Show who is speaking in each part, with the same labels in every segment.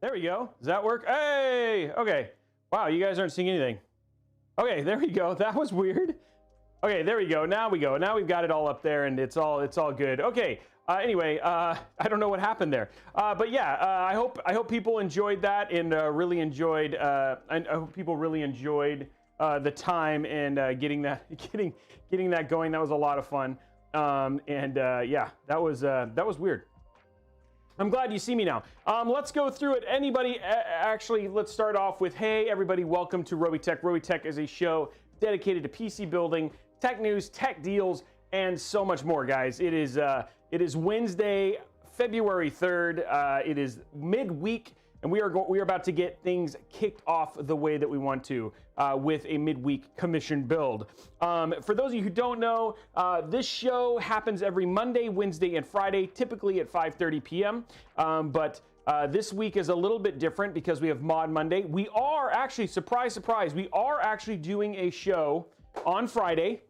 Speaker 1: There we go. Does that work? Hey, okay. Wow, you guys aren't seeing anything. Okay, there we go. That was weird. Okay, there we go. Now we go. Now we've got it all up there, and it's all good. Okay. Anyway, I don't know what happened there, but yeah, I hope people enjoyed that and really enjoyed. I hope people really enjoyed the time and getting that going. That was a lot of fun. Yeah, that was weird. I'm glad you see me now. Let's go through it. Anybody, actually, let's start off with, hey, everybody, welcome to Robeytech. Robeytech is a show dedicated to PC building, tech news, tech deals, and so much more, guys. It is Wednesday, February 3rd. It is midweek, and we are about to get things kicked off the way that we want to with a midweek commission build. For those of you who don't know, this show happens every Monday, Wednesday, and Friday, typically at 5:30 p.m. But this week is a little bit different because we have Mod Monday. We are actually, surprise, surprise, we are actually doing a show on Friday.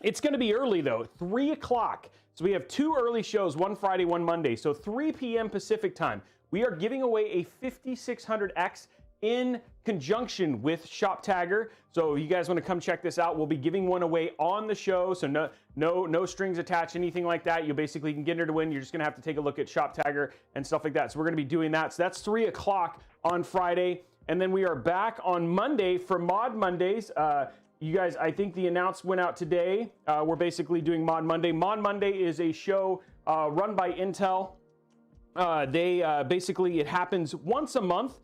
Speaker 1: It's going to be early though, 3 o'clock. So we have two early shows, one Friday, one Monday. So 3 p.m. Pacific time. We are giving away a 5600X in conjunction with Shop Tagger. So if you guys want to come check this out, we'll be giving one away on the show. So no strings attached, anything like that. You basically can get her to win. You're just going to have to take a look at Shop Tagger and stuff like that. So we're going to be doing that. So that's 3 o'clock on Friday. And then we are back on Monday for Mod Mondays. You guys, I think the announcement went out today. We're basically doing Mod Monday. Mod Monday is a show run by Intel. Basically, it happens once a month.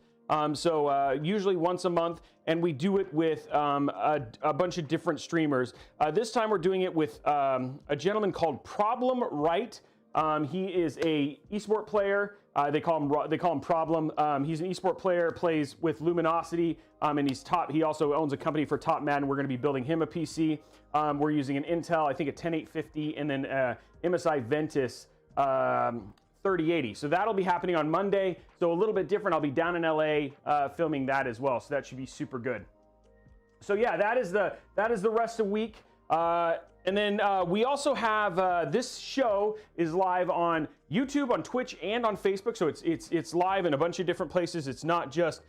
Speaker 1: Usually once a month, and we do it with a bunch of different streamers. This time we're doing it with a gentleman called Problem Right. He is a esport player. They call him Problem. He's an esport player, plays with Luminosity, and he's top. He also owns a company for Top Madden. We're going to be building him a PC. We're using an Intel, I think a 10850, and then MSI Ventus 3080. So that'll be happening on Monday. So a little bit different. I'll be down in LA filming that as well. So that should be super good. So yeah, that is the rest of the week. And then we also have this show is live on YouTube, on Twitch, and on Facebook. So it's live in a bunch of different places. It's not just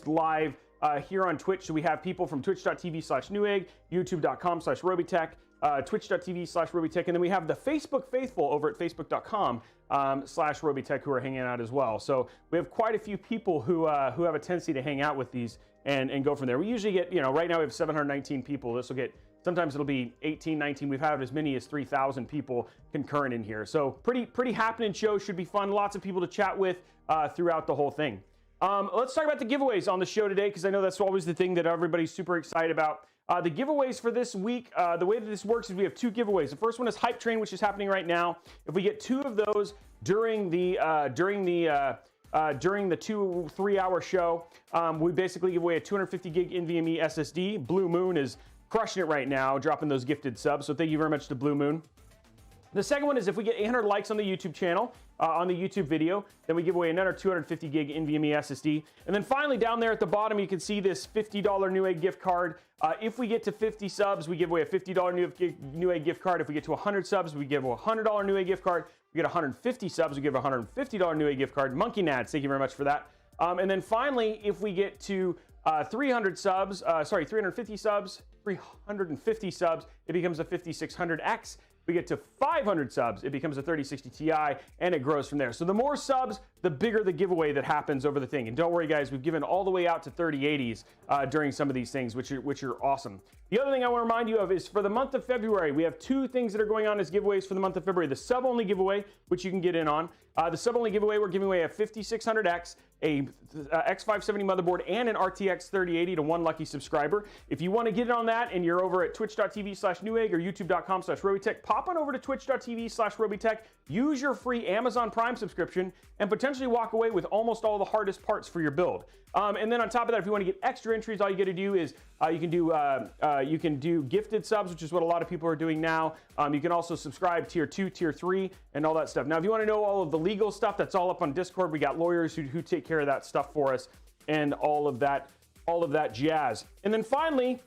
Speaker 1: live here on Twitch. So we have people from twitch.tv/Newegg, youtube.com/Robeytech, twitch.tv/Robeytech, and then we have the Facebook faithful over at facebook.com/Robeytech who are hanging out as well. So we have quite a few people who have a tendency to hang out with these and go from there. We usually get, right now we have 719 people. This will get, sometimes it'll be 18, 19. We've had as many as 3,000 people concurrent in here. So pretty happening show. Should be fun. Lots of people to chat with throughout the whole thing. Let's talk about the giveaways on the show today, because I know that's always the thing that everybody's super excited about. The giveaways for this week, the way that this works is we have two giveaways. The first one is Hype Train, which is happening right now. If we get two of those during the 2-3 hour show, we basically give away a 250 gig NVMe SSD. Blue Moon is crushing it right now, dropping those gifted subs. So thank you very much to Blue Moon. The second one is if we get 800 likes on the YouTube channel, on the YouTube video, then we give away another 250 gig NVMe SSD. And then finally, down there at the bottom, you can see this $50 Newegg gift card. If we get to 50 subs, we give away a $50 Newegg gift card. If we get to 100 subs, we give a $100 Newegg gift card. If we get 150 subs, we give a $150 Newegg gift card. Monkey Nads, thank you very much for that. And then finally, if we get to 350 subs, it becomes a 5600X. We get to 500 subs, it becomes a 3060 Ti, and it grows from there. So the more subs, the bigger the giveaway that happens over the thing. And don't worry, guys, we've given all the way out to 3080s during some of these things, which are awesome. The other thing I want to remind you of is for the month of February, we have two things that are going on as giveaways for the month of February. The sub-only giveaway, which you can get in on. The sub-only giveaway, we're giving away a 5600X, a X570 motherboard, and an RTX 3080 to one lucky subscriber. If you want to get in on that and you're over at twitch.tv/Newegg or youtube.com/Robeytech, pop on over to twitch.tv/Robeytech, use your free Amazon Prime subscription, and potentially walk away with almost all the hardest parts for your build. And then on top of that, if you want to get extra entries, all you got to do is you can do gifted subs, which is what a lot of people are doing now. You can also subscribe tier 2, tier 3, and all that stuff. Now, if you want to know all of the legal stuff, that's all up on Discord. We got lawyers who take care of that stuff for us, and all of that jazz. And then finally,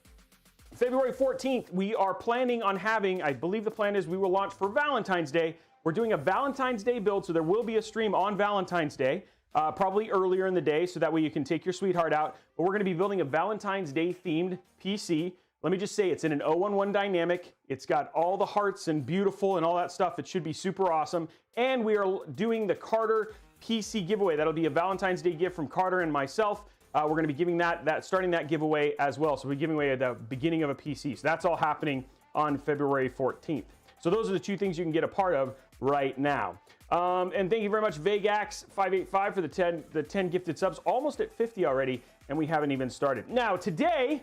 Speaker 1: February 14th, we are planning on having, I believe the plan is we will launch for Valentine's Day. We're doing a Valentine's Day build, so there will be a stream on Valentine's Day. probably earlier in the day, so that way you can take your sweetheart out. But we're gonna be building a Valentine's Day themed PC. Let me just say, it's in an 011 dynamic. It's got all the hearts and beautiful and all that stuff. It should be super awesome. And we are doing the Carter PC giveaway. That'll be a Valentine's Day gift from Carter and myself. We're going to be giving starting that giveaway as well. So we're giving away at the beginning of a PC. So that's all happening on February 14th. So those are the two things you can get a part of right now. And thank you very much, Vegax585 for the 10 gifted subs. Almost at 50 already, and we haven't even started. Now today,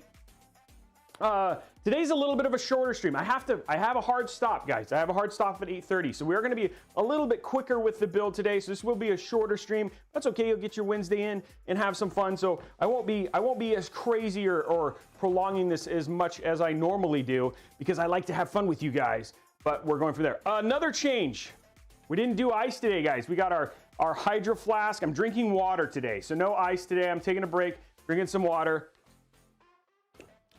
Speaker 1: today's a little bit of a shorter stream. I have a hard stop, guys. I have a hard stop at 8:30. So we're going to be a little bit quicker with the build today. So this will be a shorter stream. That's okay. You'll get your Wednesday in and have some fun. So I won't be as crazy or prolonging this as much as I normally do, because I like to have fun with you guys. But we're going from there. Another change. We didn't do ice today, guys. We got our Hydro Flask. I'm drinking water today. So no ice today. I'm taking a break, drinking some water.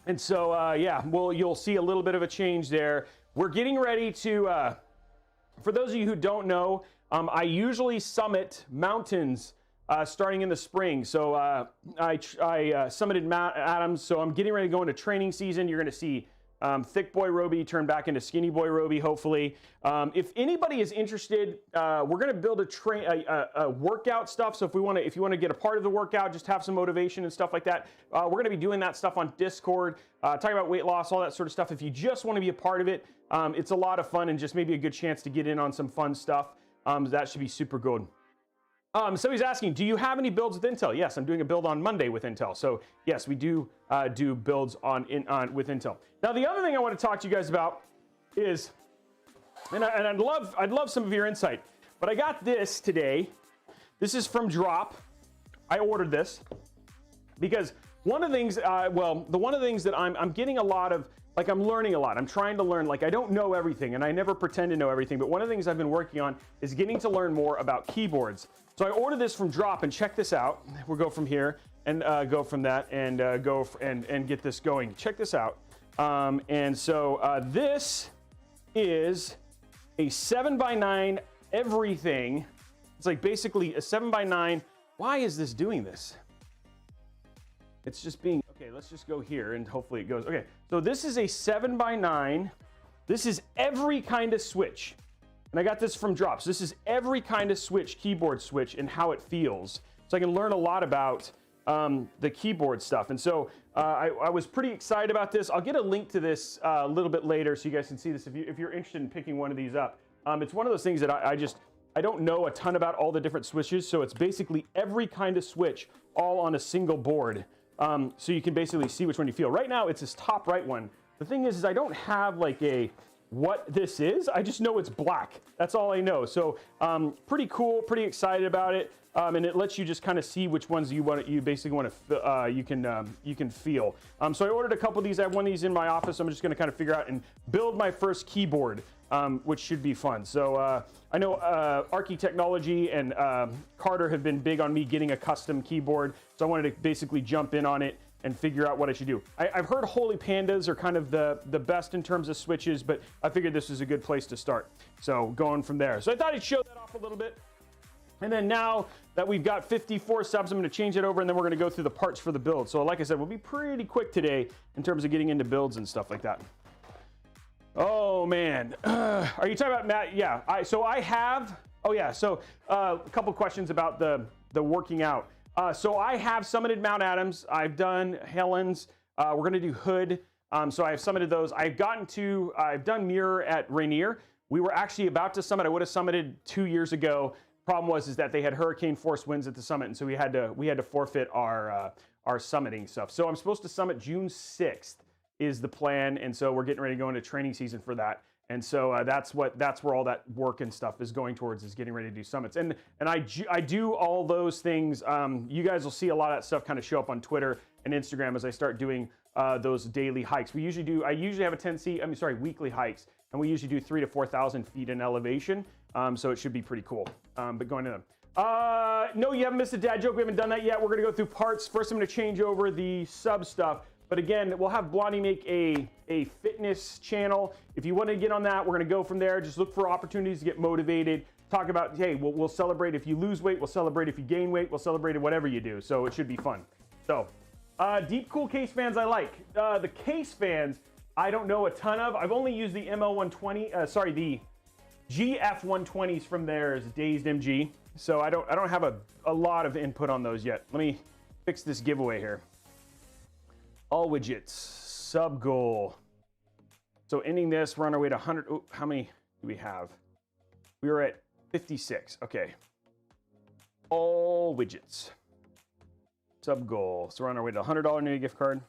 Speaker 1: And so, yeah, you'll see a little bit of a change there. We're getting ready to, for those of you who don't know, I usually summit mountains starting in the spring. So I summited Mount Adams, so I'm getting ready to go into training season. You're going to see Thick Boy Robey turn back into Skinny Boy Robey, hopefully. If anybody is interested, we're going to build a workout stuff. So if you want to get a part of the workout, just have some motivation and stuff like that, we're going to be doing that stuff on Discord, talking about weight loss, all that sort of stuff. If you just want to be a part of it, it's a lot of fun and just maybe a good chance to get in on some fun stuff. That should be super good. Somebody's asking, do you have any builds with Intel? Yes, I'm doing a build on Monday with Intel. So yes, we do do builds with Intel. Now, the other thing I want to talk to you guys about is, and I'd love some of your insight, but I got this today. This is from Drop. I ordered this because one of the things, one of the things that I'm getting a lot of, like, I'm learning a lot. I'm trying to learn. Like, I don't know everything, and I never pretend to know everything. But one of the things I've been working on is getting to learn more about keyboards. So I ordered this from Drop, and check this out. We'll go from here and go from that and and get this going. Check this out. And so this is a 7x9 everything. It's like basically a 7x9. Why is this doing this? It's just being, okay, let's just go here and hopefully it goes. Okay, so this is a 7x9. This is every kind of switch. And I got this from Drops. This is every kind of switch, keyboard switch, and how it feels. So I can learn a lot about the keyboard stuff. And so I was pretty excited about this. I'll get a link to this a little bit later so you guys can see this if you're interested in picking one of these up. It's one of those things that I don't know a ton about all the different switches. So it's basically every kind of switch all on a single board. So you can basically see which one you feel. Right now, it's this top right one. The thing is I don't have like what this is. I just know it's black. That's all I know. So pretty cool, pretty excited about it. And it lets you just kind of see which ones you basically want to, you can feel. So I ordered a couple of these. I have one of these in my office. I'm just going to kind of figure out and build my first keyboard, which should be fun. So I know Archie Technology and Carter have been big on me getting a custom keyboard. So I wanted to basically jump in on it and figure out what I should do. I've heard Holy Pandas are kind of the best in terms of switches, but I figured this is a good place to start. So going from there. So I thought I'd show that off a little bit. And then now that we've got 54 subs, I'm going to change it over, and then we're going to go through the parts for the build. So like I said, we'll be pretty quick today in terms of getting into builds and stuff like that. Oh, man. Are you talking about Matt? Yeah. So I have, oh, yeah. So a couple questions about the working out. So I have summited Mount Adams. I've done Helen's. We're going to do Hood. So I've summited those. I've done Mirror at Rainier. We were actually about to summit. I would have summited 2 years ago. Problem was that they had hurricane force winds at the summit, and so we had to forfeit our summiting stuff. So I'm supposed to summit June 6th is the plan, and so we're getting ready to go into training season for that. And so that's where all that work and stuff is going towards, is getting ready to do summits. And I do all those things. You guys will see a lot of that stuff kind of show up on Twitter and Instagram as I start doing those daily hikes. I usually have weekly hikes, and we usually do 3,000 to 4,000 feet in elevation. So it should be pretty cool. But going to them. No, you haven't missed a dad joke. We haven't done that yet. We're going to go through parts. First, I'm going to change over the sub stuff. But again, we'll have Blondie make a fitness channel. If you want to get on that, we're going to go from there. Just look for opportunities to get motivated talk about, hey, we'll celebrate if you lose weight, we'll celebrate if you gain weight, we'll celebrate whatever you do. So it should be fun. So deep cool case fans I like. The case fans I don't know a ton of. I've only used the ML120, the GF120s from theirs, Dazed MG. So I don't have a lot of input on those yet. Let me fix this giveaway here. All widgets, sub goal. So ending this, we're on our way to 100. Ooh, how many do we have? We were at 56. Okay. All widgets. Sub goal. So we're on our way to $100 Newegg gift card.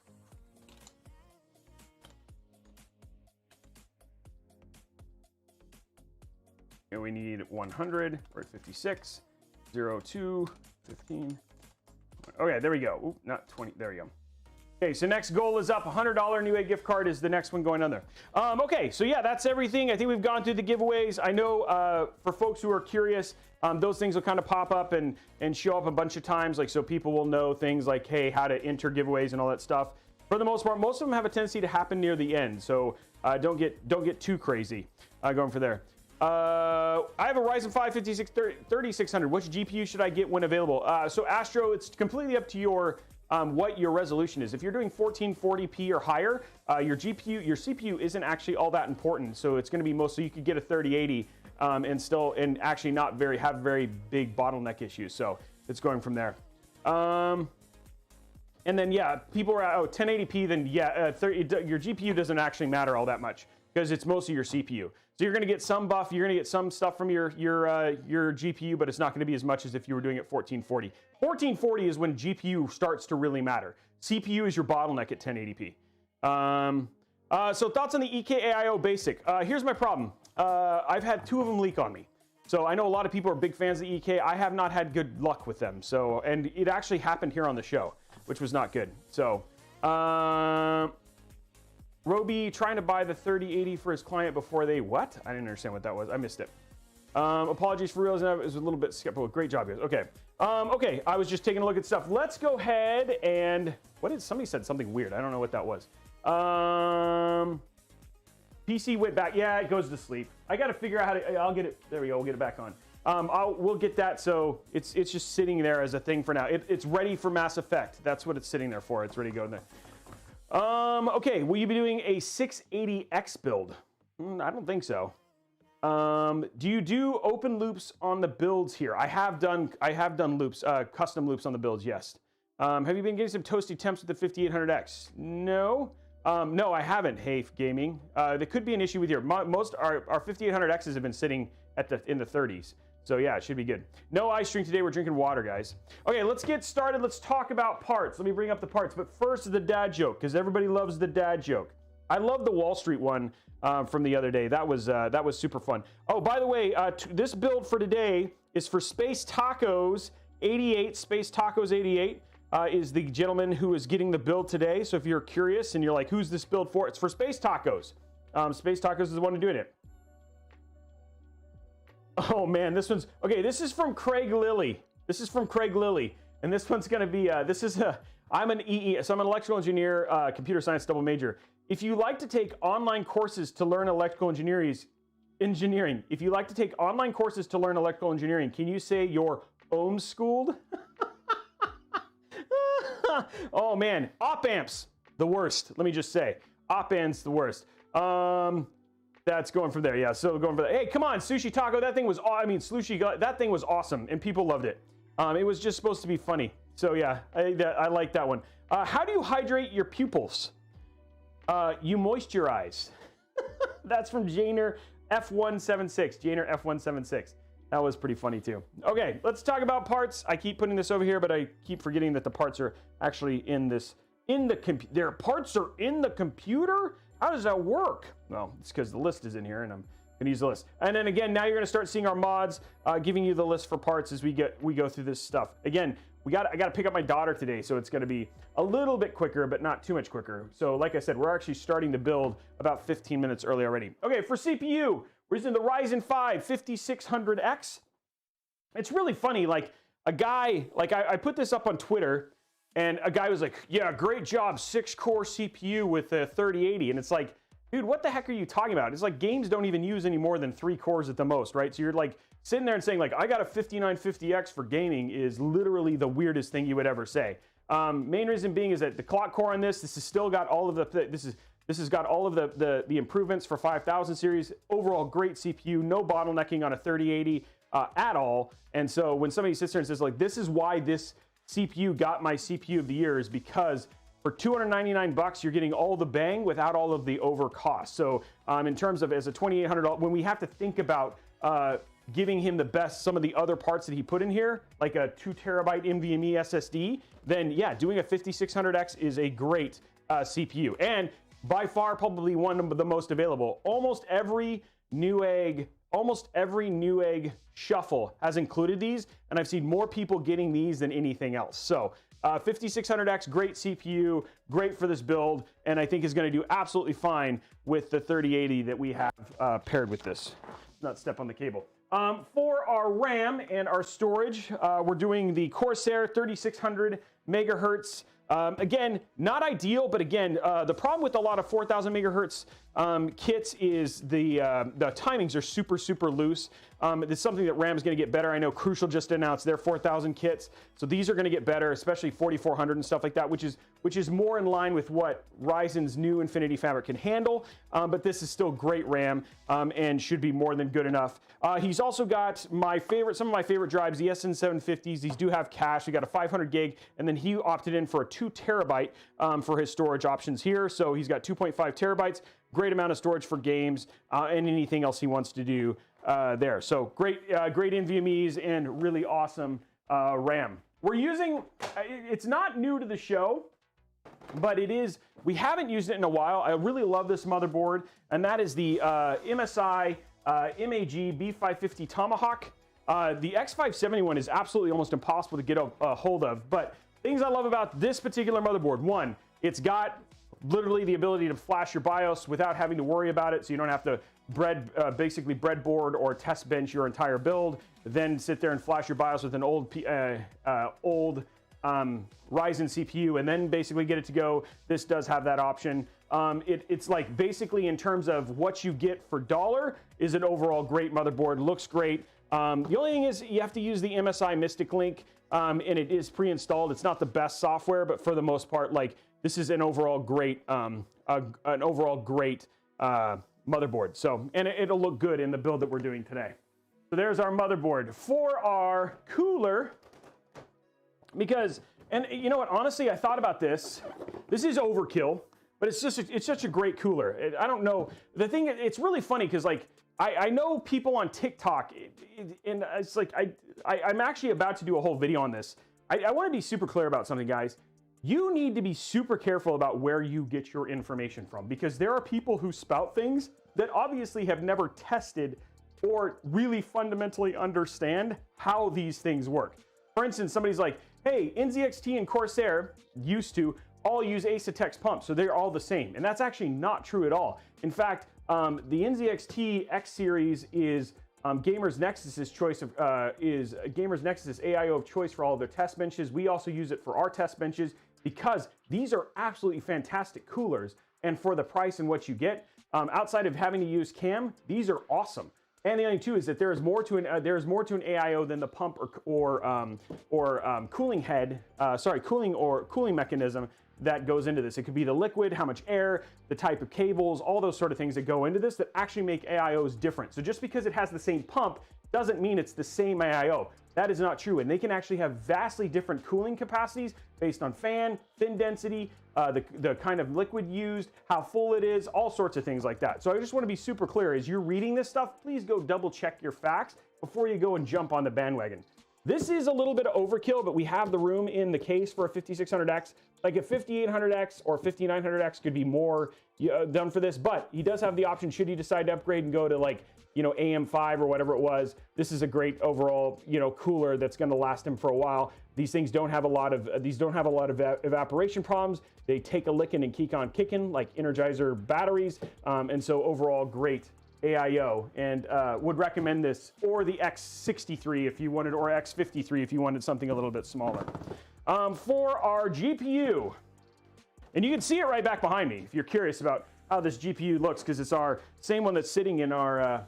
Speaker 1: And we need 100. We're at 56. 02, 15. Okay, there we go. Ooh, not 20. There we go. Okay, so next goal is up. $100 Newegg gift card is the next one going on there. Okay, so yeah, that's everything. I think we've gone through the giveaways. I know for folks who are curious, those things will kind of pop up and show up a bunch of times, like so people will know things like, hey, how to enter giveaways and all that stuff. For the most part, most of them have a tendency to happen near the end, so don't get too crazy going for there. I have a Ryzen 5 3600. Which GPU should I get when available? So Astro, it's completely up to your what your resolution is. If you're doing 1440p or higher, your CPU isn't actually all that important. So it's going to be so you could get a 3080 and actually not have very big bottleneck issues. So it's going from there. And then yeah, people are 1080p. Then yeah, your GPU doesn't actually matter all that much because it's mostly your CPU. So you're going to get some buff, you're going to get some stuff from your GPU, but it's not going to be as much as if you were doing it 1440. 1440 is when GPU starts to really matter. CPU is your bottleneck at 1080p. So thoughts on the EVGA AIO Basic. Here's my problem. I've had 2 of them leak on me. So I know a lot of people are big fans of the EVGA. I have not had good luck with them. So, and it actually happened here on the show, which was not good. So, Roby trying to buy the 3080 for his client before they what? I didn't understand what that was. I missed it. Apologies for reals. It was a little bit skeptical. Great job, guys. Okay. Okay. I was just taking a look at stuff. Let's go ahead and somebody said something weird. I don't know what that was. PC went back. Yeah, it goes to sleep. I got to figure out how to. I'll get it. There we go. We'll get it back on. We'll get that. So it's just sitting there as a thing for now. It's ready for Mass Effect. That's what it's sitting there for. It's ready to go in there. Okay, will you be doing a 680X build? I don't think so. Do you do open loops on the builds here? I have done loops, custom loops on the builds, yes. Have you been getting some toasty temps with the 5800X? No. No, I haven't, Hey Gaming. There could be an issue with your, most our 5800Xs have been sitting in the 30s. So yeah, it should be good. No ice drink today, we're drinking water, guys. Okay, let's get started. Let's talk about parts. Let me bring up the parts. But first, the dad joke, because everybody loves the dad joke. I love the Wall Street one from the other day. That was super fun. Oh, by the way, this build for today is for Space Tacos 88. Space Tacos 88 is the gentleman who is getting the build today. So if you're curious and you're like, who's this build for? It's for Space Tacos. Space Tacos is the one doing it. Oh man, this one's okay. This is from Craig Lilly. And this one's going to be. I'm an EE, so I'm an electrical engineer, computer science double major. If you like to take online courses to learn electrical engineering, if you like to take online courses to learn electrical engineering, can you say you're homeschooled? Oh man, op amps, the worst. Let me just say, op amps, the worst. That's going from there, yeah. So going for that. Hey, come on, Sushi Taco. That thing was, Slushy. That thing was awesome, and people loved it. It was just supposed to be funny. So yeah, I like that one. How do you hydrate your pupils? You moisturize. That's from Janer F176. Janer F176. That was pretty funny too. Okay, let's talk about parts. I keep putting this over here, but I keep forgetting that the parts are actually in this. Their parts are in the computer. How does that work? Well, it's because the list is in here and I'm gonna use the list. And then again, now you're gonna start seeing our mods giving you the list for parts as we go through this stuff. Again, I gotta pick up my daughter today, so it's gonna be a little bit quicker, but not too much quicker. So like I said, we're actually starting to build about 15 minutes early already. Okay, for CPU, we're using the Ryzen 5 5600X. It's really funny, like a guy, like I put this up on Twitter, and a guy was like, yeah, great job, 6-core CPU with a 3080. And it's like, dude, what the heck are you talking about? It's like games don't even use any more than 3 cores at the most, right? So you're like, sitting there and saying like, I got a 5950X for gaming is literally the weirdest thing you would ever say. Main reason being is that the clock core on this has still got all of this has got all of the improvements for 5000 series. Overall, great CPU, no bottlenecking on a 3080 at all. And so when somebody sits there and says like, this is why this CPU got my CPU of the year, is because for $299, you're getting all the bang without all of the over cost. So in terms of as a $2,800, when we have to think about giving him the best, some of the other parts that he put in here, like a 2 terabyte NVMe SSD, then yeah, doing a 5600X is a great CPU. And by far, probably one of the most available. Almost every Newegg shuffle has included these, and I've seen more people getting these than anything else. So 5600X, great CPU, great for this build, and I think is going to do absolutely fine with the 3080 that we have paired with this. Not step on the cable. For our RAM and our storage, we're doing the Corsair 3600 megahertz. Again, not ideal, but again, the problem with a lot of 4000 megahertz kits is the timings are super, super loose. It's something that RAM is going to get better. I know Crucial just announced their 4000 kits, so these are going to get better, especially 4400 and stuff like that, which is more in line with what Ryzen's new Infinity Fabric can handle. But this is still great RAM and should be more than good enough. He's also got some of my favorite drives, the SN750s. These do have cache. We got a 500 gig, and then he opted in for a 2 terabyte for his storage options here. So he's got 2.5 terabytes. Great amount of storage for games and anything else he wants to do there. So great NVMe's and really awesome RAM. We're using, it's not new to the show, but it is, we haven't used it in a while. I really love this motherboard, and that is the MSI MAG B550 Tomahawk. The X570 is absolutely almost impossible to get a hold of, but things I love about this particular motherboard: one, it's got literally the ability to flash your BIOS without having to worry about it, so you don't have to basically breadboard or test bench your entire build, then sit there and flash your BIOS with an old Ryzen CPU and then basically get it to go. This does have that option. It's like basically in terms of what you get for dollar is an overall great motherboard. Looks great. The only thing is you have to use the MSI Mystic Link, and it is pre-installed. It's not the best software, but for the most part, like, this is an overall great motherboard. So, and it'll look good in the build that we're doing today. So there's our motherboard. For our cooler, because, and you know what, honestly, I thought about this. This is overkill, but it's such a great cooler. I don't know. The thing, it's really funny because like, I know people on TikTok, and it's like, I'm actually about to do a whole video on this. I want to be super clear about something, guys. You need to be super careful about where you get your information from, because there are people who spout things that obviously have never tested or really fundamentally understand how these things work. For instance, somebody's like, hey, NZXT and Corsair used to all use Asetek's pumps, so they're all the same. And that's actually not true at all. In fact, the NZXT X series is Gamers Nexus's choice of Gamers Nexus's AIO of choice for all of their test benches. We also use it for our test benches because these are absolutely fantastic coolers, and for the price and what you get, outside of having to use CAM, these are awesome. And the other thing too is that there is more to an AIO than the pump or cooling head, cooling mechanism that goes into this. It could be the liquid, how much air, the type of cables, all those sort of things that go into this that actually make AIOs different. So just because it has the same pump doesn't mean it's the same AIO. That is not true, and they can actually have vastly different cooling capacities based on fan, thin density, the kind of liquid used, how full it is, all sorts of things like that. So I just want to be super clear, as you're reading this stuff, please go double check your facts before you go and jump on the bandwagon. This is a little bit of overkill, but we have the room in the case for a 5600X. Like a 5800X or 5900X could be more done for this, but he does have the option, should he decide to upgrade and go to like, you know, AM5 or whatever it was. This is a great overall, you know, cooler that's going to last him for a while. These things don't have a lot of evaporation problems. They take a licking and keep on kicking like Energizer batteries, and so overall great AIO, and would recommend this, or the X63 if you wanted, or X53 if you wanted something a little bit smaller. For our GPU, and you can see it right back behind me if you're curious about how this GPU looks, because it's our same one that's sitting in our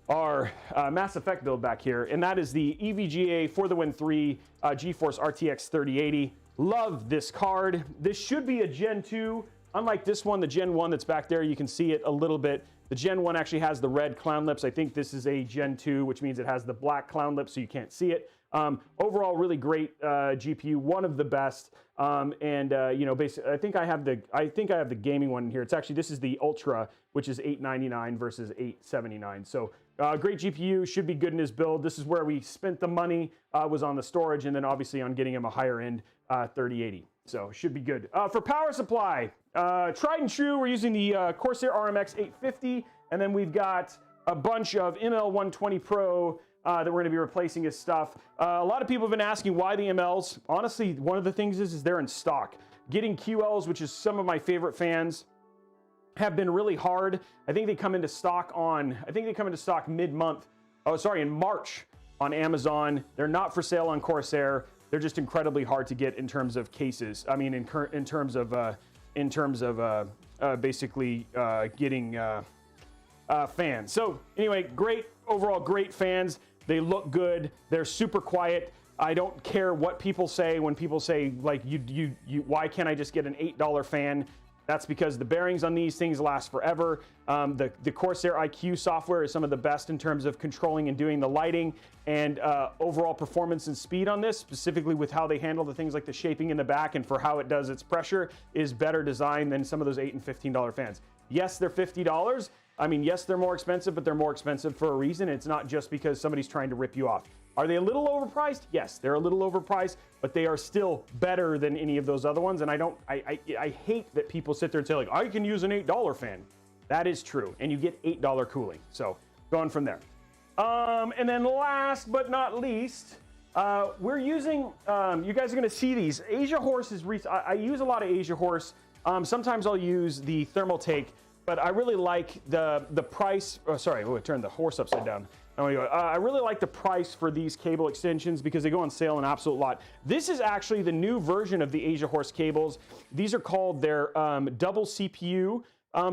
Speaker 1: our Mass Effect build back here, and that is the EVGA for the Win 3 GeForce RTX 3080. Love this card. This should be a Gen 2. Unlike this one, the Gen 1 that's back there, you can see it a little bit. The Gen 1 actually has the red clown lips. I think this is a Gen 2, which means it has the black clown lips, so you can't see it. Overall, really great GPU, one of the best. You know, basically, I think I have the gaming one here. It's actually, this is the Ultra, which is $899 versus $879. So great GPU, should be good in his build. This is where we spent the money, was on the storage, and then obviously on getting him a higher end 3080. So should be good. For power supply, tried and true, we're using the Corsair RMX 850, and then we've got a bunch of ML120 Pro that we're going to be replacing his stuff. A lot of people have been asking why the MLs. Honestly, one of the things is they're in stock. Getting QLs, which is some of my favorite fans, have been really hard. I think they come into stock mid-month. Oh, sorry, in March on Amazon. They're not for sale on Corsair. They're just incredibly hard to get in terms of cases. I mean, in terms of basically getting fans. So anyway, great overall, great fans. They look good. They're super quiet. I don't care what people say when people say like, why can't I just get an $8 fan? That's because the bearings on these things last forever. The Corsair IQ software is some of the best in terms of controlling and doing the lighting and overall performance and speed on this, specifically with how they handle the things like the shaping in the back and for how it does its pressure, is better designed than some of those $8 and $15 fans. Yes, they're $50. I mean, yes, they're more expensive, but they're more expensive for a reason. It's not just because somebody's trying to rip you off. Are they a little overpriced? Yes, they're a little overpriced, but they are still better than any of those other ones. And I hate that people sit there and say like, I can use an $8 fan. That is true. And you get $8 cooling. So going from there. And then last but not least, we're using, you guys are going to see these. Asia Horse is, I use a lot of Asia Horse. Sometimes I'll use the Thermal Take, but I really like the price. Oh, sorry, I turned the horse upside down. I really like the price for these cable extensions because they go on sale an absolute lot. This is actually the new version of the Asia Horse cables. These are called their double CPU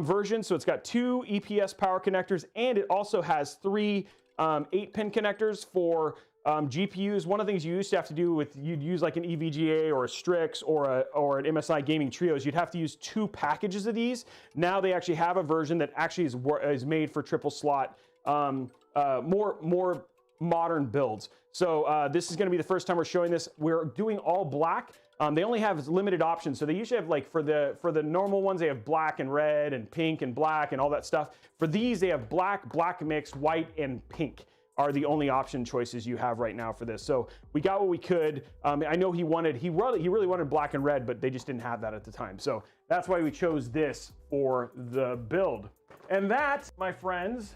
Speaker 1: version. So it's got 2 EPS power connectors, and it also has 3 8-pin connectors for GPUs. One of the things you used to have to do with, you'd use like an EVGA or a Strix or an MSI Gaming Trios, you'd have to use 2 packages of these. Now they actually have a version that actually is made for triple slot, more modern builds. So this is going to be the first time we're showing this. We're doing all black. They only have limited options. So they usually have, like, for the normal ones, they have black and red and pink and black and all that stuff. For these, they have black mix, white, and pink are the only option choices you have right now for this. So we got what we could. I know he really wanted black and red, but they just didn't have that at the time. So that's why we chose this for the build. And that, my friends,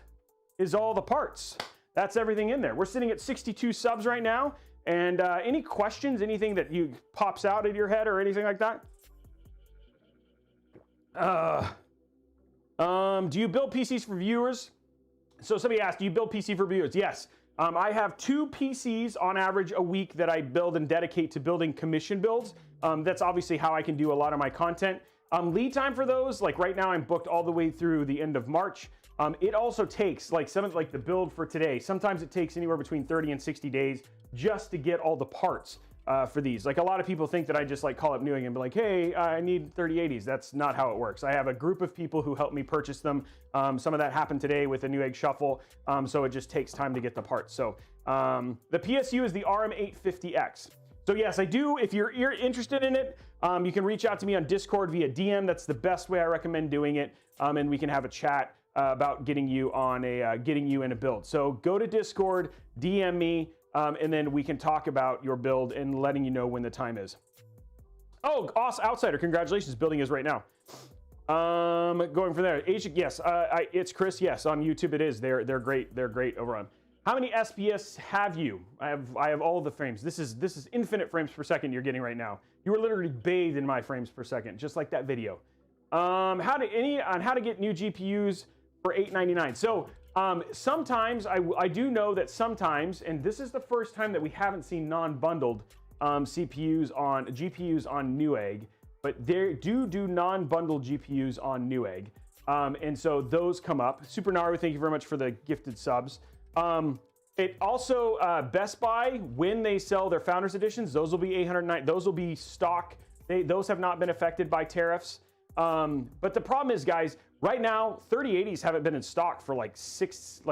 Speaker 1: is all the parts. That's everything in there. We're sitting at 62 subs right now. And any questions, anything that pops out of your head or anything like that? Do you build PCs for viewers? So somebody asked, do you build PC for viewers? Yes. I have 2 PCs on average a week that I build and dedicate to building commission builds. That's obviously how I can do a lot of my content. Lead time for those, like right now I'm booked all the way through the end of March. It also takes, like the build for today, sometimes it takes anywhere between 30 and 60 days just to get all the parts for these. Like, a lot of people think that I just like call up Newegg and be like, hey, I need 3080s. That's not how it works. I have a group of people who help me purchase them. Some of that happened today with the Newegg Shuffle, so it just takes time to get the parts. So the PSU is the RM850X. So yes, I do. If you're interested in it, you can reach out to me on Discord via DM. That's the best way I recommend doing it, and we can have a chat about getting you in a build. So go to Discord, DM me, and then we can talk about your build and letting you know when the time is. Oh, awesome, Outsider, congratulations, building is right now. Going from there, Asia, yes, it's Chris, yes, on YouTube it is. They're great over on. How many SPS have you? I have all the frames. This is infinite frames per second you're getting right now. You were literally bathed in my frames per second, just like that video. How to get new GPUs for $899. So sometimes I do know that sometimes, and this is the first time that we haven't seen non-bundled GPUs on Newegg, but they do non-bundled GPUs on Newegg. And so those come up. Super Naru, thank you very much for the gifted subs. It also, Best Buy, when they sell their Founders Editions, those will be 809. Those will be stock. Those have not been affected by tariffs. But the problem is, guys, right now, 3080s haven't been in stock for like since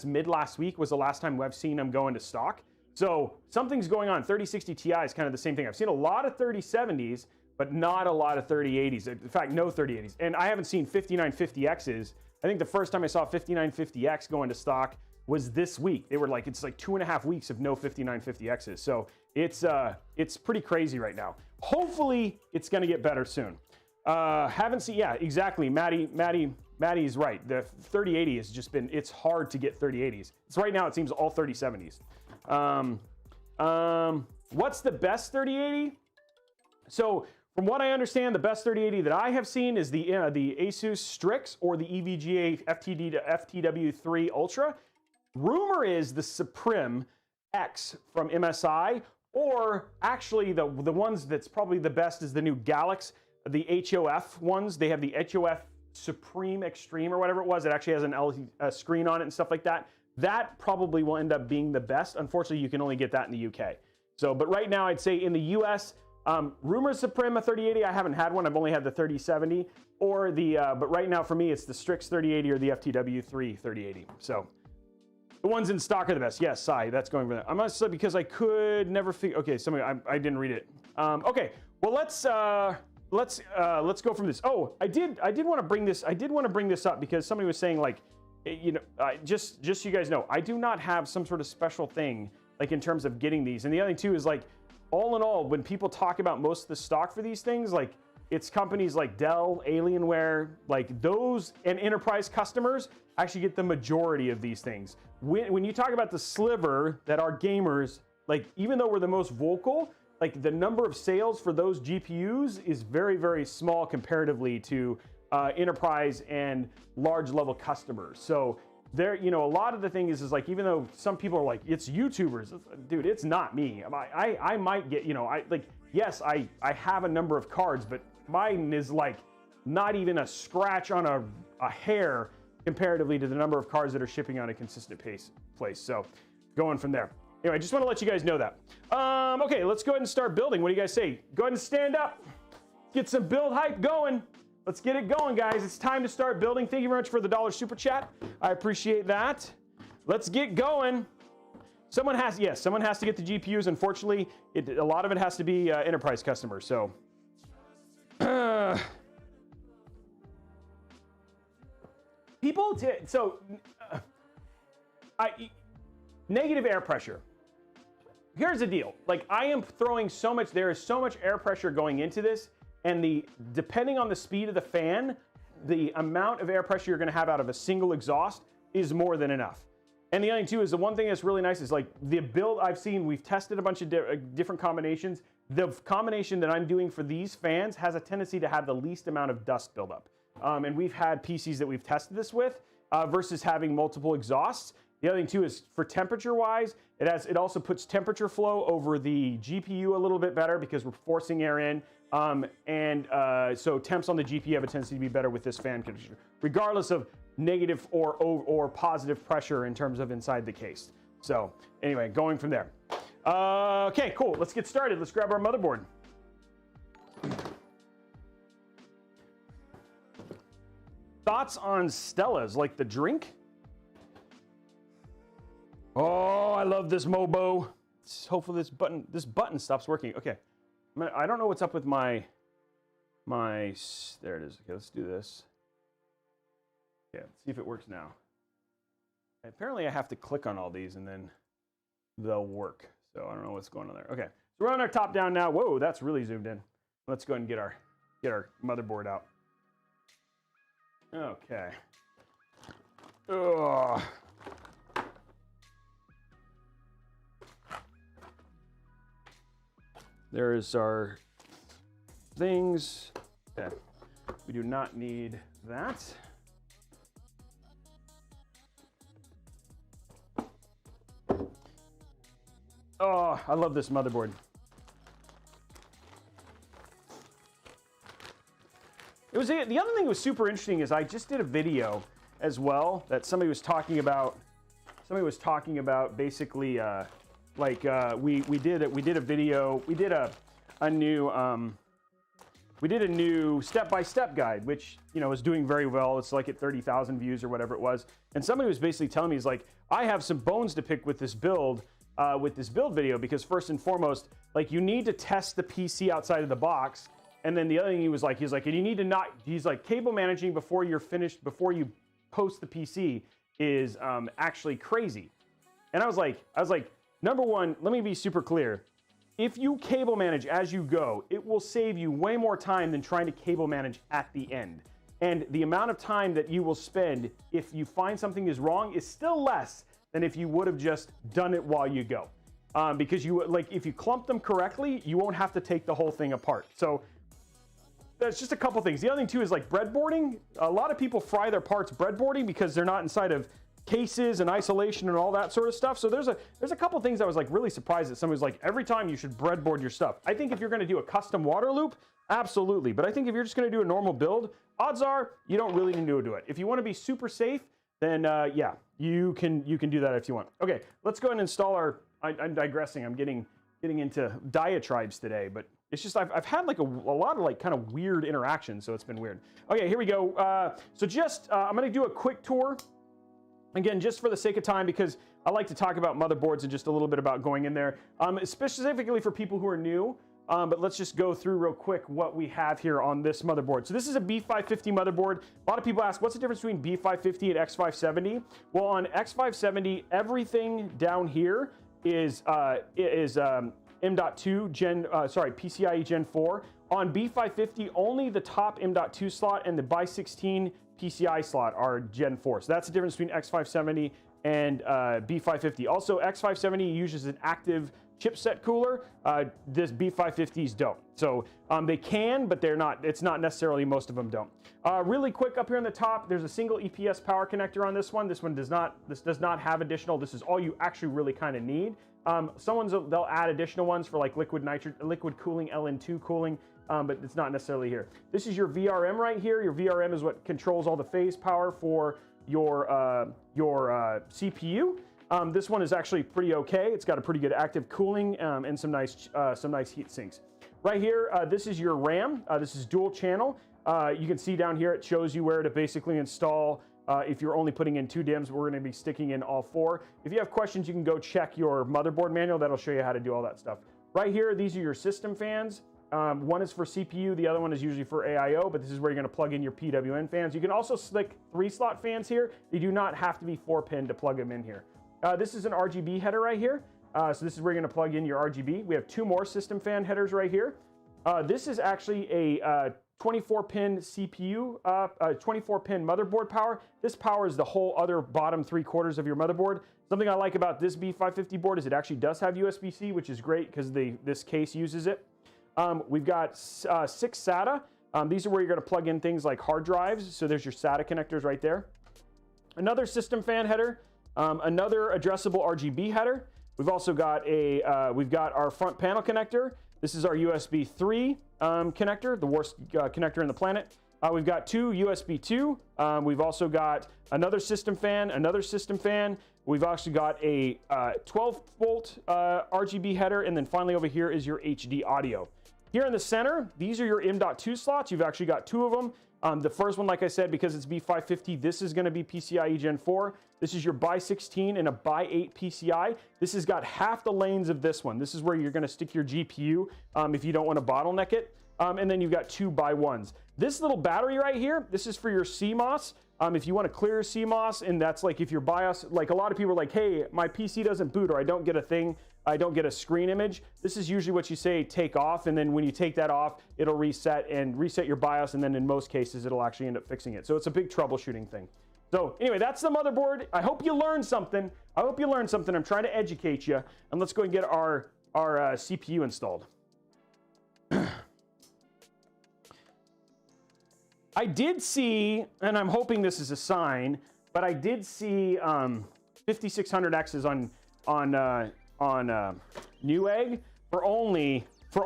Speaker 1: mid last week was the last time I've seen them go into stock. So something's going on. 3060 Ti is kind of the same thing. I've seen a lot of 3070s, but not a lot of 3080s. In fact, no 3080s. And I haven't seen 5950Xs. I think the first time I saw 5950X go into stock was this week. They were like, it's like 2.5 weeks of no 5950Xs. So it's pretty crazy right now. Hopefully it's gonna get better soon. Haven't seen, yeah, exactly. Maddie's right. The 3080 has just been, it's hard to get 3080s. It's right now, it seems all 3070s. What's the best 3080? So from what I understand, the best 3080 that I have seen is the Asus Strix or the EVGA FTW3 Ultra. Rumor is the Supreme X from MSI, or actually the ones that's probably the best is the new Galaxy, the HOF ones. They have the HOF Supreme Extreme or whatever it was. It actually has an LED screen on it and stuff like that. That probably will end up being the best. Unfortunately, you can only get that in the UK. So, but right now I'd say in the US, rumor Suprema 3080, I haven't had one. I've only had the 3070 or the, but right now for me, it's the Strix 3080 or the FTW3 3080. So the ones in stock are the best. Yes, Sai, that's going for that. I'm not sure because I could never figure, okay, I didn't read it. Okay, well, let's go from this. Oh, I did want to bring this. I did want to bring this up because somebody was saying like, you know, just so you guys know, I do not have some sort of special thing like in terms of getting these. And the other thing too is like, all in all, when people talk about most of the stock for these things, like it's companies like Dell, Alienware, like those and enterprise customers actually get the majority of these things. When you talk about the sliver that are gamers, like even though we're the most vocal, like the number of sales for those GPUs is very, very small comparatively to enterprise and large level customers. So there, you know, a lot of the thing is like, even though some people are like, it's YouTubers, dude, it's not me. I might get, you know, yes, I have a number of cards, but mine is like not even a scratch on a hair comparatively to the number of cards that are shipping on a consistent place. So going from there. Anyway, I just want to let you guys know that. Okay, let's go ahead and start building. What do you guys say? Go ahead and stand up. Get some build hype going. Let's get it going, guys. It's time to start building. Thank you very much for the $1 super chat. I appreciate that. Let's get going. Someone has to get the GPUs. Unfortunately, a lot of it has to be enterprise customers. So, negative air pressure. Here's the deal. Like I am throwing so much, there is so much air pressure going into this, and depending on the speed of the fan, the amount of air pressure you're gonna have out of a single exhaust is more than enough. And the other thing too is the one thing that's really nice is like the build I've seen, we've tested a bunch of different combinations. The combination that I'm doing for these fans has a tendency to have the least amount of dust buildup. And we've had PCs that we've tested this with versus having multiple exhausts. The other thing too is for temperature wise, it also puts temperature flow over the GPU a little bit better because we're forcing air in. So temps on the GPU have a tendency to be better with this fan conditioner, regardless of negative or positive pressure in terms of inside the case. So anyway, going from there. Okay, cool. Let's get started. Let's grab our motherboard. Thoughts on Stella's, like the drink? Oh, I love this Mobo. Hopefully this button stops working. Okay. I don't know what's up with my, there it is. Okay, let's do this. Yeah, let's see if it works now. Apparently I have to click on all these and then they'll work. So I don't know what's going on there. Okay, so we're on our top down now. Whoa, that's really zoomed in. Let's go ahead and get our motherboard out. Okay. Ugh. There's our things. Okay. We do not need that. Oh, I love this motherboard. The other thing that was super interesting is I just did a video as well that somebody was talking about. Somebody was talking about basically we did a video. We did a new step-by-step guide, which, you know, is doing very well. It's like at 30,000 views or whatever it was. And somebody was basically telling me, he's like, I have some bones to pick with this build video, because first and foremost, like, you need to test the PC outside of the box. And then the other thing he's like, and you need to not, he's like, cable managing before you're finished, before you post the PC is actually crazy. And I was like, number one, let me be super clear. If you cable manage as you go, it will save you way more time than trying to cable manage at the end. And the amount of time that you will spend if you find something is wrong is still less than if you would have just done it while you go. Because if you clump them correctly, you won't have to take the whole thing apart. So that's just a couple things. The other thing too is like breadboarding. A lot of people fry their parts breadboarding because they're not inside of cases and isolation and all that sort of stuff. So there's a couple things I was like really surprised that somebody was like, every time you should breadboard your stuff. I think if you're going to do a custom water loop, absolutely. But I think if you're just going to do a normal build, odds are you don't really need to do it. If you want to be super safe, then yeah, you can do that if you want. Okay, let's go ahead and install our. I'm digressing. I'm getting into diatribes today, but it's just I've had like a lot of like kind of weird interactions, so it's been weird. Okay, here we go. So just I'm going to do a quick tour. Again, just for the sake of time, because I like to talk about motherboards and just a little bit about going in there, specifically for people who are new. But let's just go through real quick what we have here on this motherboard. So this is a B550 motherboard. A lot of people ask, what's the difference between B550 and X570? Well, on X570, everything down here is M.2 PCIe Gen 4. On B550, only the top M.2 slot and the by16 PCI slot are Gen 4. So that's the difference between X570 and B550. Also, X570 uses an active chipset cooler. This B550s don't. So they can, but they're not. It's not necessarily, most of them don't. Really quick, up here on the top, there's a single EPS power connector on this one. This one does not. This does not have additional. This is all you actually really kind of need. They'll add additional ones for like liquid cooling, LN2 cooling. But it's not necessarily here. This is your VRM right here. Your VRM is what controls all the phase power for your CPU. This one is actually pretty okay. It's got a pretty good active cooling and some nice heat sinks. Right here, this is your RAM. This is dual channel. You can see down here, it shows you where to basically install. If you're only putting in 2 DIMMs, we're going to be sticking in all 4. If you have questions, you can go check your motherboard manual. That'll show you how to do all that stuff. Right here, these are your system fans. One is for CPU, the other one is usually for AIO, but this is where you're going to plug in your PWM fans. You can also stick 3-slot fans here. They do not have to be 4-pin to plug them in here. This is an RGB header right here. So this is where you're going to plug in your RGB. We have 2 more system fan headers right here. This is actually a 24-pin CPU, 24-pin motherboard power. This powers the whole other bottom 3/4 of your motherboard. Something I like about this B550 board is it actually does have USB-C, which is great because this case uses it. We've got 6 SATA. These are where you're going to plug in things like hard drives. So there's your SATA connectors right there. Another system fan header. Another addressable RGB header. We've also got we've got our front panel connector. This is our USB 3 connector, the worst connector in the planet. We've got 2 USB 2. We've also got another system fan, We've actually got a 12-volt RGB header, and then finally over here is your HD audio. Here in the center, these are your M.2 slots. You've actually got 2 of them. The first one, like I said, because it's B550, this is going to be PCIe Gen 4. This is your by16 and a by8 PCI. This has got half the lanes of this one. This is where you're going to stick your GPU if you don't want to bottleneck it. And then you've got 2 by1s. This little battery right here, this is for your CMOS. If you want to clear your CMOS, and that's like if your BIOS, like a lot of people are like, hey, my PC doesn't boot or I don't get a thing, I don't get a screen image. This is usually what you say take off, and then when you take that off, it'll reset your BIOS, and then in most cases, it'll actually end up fixing it. So it's a big troubleshooting thing. So anyway, that's the motherboard. I hope you learned something. I'm trying to educate you, and let's go and get our CPU installed. I did see, and I'm hoping this is a sign, but I did see 5600Xs on Newegg for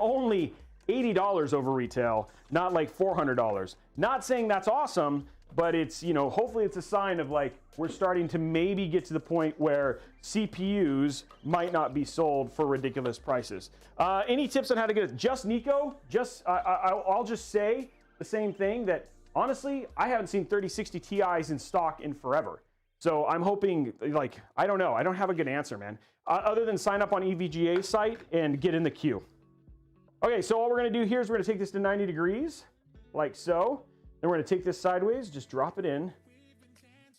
Speaker 1: only $80 over retail, not like $400. Not saying that's awesome, but it's, you know, hopefully it's a sign of like we're starting to maybe get to the point where CPUs might not be sold for ridiculous prices. Any tips on how to get it? Just Nico, I'll just say the same thing, that honestly, I haven't seen 3060 Ti's in stock in forever. So I'm hoping, like, I don't know. I don't have a good answer, man. Other than sign up on EVGA site and get in the queue. Okay, so all we're gonna do here is we're gonna take this to 90 degrees, like so. Then we're gonna take this sideways, just drop it in,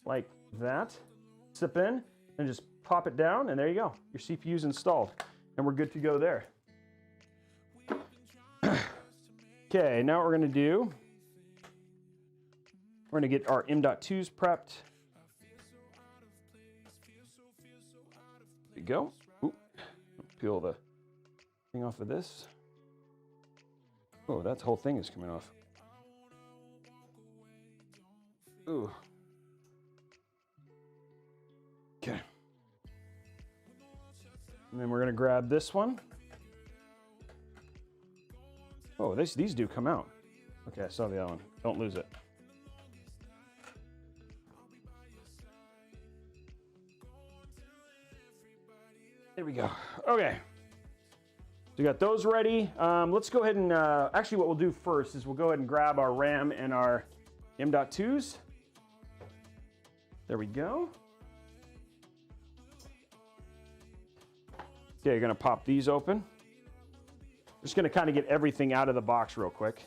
Speaker 1: like that. Sip in, and just pop it down, and there you go. Your CPU's installed, and we're good to go there. Okay, now what we're gonna do, we're gonna get our M.2s prepped. There we go. Ooh, peel the thing off of this. Oh, that whole thing is coming off. Ooh. Okay. And then we're gonna grab this one. Oh, these do come out. Okay, I saw the other one. Don't lose it. There we go. Okay. So we got those ready. Let's go ahead and, actually what we'll do first is we'll go ahead and grab our RAM and our M.2s. There we go. Okay, you're gonna pop these open. Just gonna kind of get everything out of the box real quick.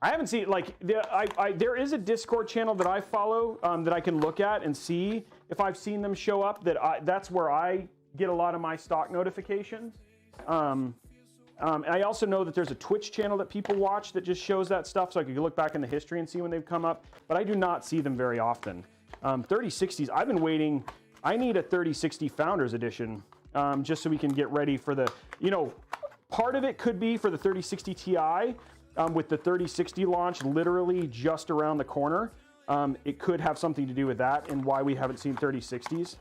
Speaker 1: I haven't seen, like, there is a Discord channel that I follow that I can look at and see if I've seen them show up. That's where I get a lot of my stock notifications. And I also know that there's a Twitch channel that people watch that just shows that stuff, so I could look back in the history and see when they've come up, but I do not see them very often. 3060s, I've been waiting. I need a 3060 Founders Edition just so we can get ready for the, you know, part of it could be for the 3060 Ti. With the 3060 launch literally just around the corner, it could have something to do with that and why we haven't seen 3060s.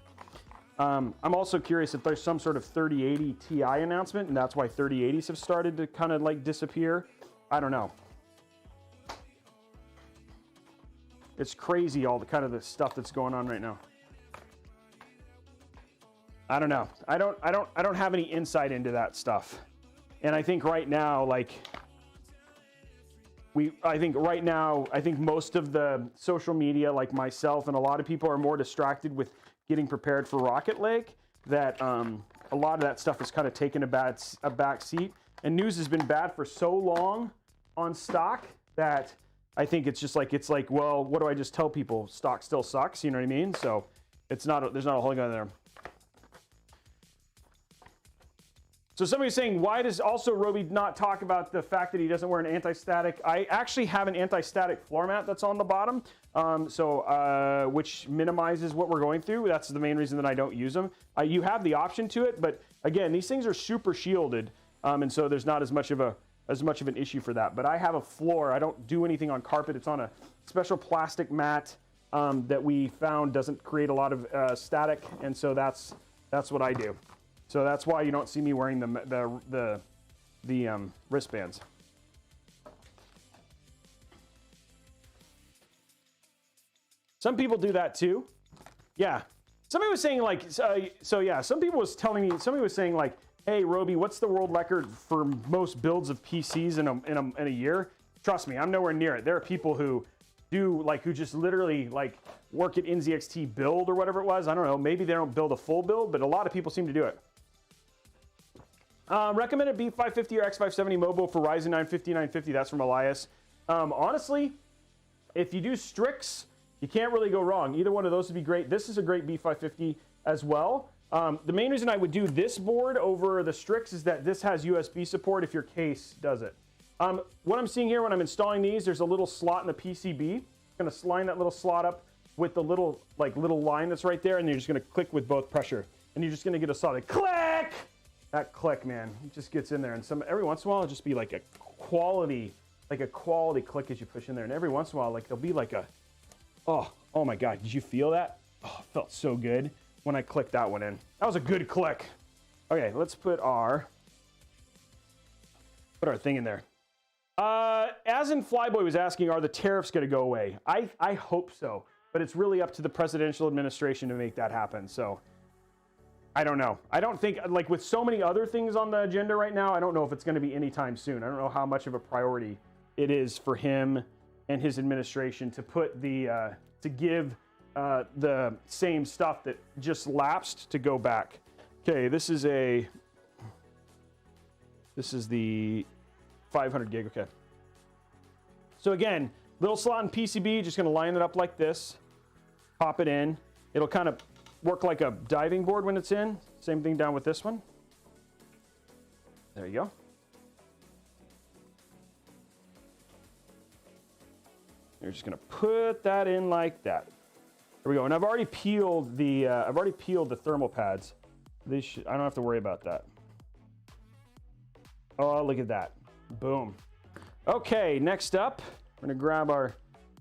Speaker 1: I'm also curious if there's some sort of 3080 Ti announcement and that's why 3080s have started to kind of like disappear. I don't know. It's crazy, all the kind of the stuff that's going on right now. I don't know. I don't have any insight into that stuff. And I think right now, like, I think most of the social media, like myself and a lot of people, are more distracted with getting prepared for Rocket Lake, that a lot of that stuff has kind of taken a back seat. And news has been bad for so long on stock that I think it's like, well, what do I just tell people? Stock still sucks, you know what I mean? So there's not a whole lot there. So somebody's saying, why does also Roby not talk about the fact that he doesn't wear an anti-static? I actually have an anti-static floor mat that's on the bottom, which minimizes what we're going through. That's the main reason that I don't use them. You have the option to it, but again, these things are super shielded, and so there's not as much of an issue for that. But I have a floor. I don't do anything on carpet. It's on a special plastic mat that we found doesn't create a lot of static, and so that's what I do. So that's why you don't see me wearing the wristbands. Some people do that too. Yeah. Somebody was saying like, so yeah, somebody was saying like, hey, Roby, what's the world record for most builds of PCs in a year? Trust me, I'm nowhere near it. There are people who just literally like work at NZXT build or whatever it was. I don't know. Maybe they don't build a full build, but a lot of people seem to do it. Recommended B550 or X570 Mobo for Ryzen 9 5950. That's from Elias. Honestly, if you do Strix, you can't really go wrong. Either one of those would be great. This is a great B550 as well. The main reason I would do this board over the Strix is that this has USB support if your case does it. What I'm seeing here when I'm installing these, there's a little slot in the PCB. I'm going to line that little slot up with the little line that's right there, and you're just going to click with both pressure. And you're just going to get a solid click! That click, man, it just gets in there. And every once in a while, it'll just be like a quality click as you push in there. And every once in a while, like there'll be like a, oh my God, did you feel that? Oh, it felt so good. when I clicked that one in. That was a good click. Okay, let's put our thing in there. As in Flyboy was asking, are the tariffs going to go away? I hope so, but it's really up to the presidential administration to make that happen. So I don't know. I don't think, like with so many other things on the agenda right now, I don't know if it's going to be anytime soon. I don't know how much of a priority it is for him and his administration to put the, to give the same stuff that just lapsed to go back. Okay, this is the 500 gig, okay. So again, little slot in PCB, just gonna line it up like this, pop it in. It'll kind of work like a diving board when it's in. Same thing down with this one. There you go. You're just gonna put that in like that. There we go. And I've already peeled the thermal pads. I don't have to worry about that. Oh, look at that. Boom. Okay, next up, we're gonna grab our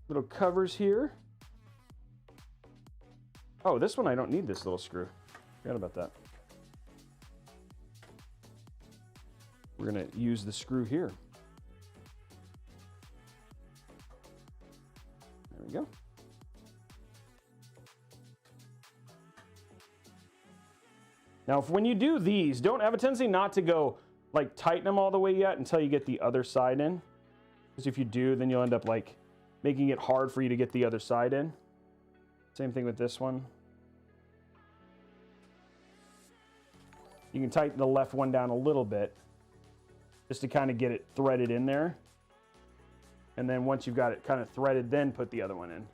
Speaker 1: little covers here. Oh, this one I don't need this little screw. Forgot about that. We're gonna use the screw here. There we go. Now, when you do these, don't have a tendency not to go like tighten them all the way yet until you get the other side in. Because if you do, then you'll end up like making it hard for you to get the other side in. Same thing with this one. You can tighten the left one down a little bit just to kind of get it threaded in there. And then once you've got it kind of threaded, then put the other one in.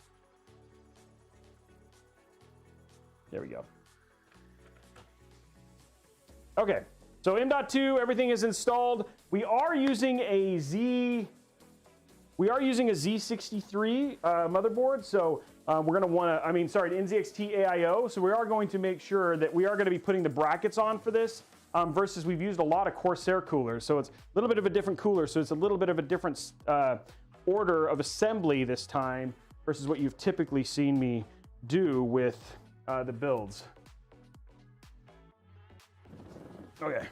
Speaker 1: There we go. Okay, so M.2, everything is installed. We are using a Z63 motherboard, so we're gonna wanna, NZXT AIO, so we are going to make sure that we are gonna be putting the brackets on for this, versus we've used a lot of Corsair coolers, so it's a little bit of a different cooler, so it's a little bit of a different order of assembly this time, versus what you've typically seen me do with the builds. Okay.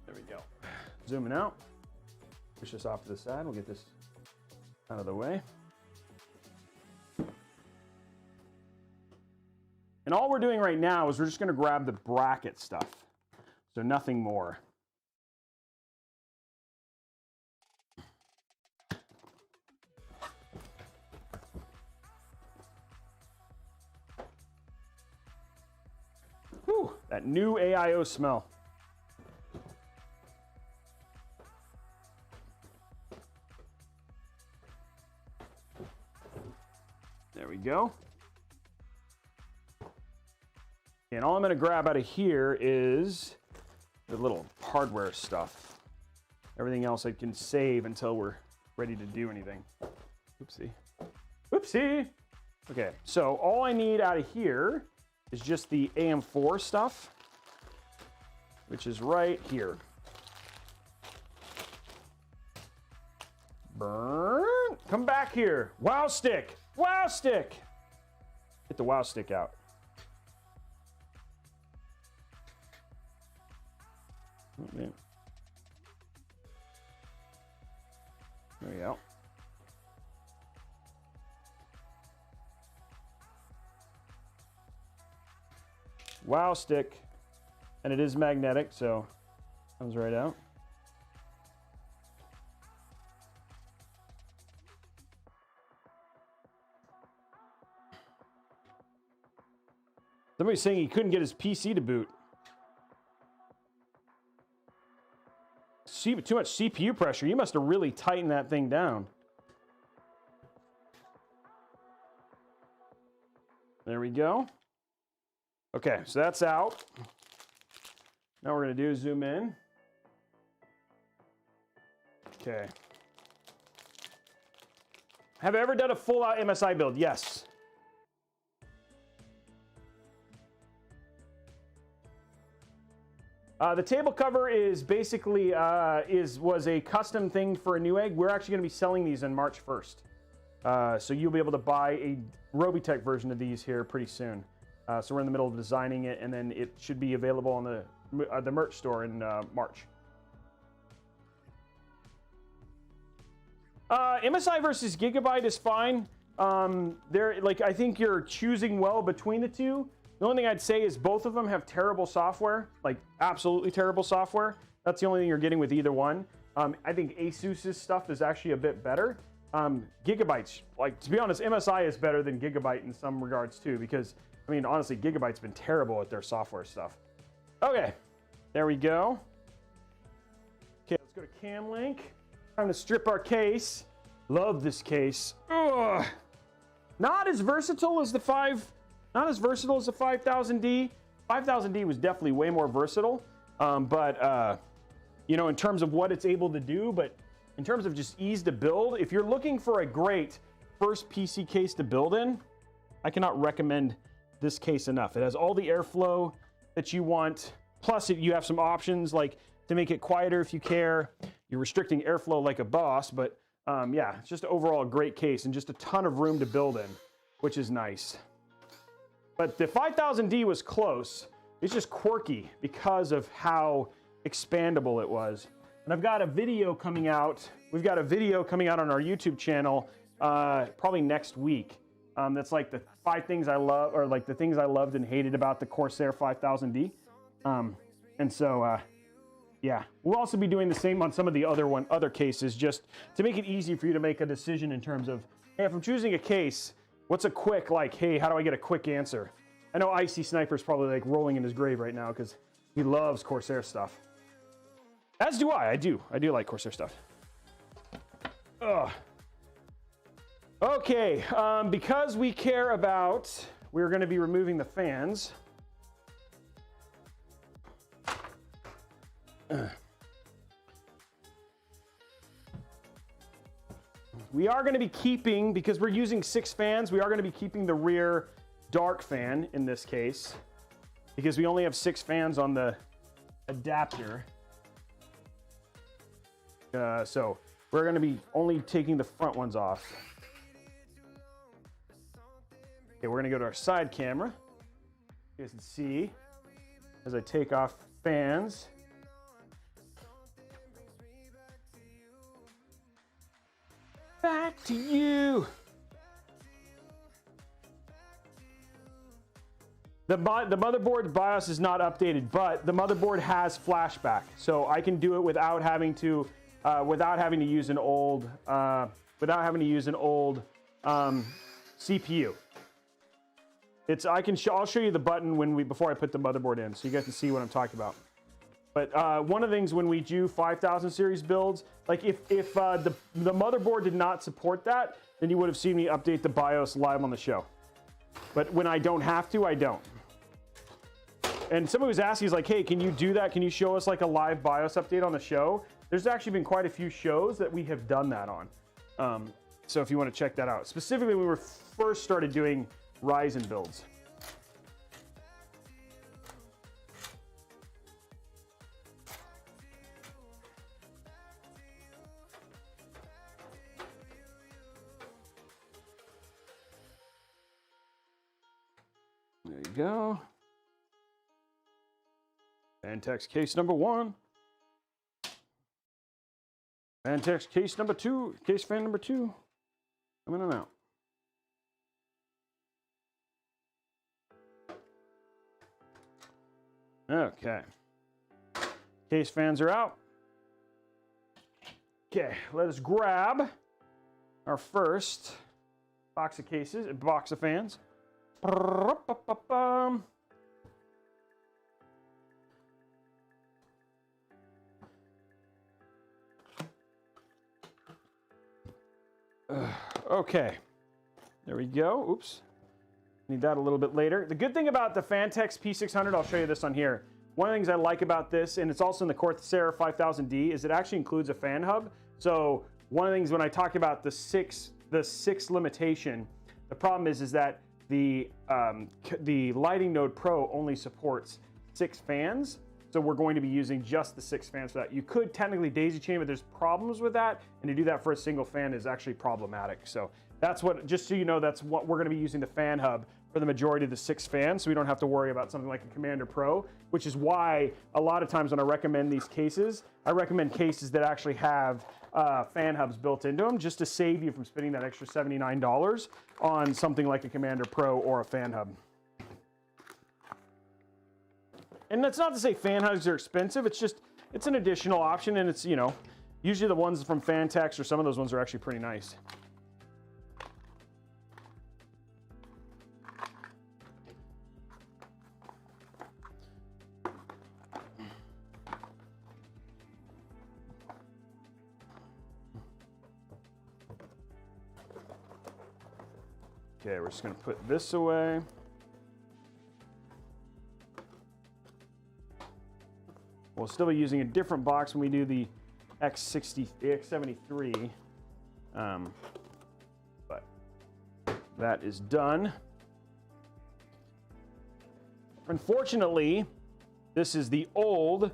Speaker 1: There we go. Zooming out. Push this off to the side. We'll get this out of the way. And all we're doing right now is we're just going to grab the bracket stuff. So nothing more. Whew, that new AIO smell. There we go. And all I'm going to grab out of here is the little hardware stuff. Everything else I can save until we're ready to do anything. Oopsie. Oopsie! Okay, so all I need out of here is just the AM4 stuff, which is right here. Burn! Come back here. Wow stick! Wow stick! Get the wow stick out. Oh, man. There we go. Wow stick, and it is magnetic, so comes right out. Somebody's saying he couldn't get his PC to boot. Too much CPU pressure. You must have really tightened that thing down. There we go. Okay, so that's out. Now what we're going to do is zoom in. Okay. Have I ever done a full-out MSI build? Yes. The table cover is basically was a custom thing for a Newegg. We're actually going to be selling these on March 1st. So you'll be able to buy a Robeytech version of these here pretty soon. So we're in the middle of designing it, and then it should be available on the merch store in March. MSI versus Gigabyte is fine. I think you're choosing well between the two. The only thing I'd say is both of them have terrible software, like absolutely terrible software. That's the only thing you're getting with either one. I think Asus's stuff is actually a bit better. Gigabyte's, like, to be honest, MSI is better than Gigabyte in some regards too, because, I mean, honestly, Gigabyte's been terrible at their software stuff. Okay, there we go. Okay, let's go to Cam Link. Time to strip our case. Love this case. Ugh. Not as versatile as the 5000D. 5000D was definitely way more versatile, you know, in terms of what it's able to do, but in terms of just ease to build, if you're looking for a great first PC case to build in, I cannot recommend this case enough. It has all the airflow that you want, plus you have some options like to make it quieter if you care. You're restricting airflow like a boss, but yeah, it's just overall a great case and just a ton of room to build in, which is nice. But the 5000D was close. It's just quirky because of how expandable it was. And I've got a video coming out. We've got a video coming out on our YouTube channel probably next week. That's like the 5 things I love, or like the things I loved and hated about the Corsair 5000D. And so, yeah, we'll also be doing the same on some of the other cases, just to make it easy for you to make a decision in terms of, hey, if I'm choosing a case, what's a quick, like, hey, how do I get a quick answer? I know Icy Sniper's probably like rolling in his grave right now because he loves Corsair stuff. As do I. I do like Corsair stuff. Ugh. Okay, because we care about, we're going to be removing the fans. We are going to be keeping, because we're using 6 fans, we are going to be keeping the rear dark fan in this case, because we only have 6 fans on the adapter. So we're going to be only taking the front ones off. Okay, we're going to go to our side camera. You guys can see as I take off fans. Back to you. The motherboard BIOS is not updated, but the motherboard has flashback, so I can do it without having to use an old CPU. I'll show you the button before I put the motherboard in, so you guys can see what I'm talking about. But one of the things when we do 5000 series builds, like if the motherboard did not support that, then you would have seen me update the BIOS live on the show. But when I don't have to, I don't. And somebody was asking, he's like, hey, can you do that? Can you show us like a live BIOS update on the show? There's actually been quite a few shows that we have done that on. So if you want to check that out. Specifically when we first started doing Ryzen builds. There you go. Phanteks case number 1. Phanteks case number 2. Case fan number 2. Coming on out. Okay. Case fans are out. Okay, let us grab our first box of fans. Okay, there we go. Oops, need that a little bit later. The good thing about the Phanteks P600, I'll show you this on here. One of the things I like about this, and it's also in the Corsair 5000D, is it actually includes a fan hub. So one of the things when I talk about the six limitation, the problem is that the Lighting Node Pro only supports 6 fans. So we're going to be using just the 6 fans for that. You could technically daisy chain, but there's problems with that. And to do that for a single fan is actually problematic. So that's what, just so you know, that's what we're going to be using the fan hub for the majority of the 6 fans. So we don't have to worry about something like a Commander Pro, which is why a lot of times when I recommend these cases, I recommend cases that actually have fan hubs built into them, just to save you from spending that extra $79 on something like a Commander Pro or a fan hub. And that's not to say fan hubs are expensive. It's just, it's an additional option, and it's, you know, usually the ones from Phanteks or some of those ones are actually pretty nice. Okay, we're just going to put this away. We'll still be using a different box when we do the X73, but that is done. Unfortunately, this is the old,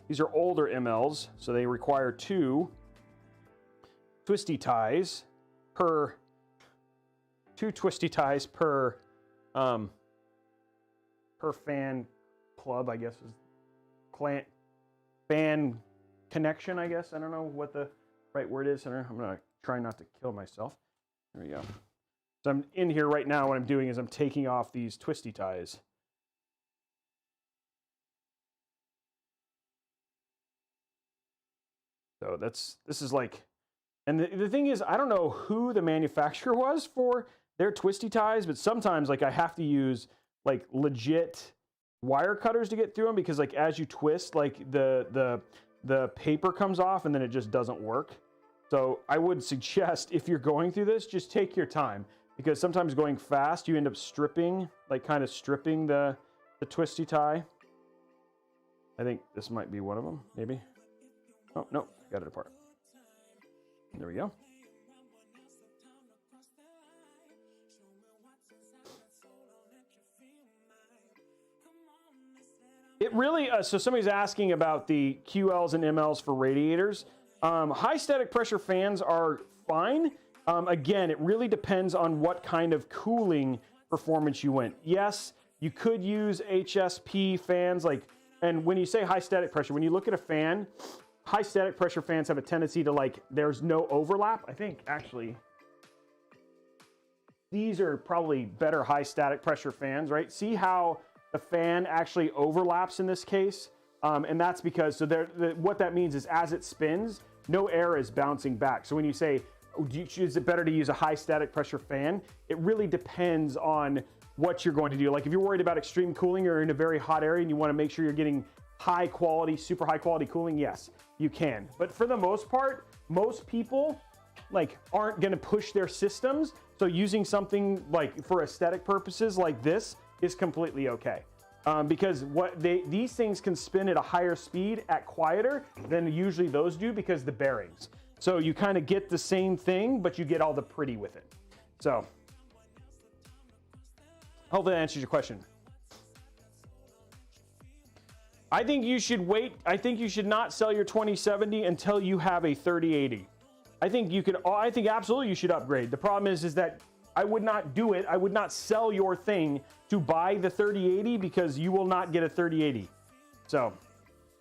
Speaker 1: these are older MLs, so they require 2 twisty ties per, 2 twisty ties per fan club, I guess is fan connection, I guess. I don't know what the right word is. I'm gonna try not to kill myself. There we go. So I'm in here right now. What I'm doing is I'm taking off these twisty ties. So this is like, and the thing is, I don't know who the manufacturer was for their twisty ties, but sometimes like I have to use like legit wire cutters to get through them, because like as you twist, like the paper comes off and then it just doesn't work. So I would suggest, if you're going through this, just take your time, because sometimes going fast you end up stripping, like kind of stripping the twisty tie. I think this might be one of them, maybe. Oh no, got it apart. There we go. It really, so somebody's asking about the QLs and MLs for radiators. High static pressure fans are fine. Again, it really depends on what kind of cooling performance you want. Yes, you could use HSP fans, like, and when you say high static pressure, when you look at a fan, high static pressure fans have a tendency to, like, there's no overlap. I think actually these are probably better high static pressure fans, right? See how the fan actually overlaps in this case, and that's because, so what that means is as it spins, no air is bouncing back. So when you say, is it better to use a high static pressure fan? It really depends on what you're going to do. Like if you're worried about extreme cooling or in a very hot area and you want to make sure you're getting high quality, super high quality cooling, yes, you can. But for the most part, most people like aren't going to push their systems. So using something like for aesthetic purposes like this is completely okay, because these things can spin at a higher speed at quieter than usually those do, because the bearings. So you kind of get the same thing, but you get all the pretty with it. So hopefully that answers your question. I think you should wait. I think you should not sell your 2070 until you have a 3080. I think you could. I think absolutely you should upgrade. The problem is that I would not do it. I would not sell your thing to buy the 3080, because you will not get a 3080. So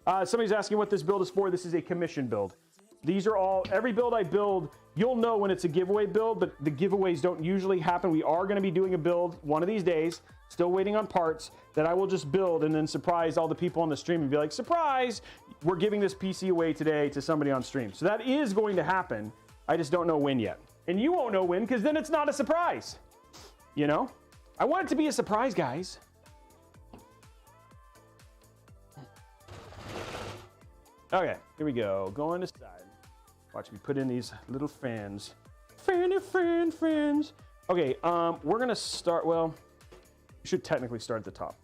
Speaker 1: somebody's asking what this build is for. This is a commission build. These are all, every build I build, you'll know when it's a giveaway build, but the giveaways don't usually happen. We are going to be doing a build one of these days, still waiting on parts, that I will just build and then surprise all the people on the stream and be like, surprise, we're giving this PC away today to somebody on stream. So that is going to happen. I just don't know when yet. And you won't know when, because then it's not a surprise. You know? I want it to be a surprise, guys. Okay, here we go. Go on the side. Watch me put in these little fans. Fans. Okay, we're gonna start, well, we should technically start at the top.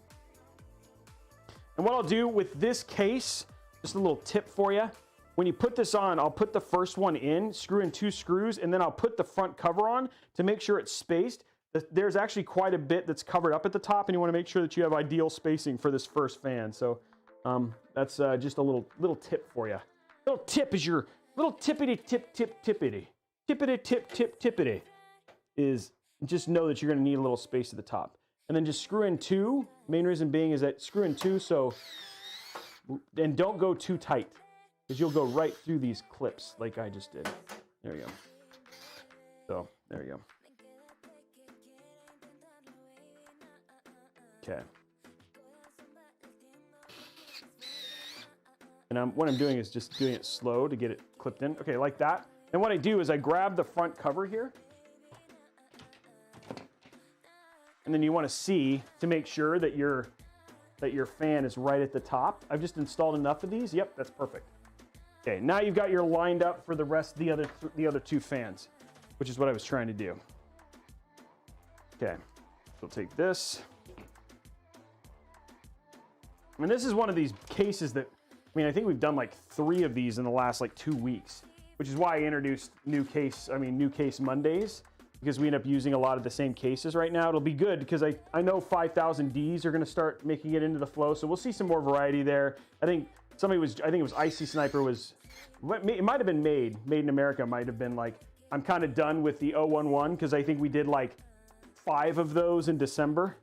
Speaker 1: And what I'll do with this case, just a little tip for you. When you put this on, I'll put the first one in, screw in 2 screws, and then I'll put the front cover on to make sure it's spaced. There's actually quite a bit that's covered up at the top, and you want to make sure that you have ideal spacing for this first fan. So That's just a little tip for you. Little tip is your little tippity tippity tippity is just know that you're going to need a little space at the top, and then just screw in 2. Main reason being is that screw in 2, so and don't go too tight because you'll go right through these clips like I just did. There you go. So there you go. Okay. And what I'm doing is just doing it slow to get it clipped in. Okay, like that. And what I do is I grab the front cover here. And then you want to see to make sure that your fan is right at the top. I've just installed enough of these. Yep, that's perfect. Okay, now you've got your lined up for the rest of the other 2 fans, which is what I was trying to do. Okay, so we'll take this. I mean, this is one of these cases that, I mean, I think we've done like 3 of these in the last like 2 weeks, which is why I introduced new case Mondays, because we end up using a lot of the same cases right now. It'll be good because I know 5000Ds are going to start making it into the flow, so we'll see some more variety there. I think it was Icy Sniper it might have been Made in America might have been like, I'm kind of done with the 011 because I think we did like 5 of those in December.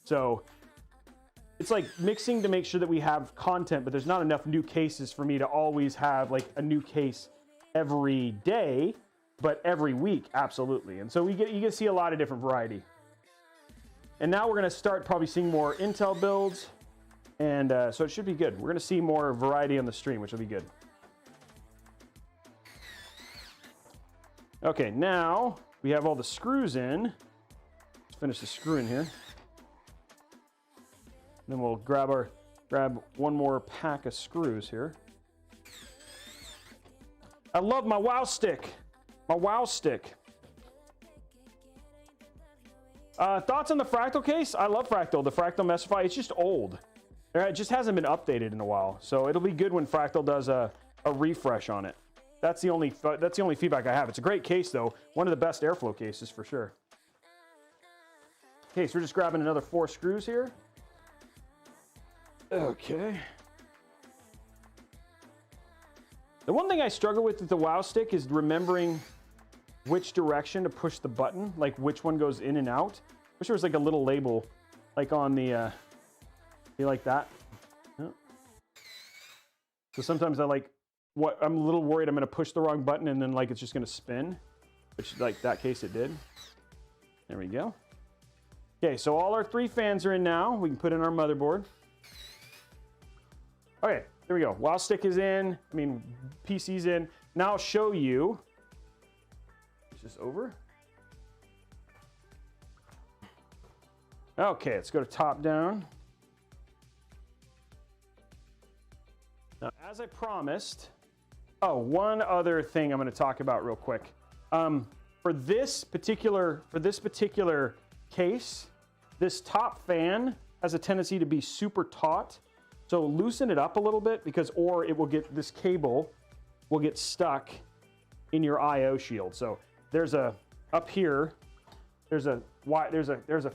Speaker 1: So it's like mixing to make sure that we have content, but there's not enough new cases for me to always have like a new case every day, but every week, absolutely. And so you get to see a lot of different variety. And now we're going to start probably seeing more Intel builds, and so it should be good. We're going to see more variety on the stream, which will be good. Okay, now we have all the screws in. Let's finish the screw in here. Then we'll grab one more pack of screws here. I love my wow stick. My wow stick. Thoughts on the Fractal case? I love Fractal. The Fractal Mesify, it's just old. It just hasn't been updated in a while. So it'll be good when Fractal does a refresh on it. That's the only feedback I have. It's a great case though. One of the best airflow cases for sure. Okay, so we're just grabbing another 4 screws here. Okay. The one thing I struggle with the wow stick is remembering which direction to push the button, like which one goes in and out. Wish there was like a little label, like on the, you like that? Yeah. So sometimes I'm a little worried I'm gonna push the wrong button and then like it's just gonna spin, which like that case it did. There we go. Okay, so all our 3 fans are in now. We can put in our motherboard. Okay, there we go. Wow stick is in. PC's in. Now I'll show you. Is this over? Okay, let's go to top down. Now, as I promised, one other thing I'm going to talk about real quick. For this particular case, this top fan has a tendency to be super taut. So loosen it up a little bit or it will this cable will get stuck in your IO shield. So up here, there's a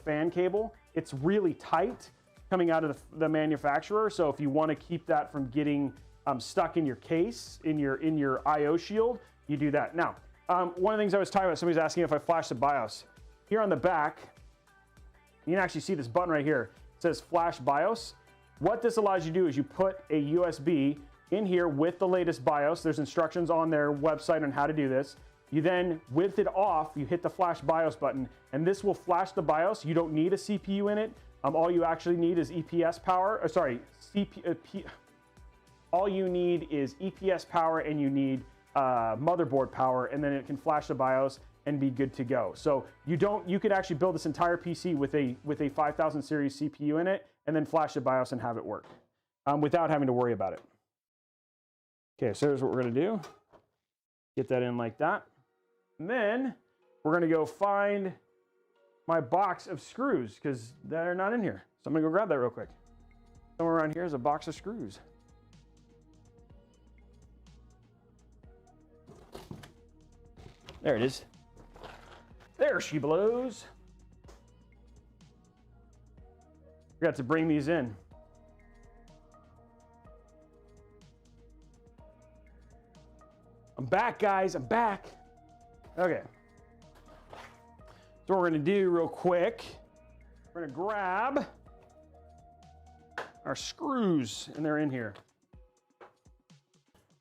Speaker 1: fan cable. It's really tight coming out of the manufacturer. So if you want to keep that from getting stuck in your case, in your IO shield, you do that. Now, one of the things I was talking about, somebody's asking if I flash the BIOS. Here on the back, you can actually see this button right here. It says Flash BIOS. What this allows you to do is you put a USB in here with the latest BIOS. There's instructions on their website on how to do this. You then, with it off, you hit the Flash BIOS button, and this will flash the BIOS. You don't need a CPU in it. All you actually need is EPS power. All you need is EPS power, and you need motherboard power, and then it can flash the BIOS and be good to go. So you could actually build this entire PC with a 5000 series CPU in it, and then flash the BIOS and have it work without having to worry about it. Okay, so here's what we're gonna do. Get that in like that. And then we're gonna go find my box of screws because they're not in here. So I'm gonna go grab that real quick. Somewhere around here is a box of screws. There it is. There she blows. Forgot to bring these in. I'm back, guys. I'm back. Okay. So what we're going to do real quick, we're going to grab our screws, and they're in here.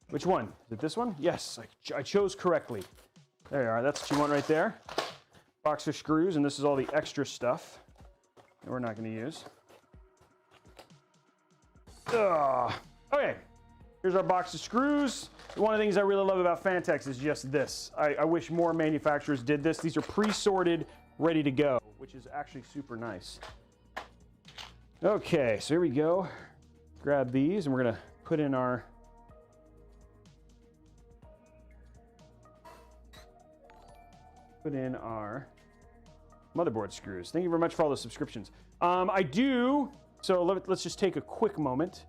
Speaker 1: Which one? Is it this one? Yes, I chose correctly. There you are. That's what you want right there. Box of screws, and this is all the extra stuff that we're not going to use. Okay, here's our box of screws. One of the things I really love about Phanteks is just this. I wish more manufacturers did this. These are pre-sorted, ready to go, which is actually super nice. Okay, so here we go. Grab these, and we're going to put in our motherboard screws. Thank you very much for all the subscriptions. Let's just take a quick moment.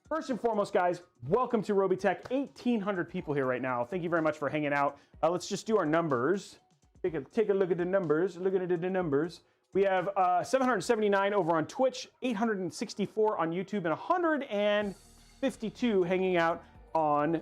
Speaker 1: First and foremost, guys, welcome to Robeytech. 1,800 people here right now. Thank you very much for hanging out. Let's just do our numbers. Take a look at the numbers. We have 779 over on Twitch, 864 on YouTube, and 152 hanging out on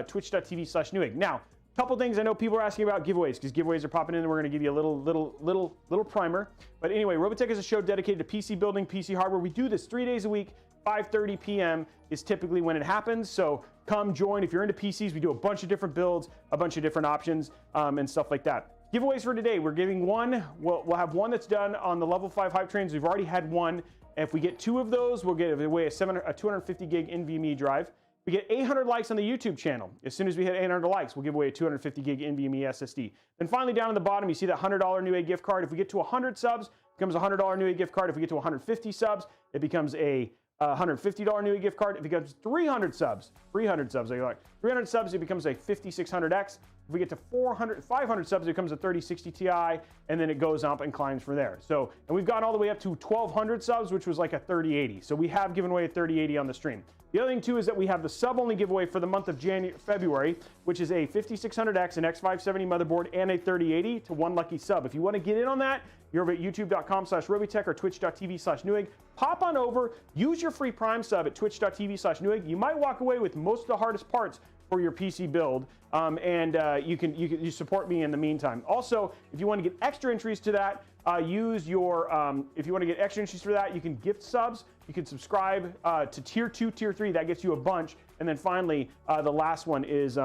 Speaker 1: twitch.tv/Newegg. Now, couple things I know people are asking about giveaways, because giveaways are popping in, and we're going to give you a little primer. But anyway, Robeytech is a show dedicated to PC building, PC hardware. We do this 3 days a week. 5:30 p.m. is typically when it happens. So come join. If you're into PCs, we do a bunch of different builds, a bunch of different options, and stuff like that. Giveaways for today. We're giving one. We'll have one that's done on the level 5 hype trains. We've already had one. If we get 2 of those, we'll give away a 250 gig NVMe drive. We get 800 likes on the YouTube channel. As soon as we hit 800 likes, we'll give away a 250 gig NVMe SSD. Then finally, down at the bottom, you see that $100 Newegg gift card. If we get to 100 subs, it becomes a $100 Newegg gift card. If we get to 150 subs, it becomes a $150 Newegg gift card. If it becomes 300 subs, it becomes a 5600X. If we get to 500 subs, it becomes a 3060 Ti, and then it goes up and climbs from there. So, and we've gotten all the way up to 1,200 subs, which was like a 3080. So we have given away a 3080 on the stream. The other thing too is that we have the sub-only giveaway for the month of February, which is a 5600X, an X570 motherboard, and a 3080 to one lucky sub. If you want to get in on that, you're over at youtube.com/Robeytech or twitch.tv/Newegg. Pop on over, use your free Prime sub at twitch.tv/Newegg. You might walk away with most of the hardest parts for your PC build, and you support me in the meantime. Also, if you want to get extra entries to that, if you want to get extra entries for that, you can gift subs. You can subscribe to tier 2, tier 3. That gets you a bunch. And then finally, the last one is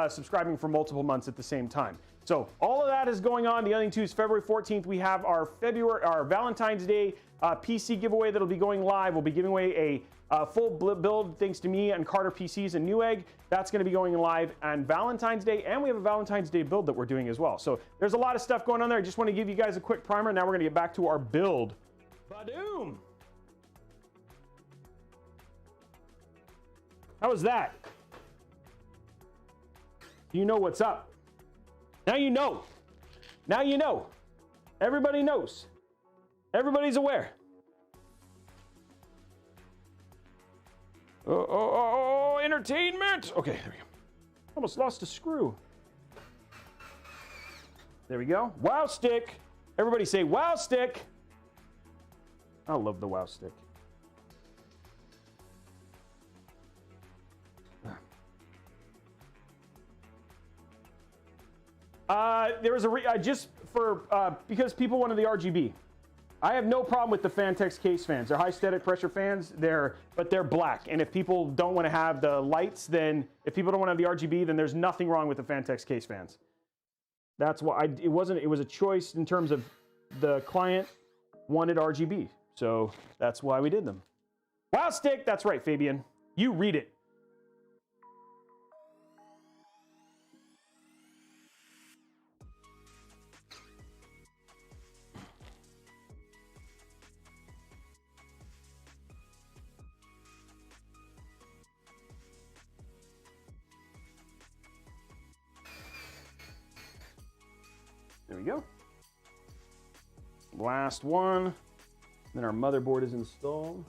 Speaker 1: subscribing for multiple months at the same time. So all of that is going on. The other thing too is February 14th, we have our Valentine's Day PC giveaway that'll be going live. We'll be giving away a full build thanks to me and Carter PCs and Newegg. That's going to be going live on Valentine's Day, and we have a Valentine's Day build that we're doing as well. So there's a lot of stuff going on there. I just want to give you guys a quick primer. Now we're going to get back to our build. Badoom! How was that? You know what's up. Now you know. Now you know. Everybody knows. Everybody's aware. Oh, entertainment. Okay, there we go. Almost lost a screw. There we go. Wow stick. Everybody say wow stick. I love the wow stick. There was because people wanted the RGB. I have no problem with the Phanteks case fans. They're high static pressure fans. But they're black. And if people don't want to have the lights, then if people don't want to have the RGB, then there's nothing wrong with the Phanteks case fans. That's why it was a choice in terms of the client wanted RGB. So that's why we did them. Wow stick, that's right, Fabian. You read it. There we go. Last one. Then our motherboard is installed.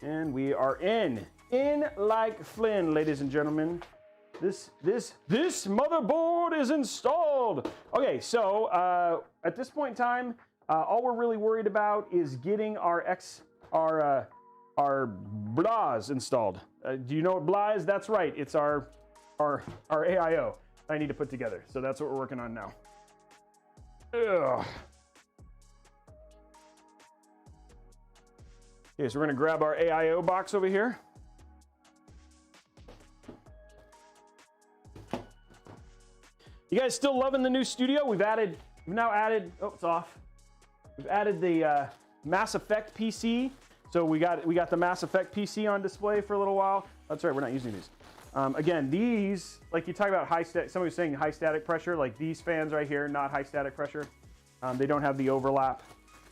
Speaker 1: And we are in like Flynn, ladies and gentlemen. This motherboard is installed. Okay, so at this point in time, all we're really worried about is getting our BLAs installed. Do you know what BLA is? That's right. It's our AIO I need to put together. So that's what we're working on now. Ugh. Okay, so we're gonna grab our AIO box over here. You guys still loving the new studio? We've now added, oh, it's off. We've added the Mass Effect PC. So we got the Mass Effect PC on display for a little while. That's right, we're not using these. Again, these, like you talk about somebody was saying high static pressure, like these fans right here, not high static pressure. They don't have the overlap.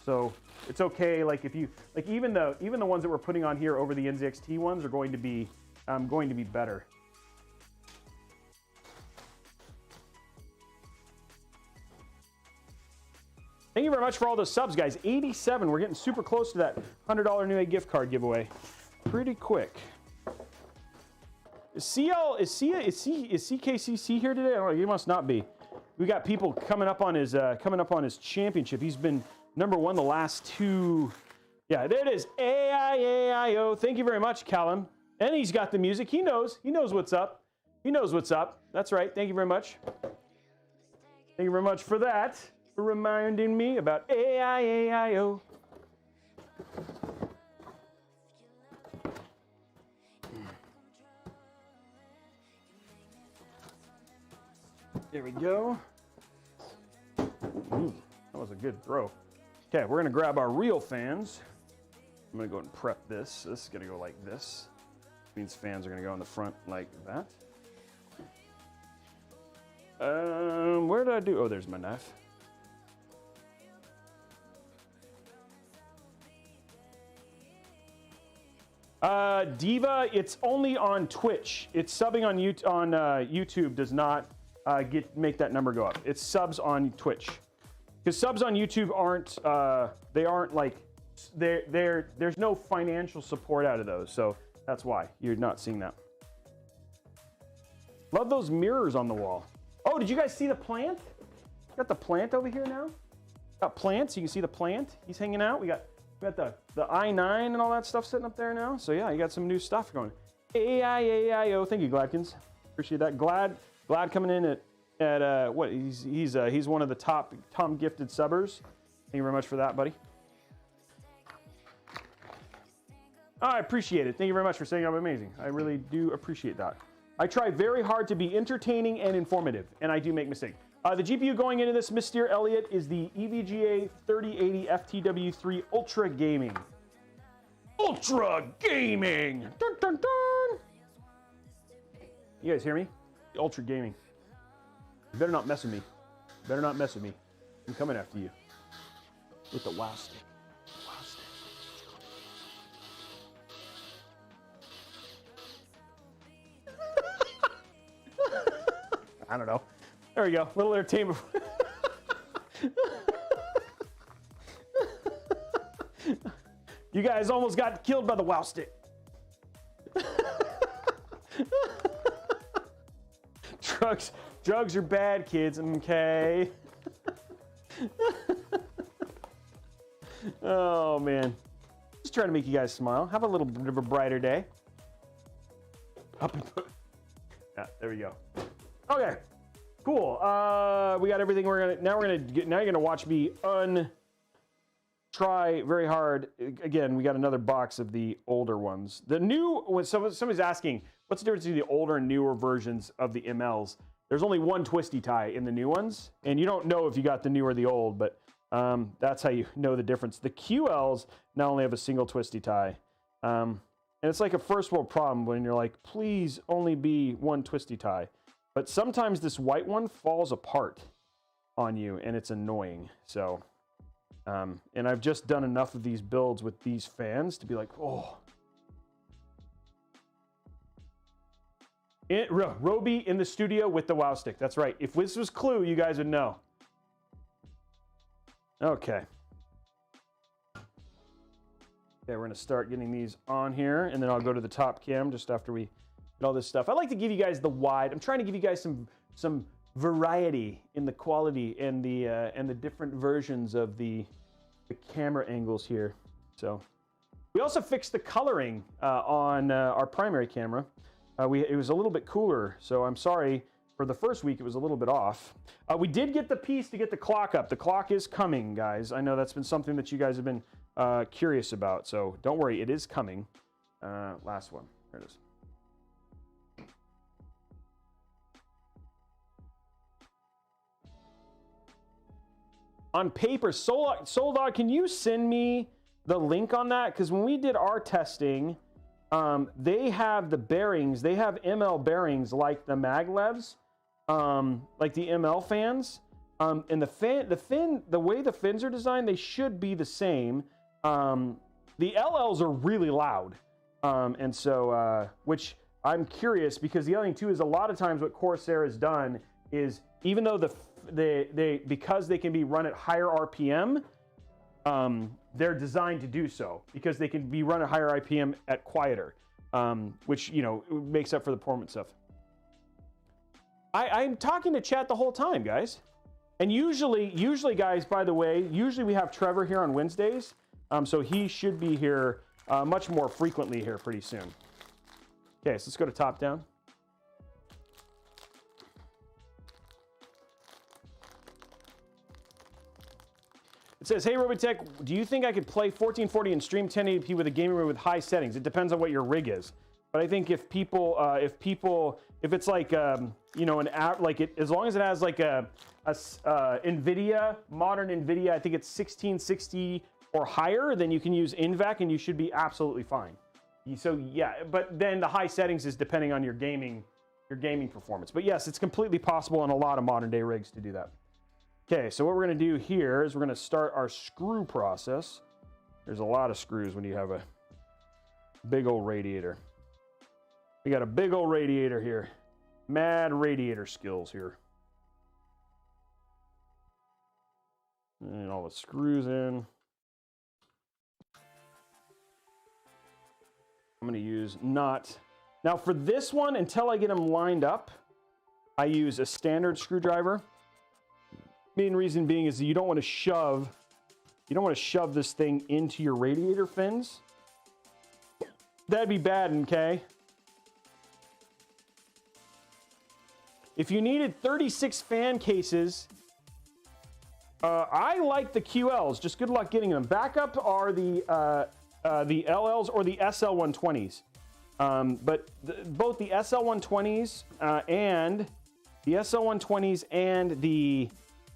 Speaker 1: So it's okay, like if you, like even the ones that we're putting on here over the NZXT ones are going to be better. Thank you very much for all those subs, guys. 87. We're getting super close to that $100 Newegg gift card giveaway. Pretty quick. Is CKCC here today? I don't know. He must not be. We got people coming up on his championship. He's been #1 the last 2. Yeah, there it is. AIO. Thank you very much, Callum. And he's got the music. He knows. He knows what's up. He knows what's up. That's right. Thank you very much. Thank you very much for that. For reminding me about AIO. There we go. Ooh, that was a good throw. Okay, we're gonna grab our real fans. I'm gonna go ahead and prep this. This is gonna go like this. Means fans are gonna go in the front like that. Where did I do? Oh, there's my knife. Diva, it's only on Twitch. It's subbing on YouTube does not make that number go up. It's subs on Twitch. Because subs on YouTube aren't there's no financial support out of those, so that's why you're not seeing that. Love those mirrors on the wall. Oh, did you guys see the plant? Got the plant over here now. Got plants. You can see the plant. He's hanging out. We got the i9 and all that stuff sitting up there now. So yeah, you got some new stuff going. AIO. Thank you, Gladkins. Appreciate that. Glad coming in at what? He's one of the top gifted subbers. Thank you very much for that, buddy. I appreciate it. Thank you very much for saying I'm amazing. I really do appreciate that. I try very hard to be entertaining and informative, and I do make mistakes. The GPU going into this, Mr. Elliott, is the EVGA 3080 FTW3 Ultra Gaming. Ultra Gaming! Dun, dun, dun. You guys hear me? The Ultra Gaming. You better not mess with me. You better not mess with me. I'm coming after you. With the wow stick. Wow stick. I don't know. There we go. Little entertainment. You guys almost got killed by the wow stick. Drugs are bad, kids. Okay. Oh man. Just trying to make you guys smile. Have a little bit of a brighter day. Yeah, there we go. Okay. Cool. We got everything. Now you're gonna watch me try very hard. Again, we got another box of the older ones. The new, when somebody's asking, what's the difference between the older and newer versions of the MLs? There's only one twisty tie in the new ones, and you don't know if you got the new or the old, but that's how you know the difference. The QLs now only have a single twisty tie. And it's like a first world problem when you're like, please only be one twisty tie. But sometimes this white one falls apart on you, and it's annoying. So, and I've just done enough of these builds with these fans to be like, oh. Roby in the studio with the wow stick. That's right. If this was Clue, you guys would know. Okay. Okay, we're going to start getting these on here, and then I'll go to the top cam just after we get all this stuff. I like to give you guys the wide. I'm trying to give you guys some variety in the quality and the different versions of the camera angles here. So We also fixed the coloring on our primary camera. It was a little bit cooler, so I'm sorry. For the first week, it was a little bit off. We did get the piece to get the clock up. The clock is coming, guys. I know that's been something that you guys have been curious about, so don't worry, it is coming. Last one. There it is. On paper, Soldog, can you send me the link on that? Because when we did our testing, they have the bearings. They have ML bearings like the maglevs, like the ML fans. And the way the fins are designed, they should be the same. The LLs are really loud, and so which I'm curious, because the other thing too is a lot of times what Corsair has done is, even though because they can be run at higher RPM, they're designed to do so because they can be run at higher RPM at quieter, which, you know, makes up for the performance stuff. I'm talking to chat the whole time, guys. And usually, guys, by the way, usually we have Trevor here on Wednesdays. So he should be here much more frequently here pretty soon. Okay, so let's go to top down. It says, hey, Robeytech, do you think I could play 1440 and stream 1080p with a gaming rig with high settings? It depends on what your rig is. But I think if it's like, you know, as long as it has like a NVIDIA, modern NVIDIA, I think it's 1660 or higher, then you can use INVAC and you should be absolutely fine. So yeah, but then the high settings is depending on your gaming performance. But yes, it's completely possible on a lot of modern day rigs to do that. Okay, so what we're going to do here is we're going to start our screw process. There's a lot of screws when you have a big old radiator. We got a big old radiator here. Mad radiator skills here. And all the screws in. I'm going to use nut. Now for this one, until I get them lined up, I use a standard screwdriver. Main reason being is that you don't want to shove this thing into your radiator fins. That'd be bad, okay? If you needed 36 fan cases, I like the QLs. Just good luck getting them. Backup are the LLs or the SL120s. But both the SL120s and the SL120s and the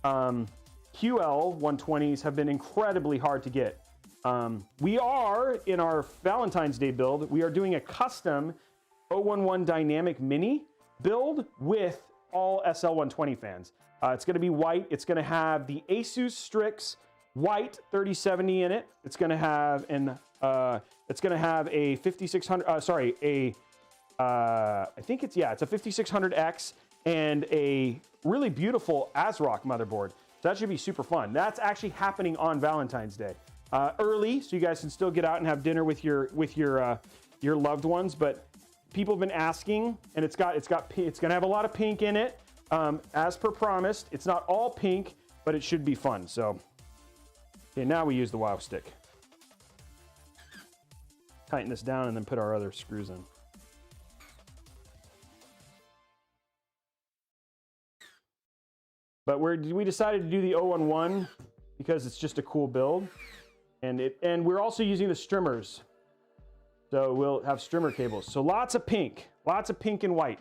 Speaker 1: QL120s have been incredibly hard to get. We are, in our Valentine's Day build, we are doing a custom 011 Dynamic Mini build with all SL120 fans. It's going to be white. It's going to have the Asus Strix white 3070 in it. It's going to have a 5600. I think it's a 5600X and a really beautiful ASRock motherboard. So that should be super fun. That's actually happening on Valentine's Day, early, so you guys can still get out and have dinner with your loved ones. But people have been asking, and it's gonna have a lot of pink in it, as per promised. It's not all pink, but it should be fun. So, okay, now we use the wow stick. Tighten this down and then put our other screws in. But we decided to do the 011 because it's just a cool build, and we're also using the strimmers, so we'll have strimmer cables. So lots of pink and white.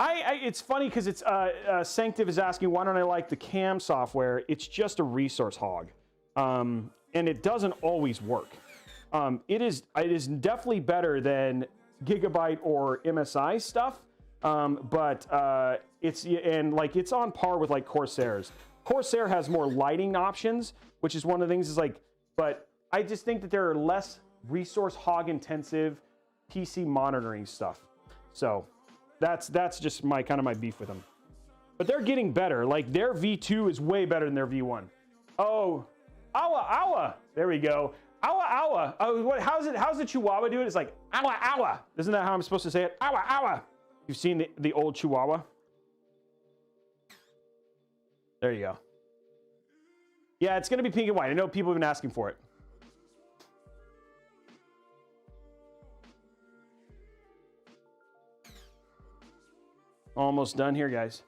Speaker 1: It's funny because it's Sanctive is asking why don't I like the cam software? It's just a resource hog, and it doesn't always work. It is definitely better than Gigabyte or MSI stuff. But it's on par with like Corsair's. Corsair has more lighting options, which is one of the things but I just think that there are less resource hog intensive PC monitoring stuff. So that's just my beef with them. But they're getting better. Like their V2 is way better than their V1. Oh, awa. There we go. Awa. Oh, how's the Chihuahua do it? It's like awa. Isn't that how I'm supposed to say it? Awa. You've seen the old Chihuahua? There you go. Yeah, it's going to be pink and white. I know people have been asking for it. Almost done here, guys.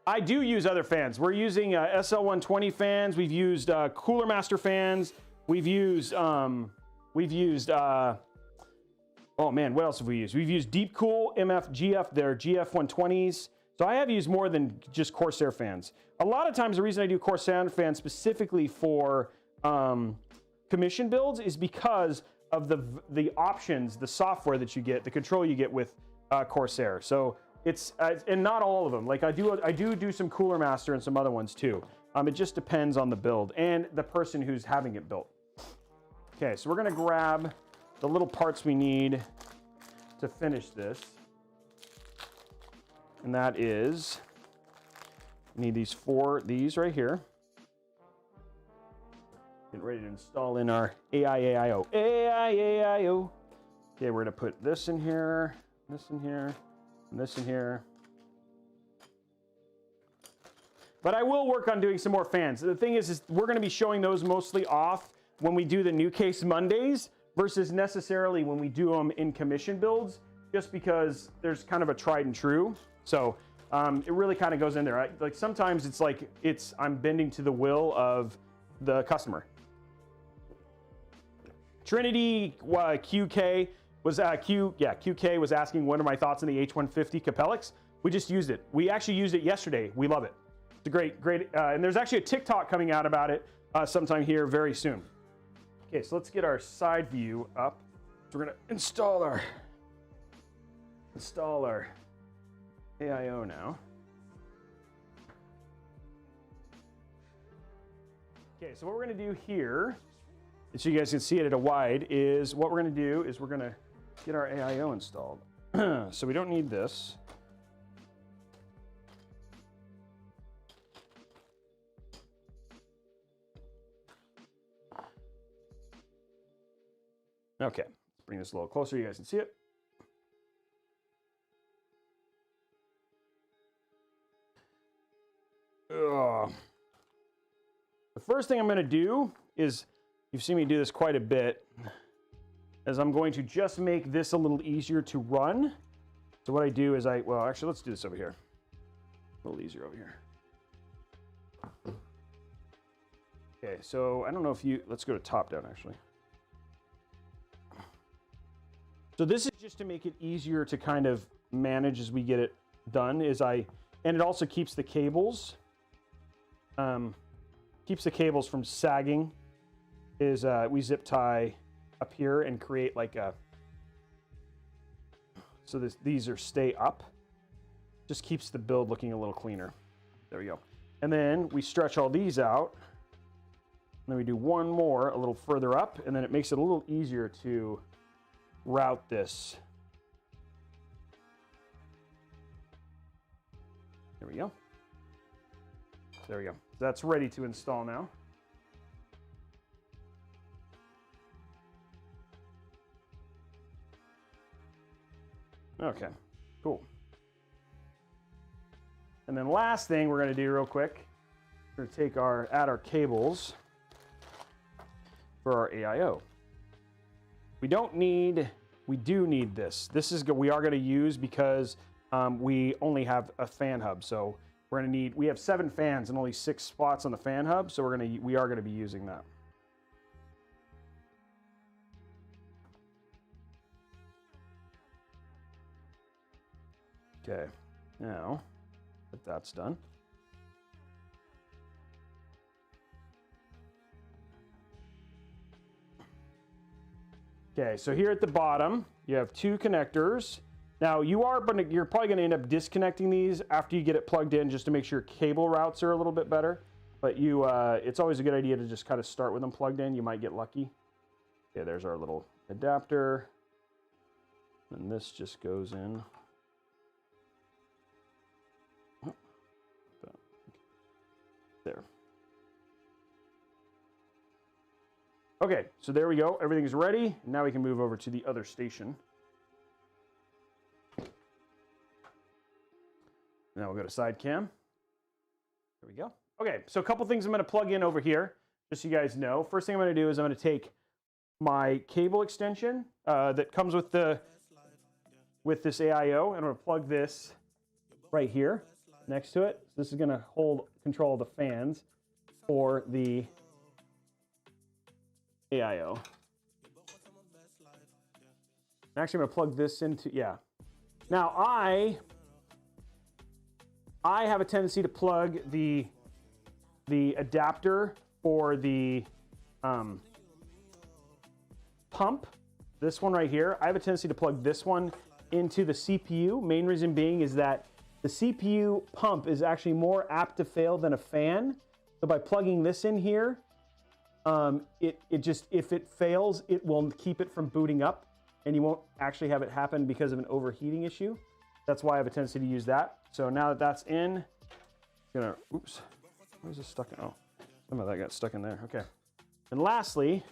Speaker 1: I do use other fans. We're using SL120 fans. We've used Cooler Master fans. We've used, oh man, what else have we used? We've used Deep Cool, MF, GF, their GF 120s. So I have used more than just Corsair fans. A lot of times the reason I do Corsair fans specifically for commission builds is because of the options, the software that you get, the control you get with Corsair. So it's, and not all of them. Like I do some Cooler Master and some other ones too. It just depends on the build and the person who's having it built. Okay, so we're gonna grab the little parts we need to finish this. And that is, we need these these right here. Getting ready to install in our AIO. AIO. Okay, we're gonna put this in here, this in here, and this in here. But I will work on doing some more fans. The thing is we're gonna be showing those mostly off when we do the new case Mondays versus necessarily when we do them in commission builds, just because there's kind of a tried and true. So it really kind of goes in there. Right? Like sometimes it's like I'm bending to the will of the customer. Trinity QK was QK was asking what are my thoughts on the H150 Capellix. We just used it. We actually used it yesterday. We love it. It's a great, and there's actually a TikTok coming out about it sometime here very soon. Okay, so let's get our side view up. So we're gonna install our AIO now. Okay, so what we're gonna do here, so you guys can see it at a wide, is what we're gonna do is we're gonna get our AIO installed. So we don't need this. Okay, let's bring this a little closer, you guys can see it. Ugh. The first thing I'm gonna do is, you've seen me do this quite a bit, is I'm going to just make this a little easier to run. So what I do is well, actually, let's do this over here. A little easier over here. Okay, so I don't know if let's go to top down actually. So this is just to make it easier to kind of manage as we get it done, and it also keeps the cables, from sagging, we zip tie up here and create like so these stay up. Just keeps the build looking a little cleaner. There we go. And then we stretch all these out. And then we do one more a little further up, and then it makes it a little easier to route this. There we go. There we go. That's ready to install now. Okay, cool. And then last thing we're going to do real quick, we're going to add our cables for our AIO. We do need this. We are going to use because we only have a fan hub. So we have 7 fans and only 6 spots on the fan hub. So we are going to be using that. Okay, now that that's done. Okay, so here at the bottom, you have 2 connectors. Now you're probably going to end up disconnecting these after you get it plugged in, just to make sure cable routes are a little bit better. But it's always a good idea to just kind of start with them plugged in. You might get lucky. Okay, there's our little adapter, and this just goes in. There. Okay, so there we go. Everything's ready. Now we can move over to the other station. Now we'll go to side cam. There we go. Okay, so a couple things I'm going to plug in over here, just so you guys know. First thing I'm going to do is I'm going to take my cable extension that comes with this AIO, and I'm going to plug this right here next to it. So this is going to hold control of the fans for the AIO. I'm actually going to plug this into, yeah. Now I have a tendency to plug the adapter for the pump, this one right here. I have a tendency to plug this one into the CPU. Main reason being is that the CPU pump is actually more apt to fail than a fan. So by plugging this in here, if it fails, it will keep it from booting up, and you won't actually have it happen because of an overheating issue. That's why I have a tendency to use that. So now that that's in, I'm gonna, oops, where's this stuck in? Oh, some of that got stuck in there. Okay. And lastly,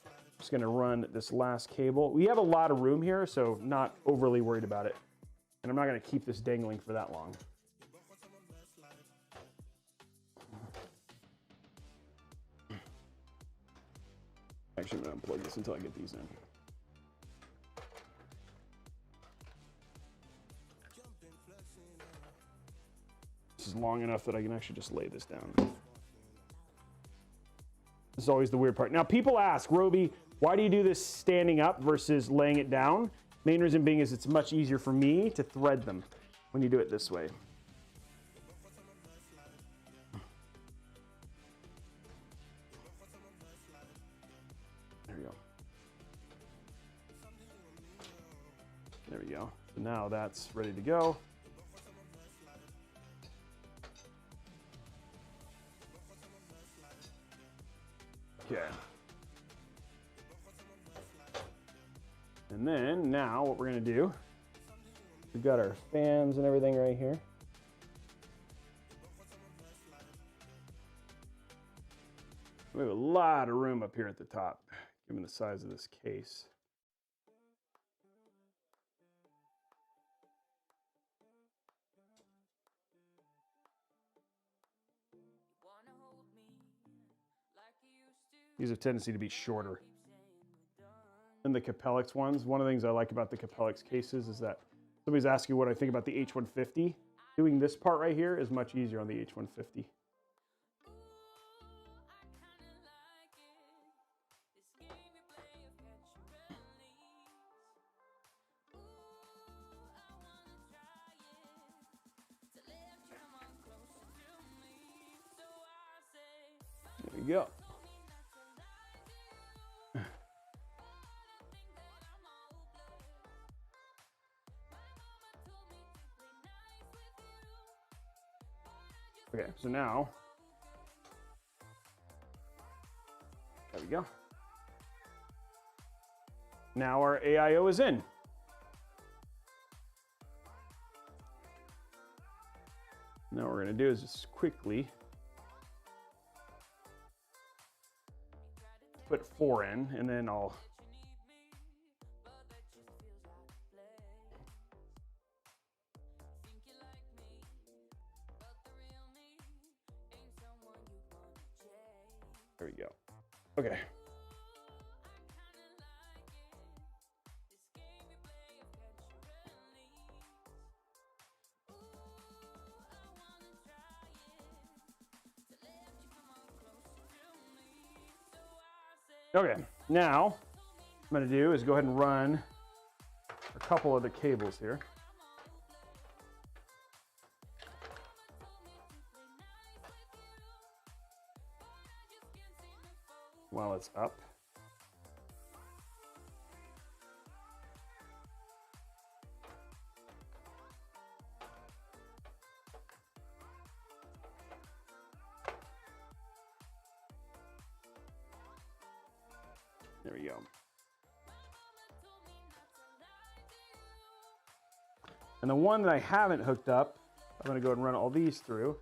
Speaker 1: I'm just gonna run this last cable. We have a lot of room here, so not overly worried about it. And I'm not gonna keep this dangling for that long. Actually, I'm gonna unplug this until I get these in. This is long enough that I can actually just lay this down. This is always the weird part. Now, people ask, Roby, why do you do this standing up versus laying it down? Main reason being is it's much easier for me to thread them when you do it this way. There we go. There we go. So now that's ready to go. Okay. And then now what we're gonna do, we've got our fans and everything right here. We have a lot of room up here at the top, given the size of this case. These have a tendency to be shorter than the Capellix ones. One of the things I like about the Capellix cases is that somebody's asking what I think about the H150. Doing this part right here is much easier on the H150. There we go. Okay, so now, there we go. Now our AIO is in. Now what we're gonna do is just quickly put 4 in, and then I'll there we go. Okay. Okay, now what I'm going to do is go ahead and run a couple of the cables here. While it's up. There we go. And the one that I haven't hooked up, I'm going to go ahead and run all these through.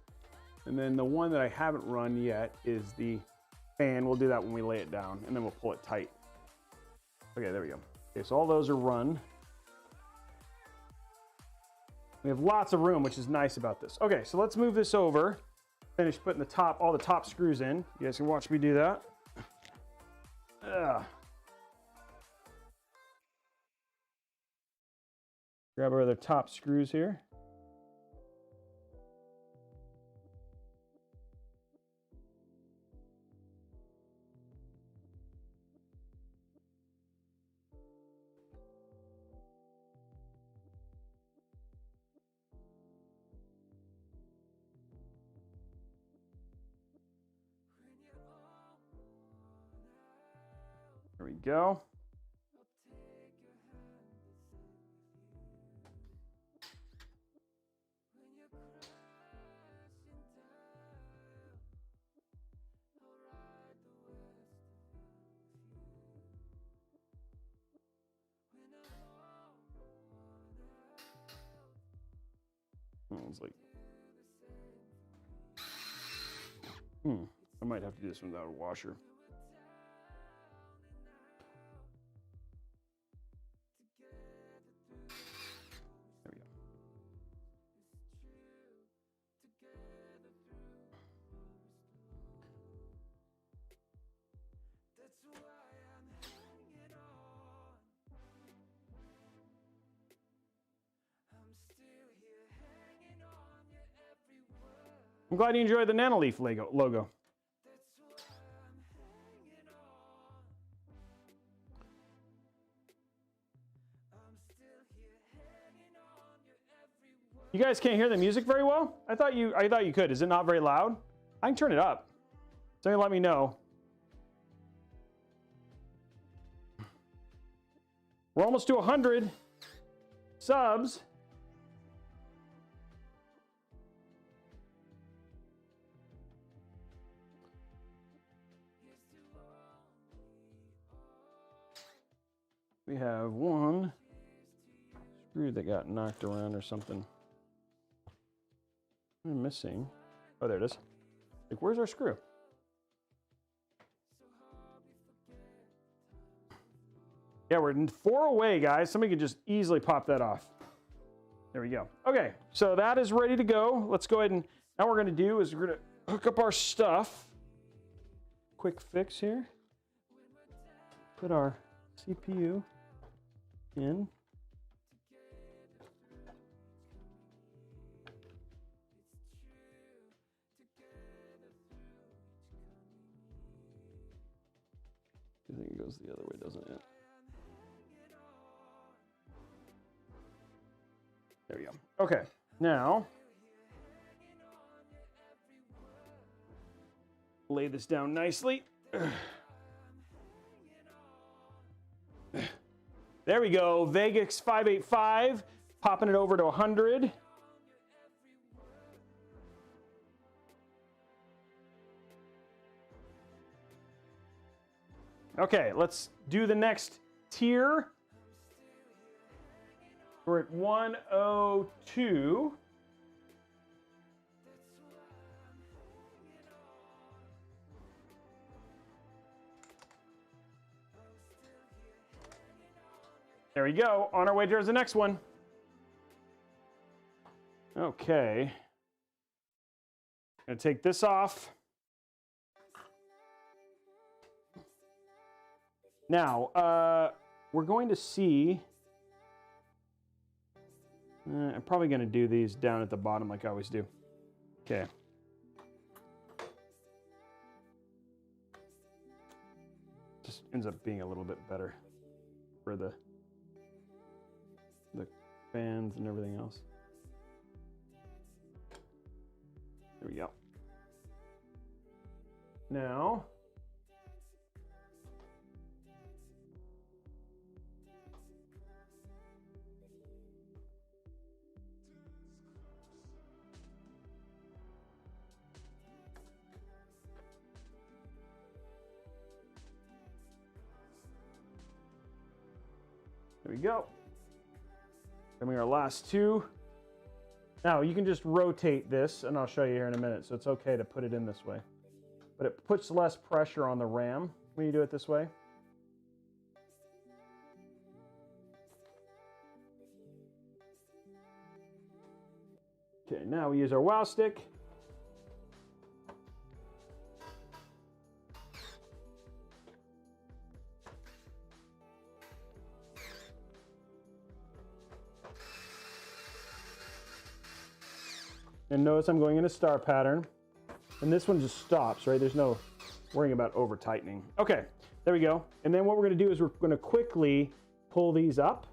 Speaker 1: And then the one that I haven't run yet is the fan. We'll do that when we lay it down, and then we'll pull it tight. Okay, there we go. Okay, so all those are run. We have lots of room, which is nice about this. Okay, so let's move this over finish putting all the top screws in. You guys can watch me do that. Grab our other top screws here. There we go. It's like, I might have to do this without a washer. There we go. I'm glad you enjoyed the Nanoleaf logo. You guys can't hear the music very well? I thought you could. Is it not very loud? I can turn it up. Somebody let me know. We're almost to 100 subs. We have one screw that got knocked around or something. I'm missing. Oh, there it is. Like, where's our screw? Yeah, we're 4 away, guys. Somebody could just easily pop that off. There we go. Okay, so that is ready to go. Let's go ahead and now what we're going to do is we're going to hook up our stuff. Quick fix here. Put our CPU in. I think it goes the other way, doesn't it? There we go. Okay, now lay this down nicely. There we go. Vegas 585, popping it over to 100. Okay, let's do the next tier. We're at 102. There we go. On our way towards the next one. Okay. Gonna take this off. Now, we're going to see. I'm probably going to do these down at the bottom like I always do. Okay. Just ends up being a little bit better for the fans and everything else. There we go. Now, there we go. Coming our last two. Now you can just rotate this, and I'll show you here in a minute, so it's okay to put it in this way. But it puts less pressure on the RAM when you do it this way. Okay, now we use our wow stick. And notice I'm going in a star pattern. And this one just stops, right? There's no worrying about over tightening. Okay, there we go. And then what we're going to do is we're going to quickly pull these up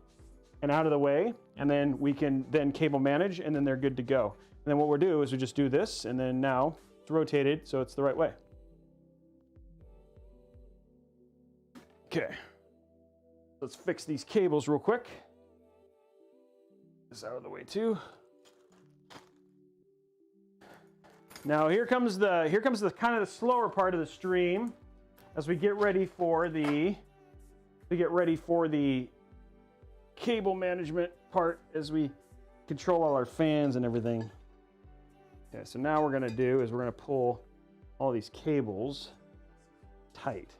Speaker 1: and out of the way, and then we can then cable manage, and then they're good to go. And then what we'll do is we just do this, and then now it's rotated so it's the right way. Okay, let's fix these cables real quick. This out of the way too. Now here comes the kind of the slower part of the stream as we get ready for the cable management part as we control all our fans and everything. Okay, so now what we're going to do is we're going to pull all these cables tight.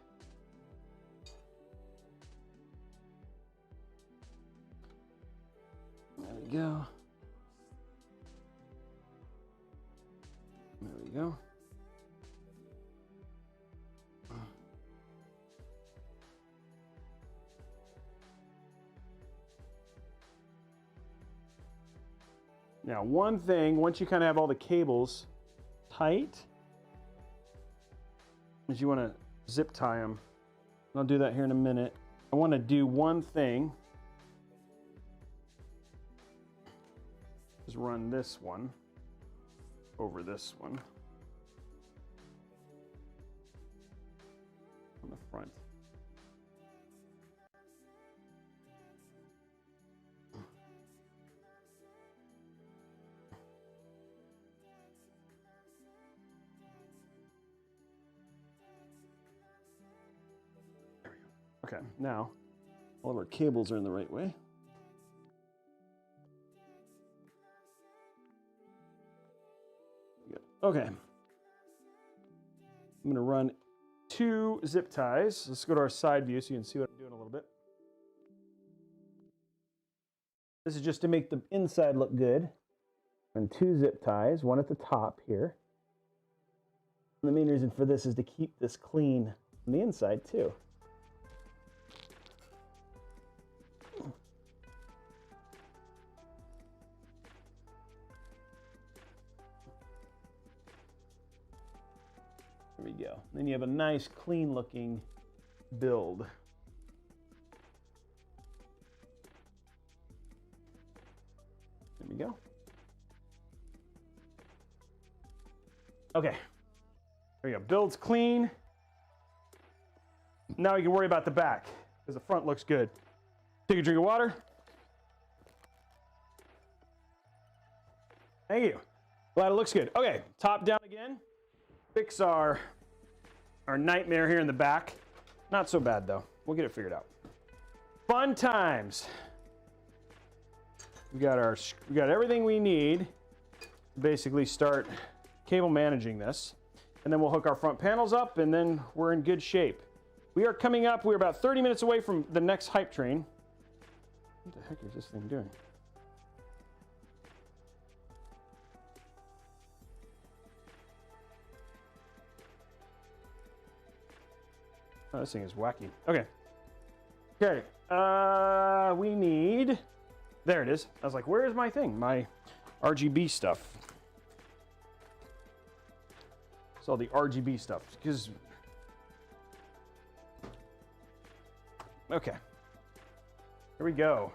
Speaker 1: There we go. There we go. Now, one thing, once you kind of have all the cables tight, is you want to zip tie them. I'll do that here in a minute. I want to do one thing. Just run this one over this one on the front. There we go. Okay, now all of our cables are in the right way. Okay, I'm going to run 2 zip ties. Let's go to our side view so you can see what I'm doing a little bit. This is just to make the inside look good. And 2 zip ties, one at the top here. And the main reason for this is to keep this clean on the inside too. There we go. Then you have a nice, clean-looking build. There we go. Okay. There we go. Build's clean. Now we can worry about the back, because the front looks good. Take a drink of water. Thank you. Glad it looks good. Okay, top down again. Fix our nightmare here in the back. Not so bad though. We'll get it figured out. Fun times. We got everything we need to basically start cable managing this. And then we'll hook our front panels up and then we're in good shape. We are coming up, we're about 30 minutes away from the next hype train. What the heck is this thing doing? Oh, this thing is wacky. Okay. Okay. We need... There it is. I was like, where is my thing? My RGB stuff. It's all the RGB stuff. Because... Okay. Here we go.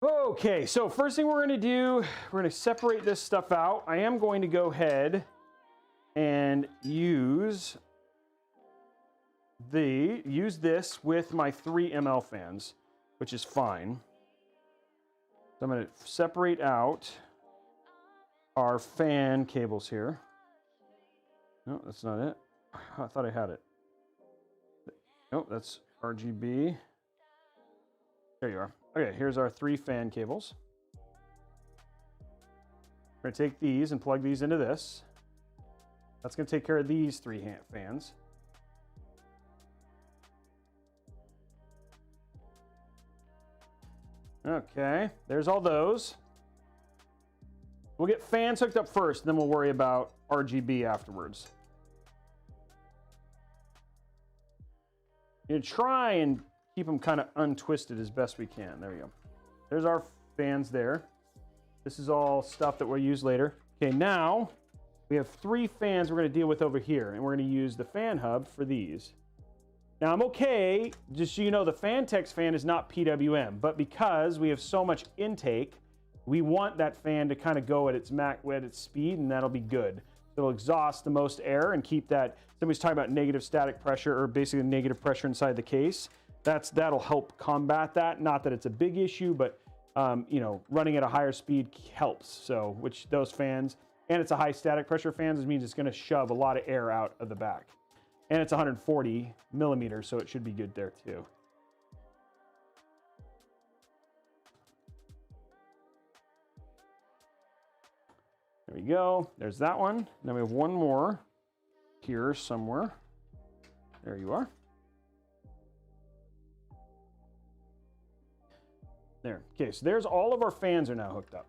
Speaker 1: Okay, so first thing we're going to do, we're going to separate this stuff out. I am going to go ahead and use this with my 3 ml fans, which is fine. So I'm going to separate out our fan cables here. No, that's not it. I thought I had it. Nope, that's RGB. There you are. Okay, here's our 3 fan cables. We're going to take these and plug these into this. That's going to take care of these 3 fans. Okay, there's all those. We'll get fans hooked up first, then we'll worry about RGB afterwards. You try and keep them kind of untwisted as best we can. There we go. There's our fans there. This is all stuff that we'll use later. Okay, now we have 3 fans we're going to deal with over here, and we're going to use the fan hub for these. Now I'm okay, just so you know, the Phanteks fan is not PWM, but because we have so much intake, we want that fan to kind of go at its speed, and that'll be good. It'll exhaust the most air and keep that. Somebody's talking about negative static pressure, or basically negative pressure inside the case. That'll help combat that. Not that it's a big issue, but you know, running at a higher speed helps. So, which those fans, and it's a high static pressure fans, which means it's going to shove a lot of air out of the back. And it's 140 millimeters, so it should be good there too. There we go. There's that one. Now we have one more here somewhere. There you are. There. Okay, so there's all of our fans are now hooked up.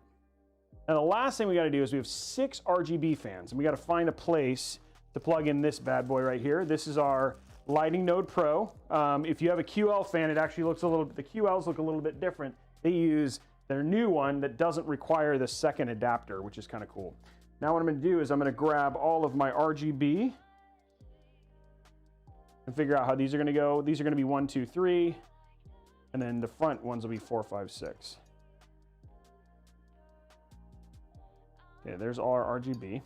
Speaker 1: Now the last thing we got to do is we have 6 RGB fans, and we got to find a place to plug in this bad boy right here. This is our Lighting Node Pro. If you have a QL fan, it actually looks a little bit, the QLs look a little bit different. They use their new one that doesn't require the second adapter, which is kind of cool. Now what I'm going to do is I'm going to grab all of my RGB and figure out how these are going to go. These are going to be 1, 2, 3, and then the front ones will be 4, 5, 6. Okay, there's all our RGB.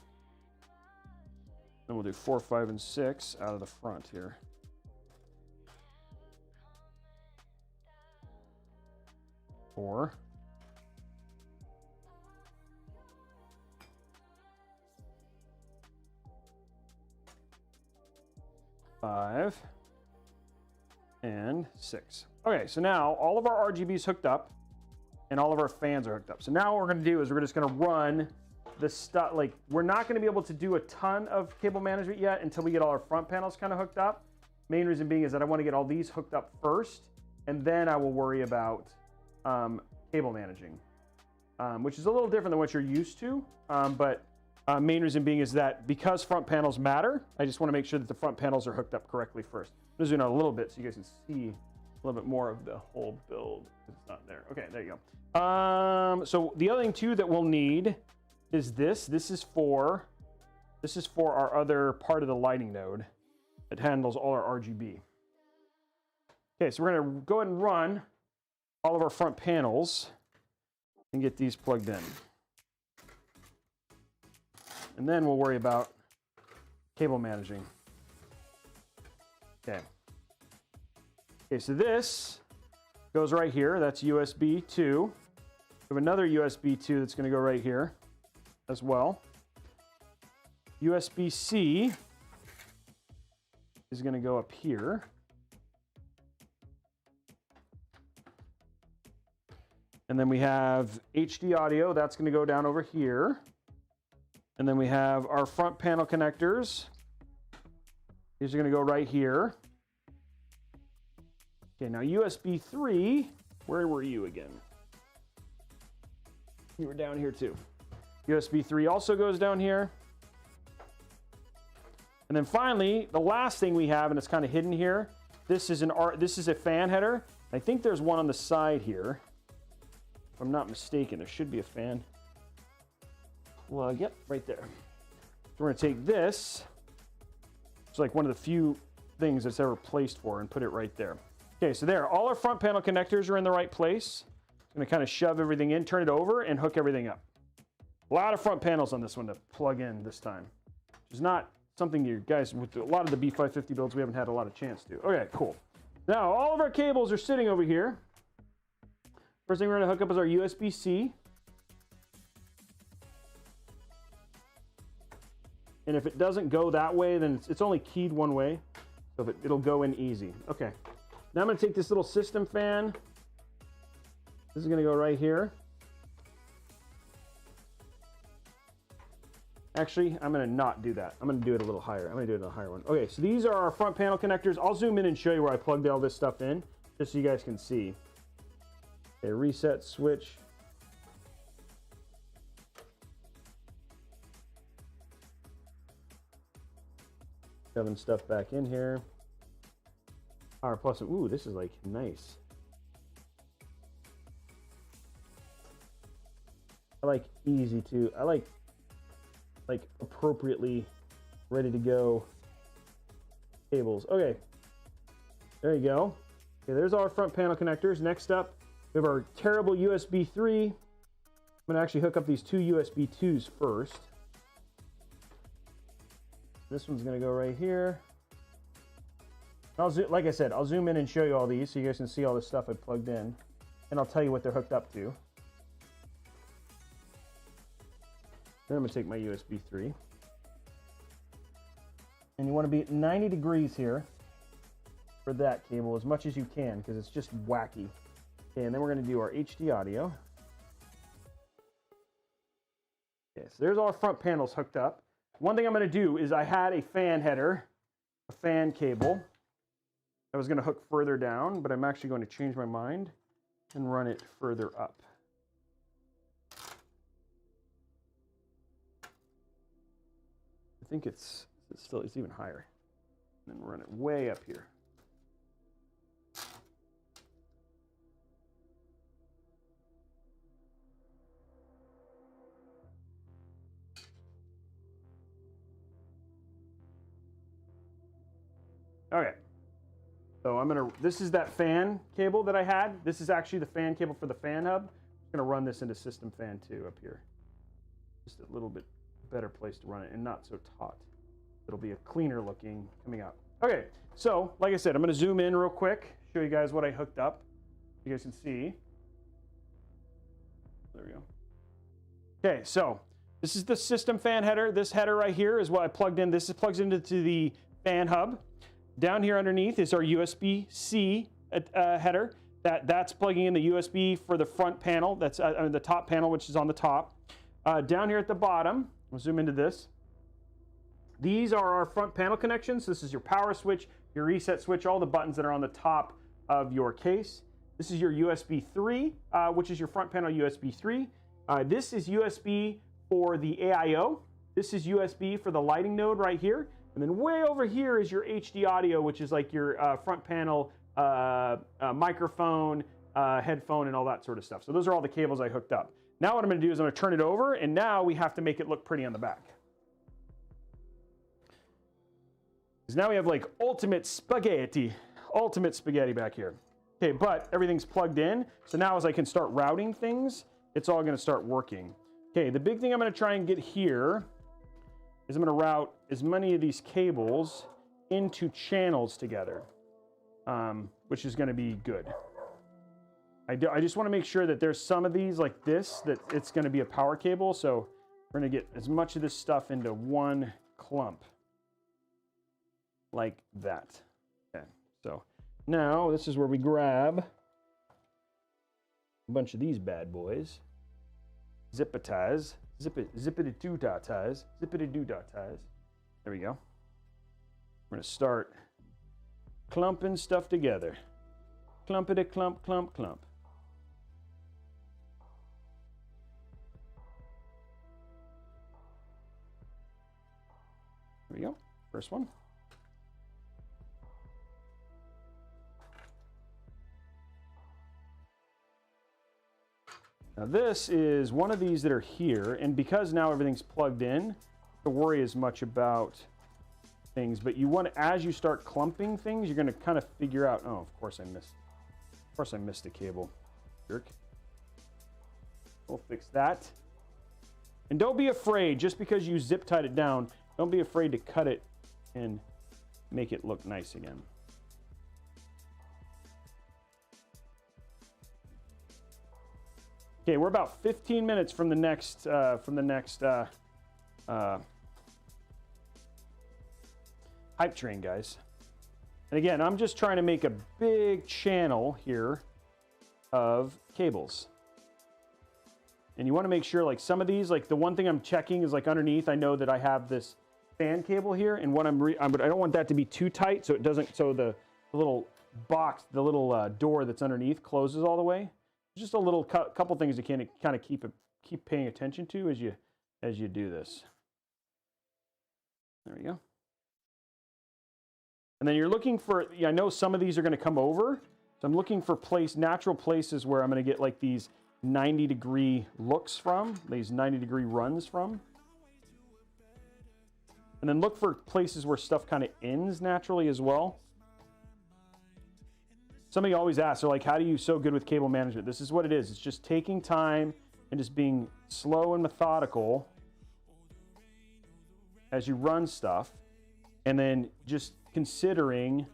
Speaker 1: Then we'll do 4, 5, and 6 out of the front here. Four. 5 and 6. Okay, so now all of our RGB is hooked up and all of our fans are hooked up. So now what we're going to do is we're just going to run the stuff. Like, we're not going to be able to do a ton of cable management yet until we get all our front panels kind of hooked up. Main reason being is that I want to get all these hooked up first, and then I will worry about cable managing, which is a little different than what you're used to. But main reason being is that because front panels matter, I just want to make sure that the front panels are hooked up correctly first. I'm just doing a little bit so you guys can see a little bit more of the whole build. It's not there. Okay, there you go. So the other thing too that we'll need is this. This is for our other part of the lighting node that handles all our RGB. Okay, so we're going to go ahead and run all of our front panels and get these plugged in. And then we'll worry about cable managing. Okay. Okay, so this goes right here. That's USB 2. We have another USB 2 that's going to go right here as well. USB-C is going to go up here. And then we have HD audio. That's going to go down over here. And then we have our front panel connectors. These are going to go right here. Okay, now USB 3, where were you again? You were down here too. USB 3 also goes down here. And then finally, the last thing we have, and it's kind of hidden here, this is a fan header. I think there's one on the side here. If I'm not mistaken, there should be a fan plug. Yep, right there. So we're going to take this. It's like one of the few things that's ever placed for, and put it right there. Okay, so there, all our front panel connectors are in the right place. I'm going to kind of shove everything in, turn it over, and hook everything up. A lot of front panels on this one to plug in this time, which is not something you guys, with a lot of the B550 builds, we haven't had a lot of chance to. Okay, cool. Now, all of our cables are sitting over here. First thing we're going to hook up is our USB-C. And if it doesn't go that way, then it's only keyed one way. So it'll go in easy. Okay. Now I'm going to take this little system fan. This is going to go right here. Actually, I'm going to not do that. I'm going to do it a little higher. I'm going to do it in a higher one. Okay, so these are our front panel connectors. I'll zoom in and show you where I plugged all this stuff in, just so you guys can see. Okay, reset switch. Shoving stuff back in here. Power plus. Ooh, this is like nice. I like easy to. I like appropriately ready to go cables. Okay, there you go. Okay, there's our front panel connectors. Next up, we have our terrible USB 3. I'm gonna actually hook up these two USB 2s first. This one's gonna go right here. Like I said, I'll zoom in and show you all these so you guys can see all the stuff I plugged in, and I'll tell you what they're hooked up to. Then I'm gonna take my USB 3. And you wanna be at 90 degrees here for that cable as much as you can because it's just wacky. Okay, and then we're gonna do our HD audio. Okay, so there's all our front panels hooked up. One thing I'm gonna do is I had a fan header, a fan cable. I was gonna hook further down, but I'm actually going to change my mind and run it further up. I think it's even higher. And then run it way up here. Okay. So this is that fan cable that I had. This is actually the fan cable for the fan hub. I'm gonna run this into system fan 2 up here. Just a little bit better place to run it and not so taut. It'll be a cleaner looking coming out. Okay, so like I said, I'm gonna zoom in real quick, show you guys what I hooked up. You guys can see. There we go. Okay, so this is the system fan header. This header right here is what I plugged in. This is plugged into the fan hub. Down here underneath is our USB-C header. That's plugging in the USB for the front panel. That's the top panel, which is on the top. Down here at the bottom, we'll zoom into this. These are our front panel connections. This is your power switch, your reset switch, all the buttons that are on the top of your case. This is your USB 3, which is your front panel USB 3. This is USB for the AIO. This is USB for the lighting node right here. And then way over here is your HD audio, which is like your front panel microphone, headphone, and all that sort of stuff. So those are all the cables I hooked up. Now what I'm gonna do is I'm gonna turn it over, and now we have to make it look pretty on the back. Because now we have like ultimate spaghetti back here. Okay, but everything's plugged in. So now as I can start routing things, it's all gonna start working. Okay, the big thing I'm gonna try and get here is I'm gonna route as many of these cables into channels together, which is gonna be good. I just wanna make sure that there's some of these like this, that it's gonna be a power cable, so we're gonna get as much of this stuff into one clump, like that. Okay, so now this is where we grab a bunch of these bad boys, zip-a-ties, zippity-doo-dah-ties, zippity-doo-dah-ties. There we go. We're gonna start clumping stuff together. Clumpity clump, clump, clump. There we go. First one. Now this is one of these that are here, and because now everything's plugged in, don't have to worry as much about things, but you want to, as you start clumping things, you're going to kind of figure out, oh, of course I missed a cable. Jerk. We'll fix that. And don't be afraid, just because you zip tied it down, don't be afraid to cut it and make it look nice again. Okay, we're about 15 minutes from the next hype train, guys. And again, I'm just trying to make a big channel here of cables. And you want to make sure, like some of these, like the one thing I'm checking is like underneath, I know that I have this fan cable here, and what I don't want that to be too tight, so it doesn't, so the little box, the little door that's underneath closes all the way. Just a little couple things you can kind of keep paying attention to as you do this. There we go. And then you're looking for, I know some of these are going to come over. So I'm looking for natural places where I'm going to get like these 90-degree looks from, these 90-degree runs from. And then look for places where stuff kind of ends naturally as well. Somebody always asks, they're like, how do you so good with cable management? This is what it is. It's just taking time and just being slow and methodical as you run stuff. And then just considering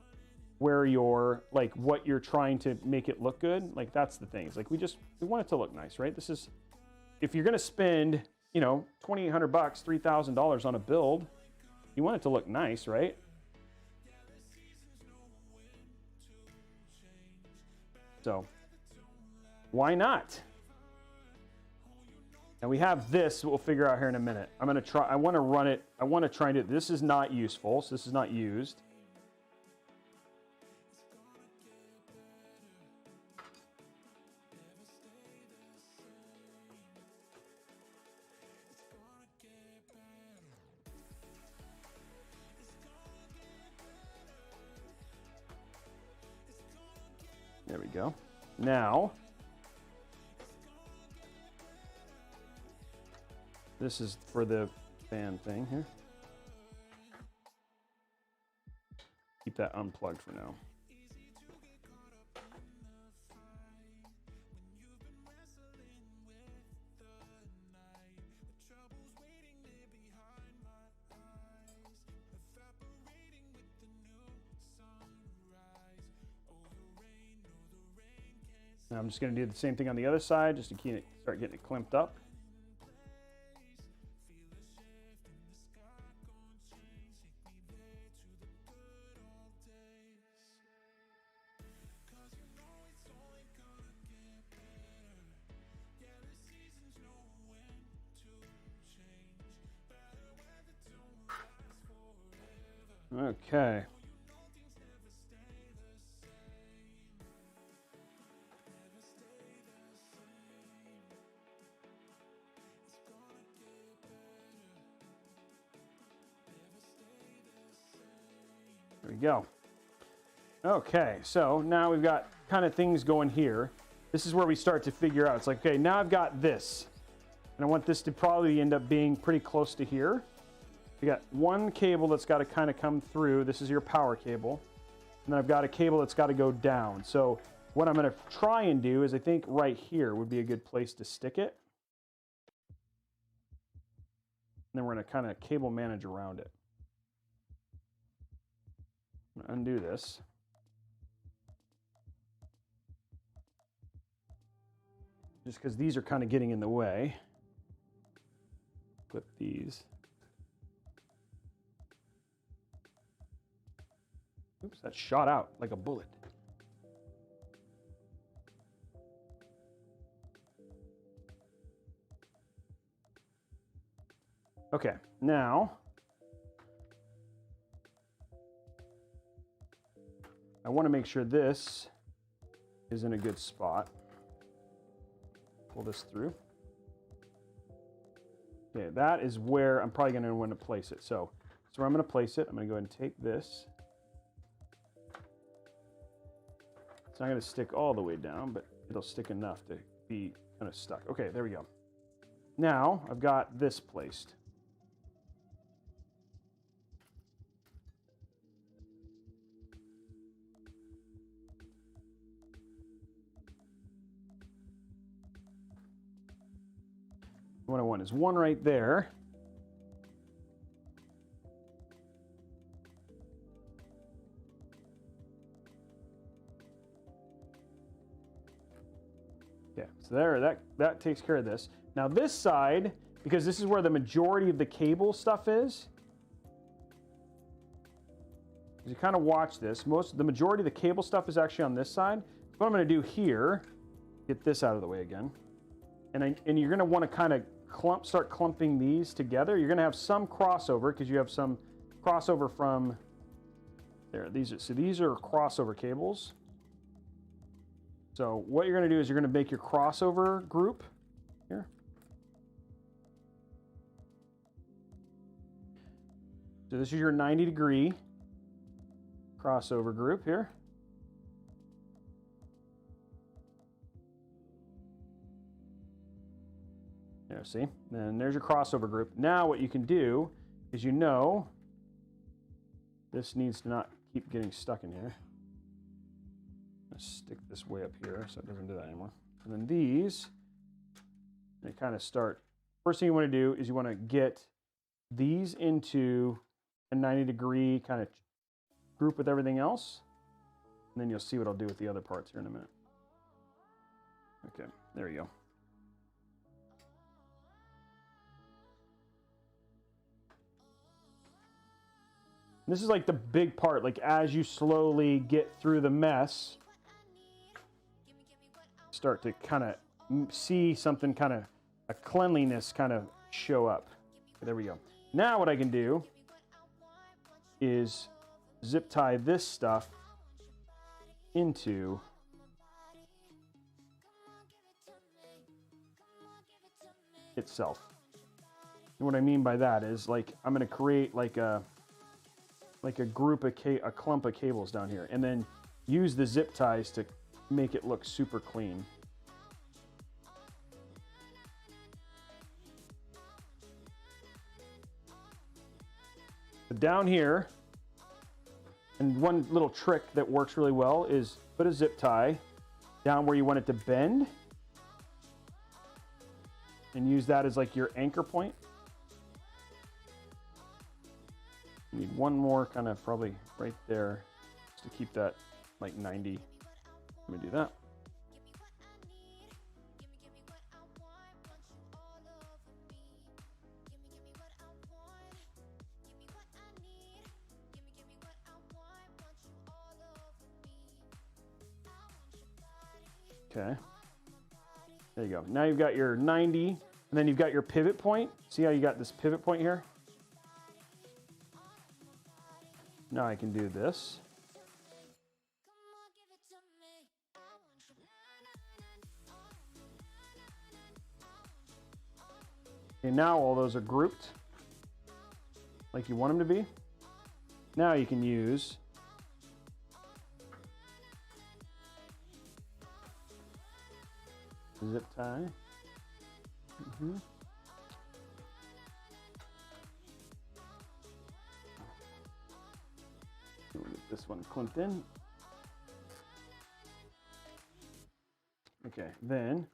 Speaker 1: where you're, like, what you're trying to make it look good. Like, that's the thing. It's like, we want it to look nice, right? This is, if you're going to spend, you know, $2,800, $3,000 on a build, you want it to look nice, right? So, why not? And we have this we'll figure out here in a minute. I'm going to try, I want to run it, I want to try and do it. This is not useful, so this is not used. There we go. Now, this is for the fan thing here. Keep that unplugged for now. Now I'm just going to do the same thing on the other side just to start getting it clamped up. Okay. There we go. Okay, so now we've got kind of things going here. This is where we start to figure out. It's like, okay, now I've got this. And I want this to probably end up being pretty close to here. We got one cable that's got to kind of come through. This is your power cable. And then I've got a cable that's got to go down. So what I'm going to try and do is I think right here would be a good place to stick it. And then we're going to kind of cable manage around it. I'm going to undo this. Just because these are kind of getting in the way. Clip these. Oops, that shot out like a bullet. Okay, now I want to make sure this is in a good spot. Pull this through. Okay, that is where I'm probably going to want to place it. So that's where I'm going to place it. I'm going to go ahead and take this. It's not going to stick all the way down, but it'll stick enough to be kind of stuck. Okay, there we go. Now I've got this placed. What I want is one right there. Okay, so there, that takes care of this. Now this side, because this is where the majority of the cable stuff is, you kind of watch this. The majority of the cable stuff is actually on this side. What I'm going to do here, get this out of the way again, and you're going to want to kind of start clumping these together. You're going to have some crossover because you have some crossover from there. These are crossover cables. So what you're going to do is you're going to make your crossover group here. So this is your 90 degree. crossover group here. There, see? Then there's your crossover group. Now what you can do is, you know, this needs to not keep getting stuck in here. Let's stick this way up here so it doesn't do that anymore. And then these, they kind of start. First thing you want to do is you want to get these into a 90-degree kind of group with everything else. And then you'll see what I'll do with the other parts here in a minute. Okay, there you go. This is like the big part, like as you slowly get through the mess, start to kind of see something, kind of a cleanliness kind of show up. There we go. Now what I can do is zip tie this stuff into itself. And what I mean by that is, like, I'm going to create like a group of a clump of cables down here, and then use the zip ties to make it look super clean. But down here, and one little trick that works really well is put a zip tie down where you want it to bend, and use that as like your anchor point. You need one more kind of probably right there just to keep that like 90. Let me do that. Okay. There you go. Now you've got your 90, and then you've got your pivot point. See how you got this pivot point here? Now I can do this. Okay, now all those are grouped like you want them to be. Now you can use zip tie. We'll get this one clamped in. Okay, then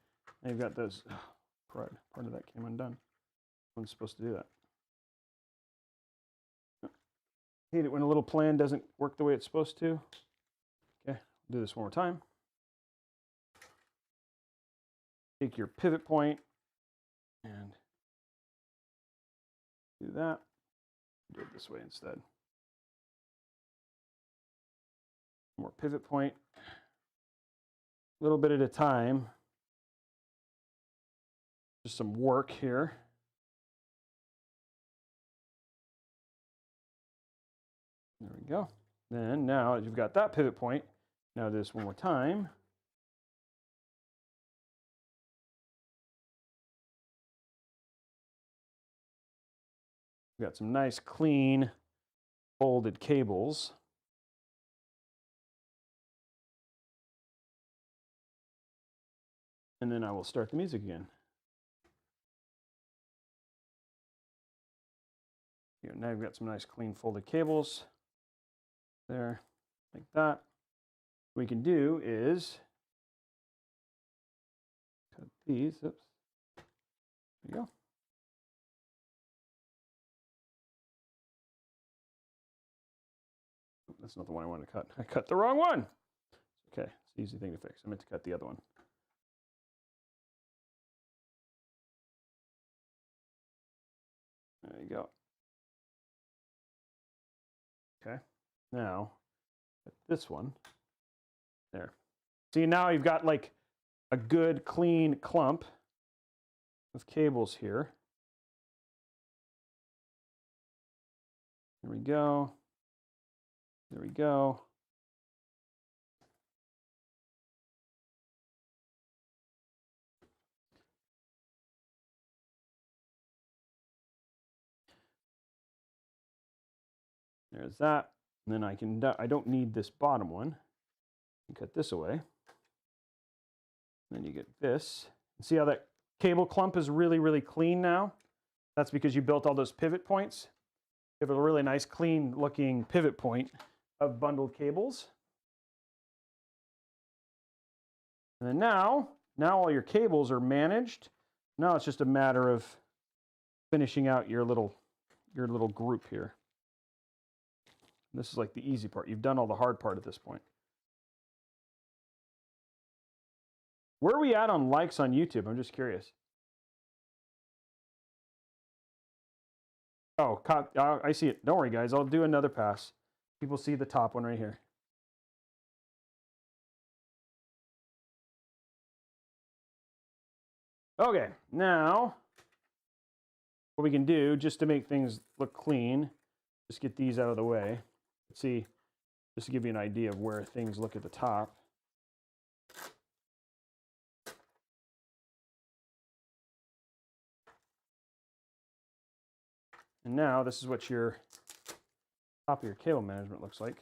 Speaker 1: you've got those. Oh, part of that came undone. I'm supposed to do that. Hate it when a little plan doesn't work the way it's supposed to. Okay, do this one more time. Take your pivot point and do that. Do it this way instead. More pivot point. A little bit at a time. Just some work here. There we go. Then now you've got that pivot point. Now do this one more time. We've got some nice clean folded cables. And then I will start the music again. Here, now we've got some nice clean folded cables. There, like that. What we can do is cut these. Oops. There you go. That's not the one I wanted to cut. I cut the wrong one. Okay, it's an easy thing to fix. I meant to cut the other one. There you go. Okay, now this one there. See, now you've got like a good clean clump of cables here. There we go. There we go. There's that. And then I don't need this bottom one. Cut this away. Then you get this. See how that cable clump is really, really clean now? That's because you built all those pivot points. You have a really nice, clean looking pivot point of bundled cables. And then now all your cables are managed. Now it's just a matter of finishing out your little group here. This is like the easy part. You've done all the hard part at this point. Where are we at on likes on YouTube? I'm just curious. Oh, I see it. Don't worry, guys. I'll do another pass. People see the top one right here. Okay, now what we can do just to make things look clean, just get these out of the way. Let's see, just to give you an idea of where things look at the top. And now this is what your top of your cable management looks like.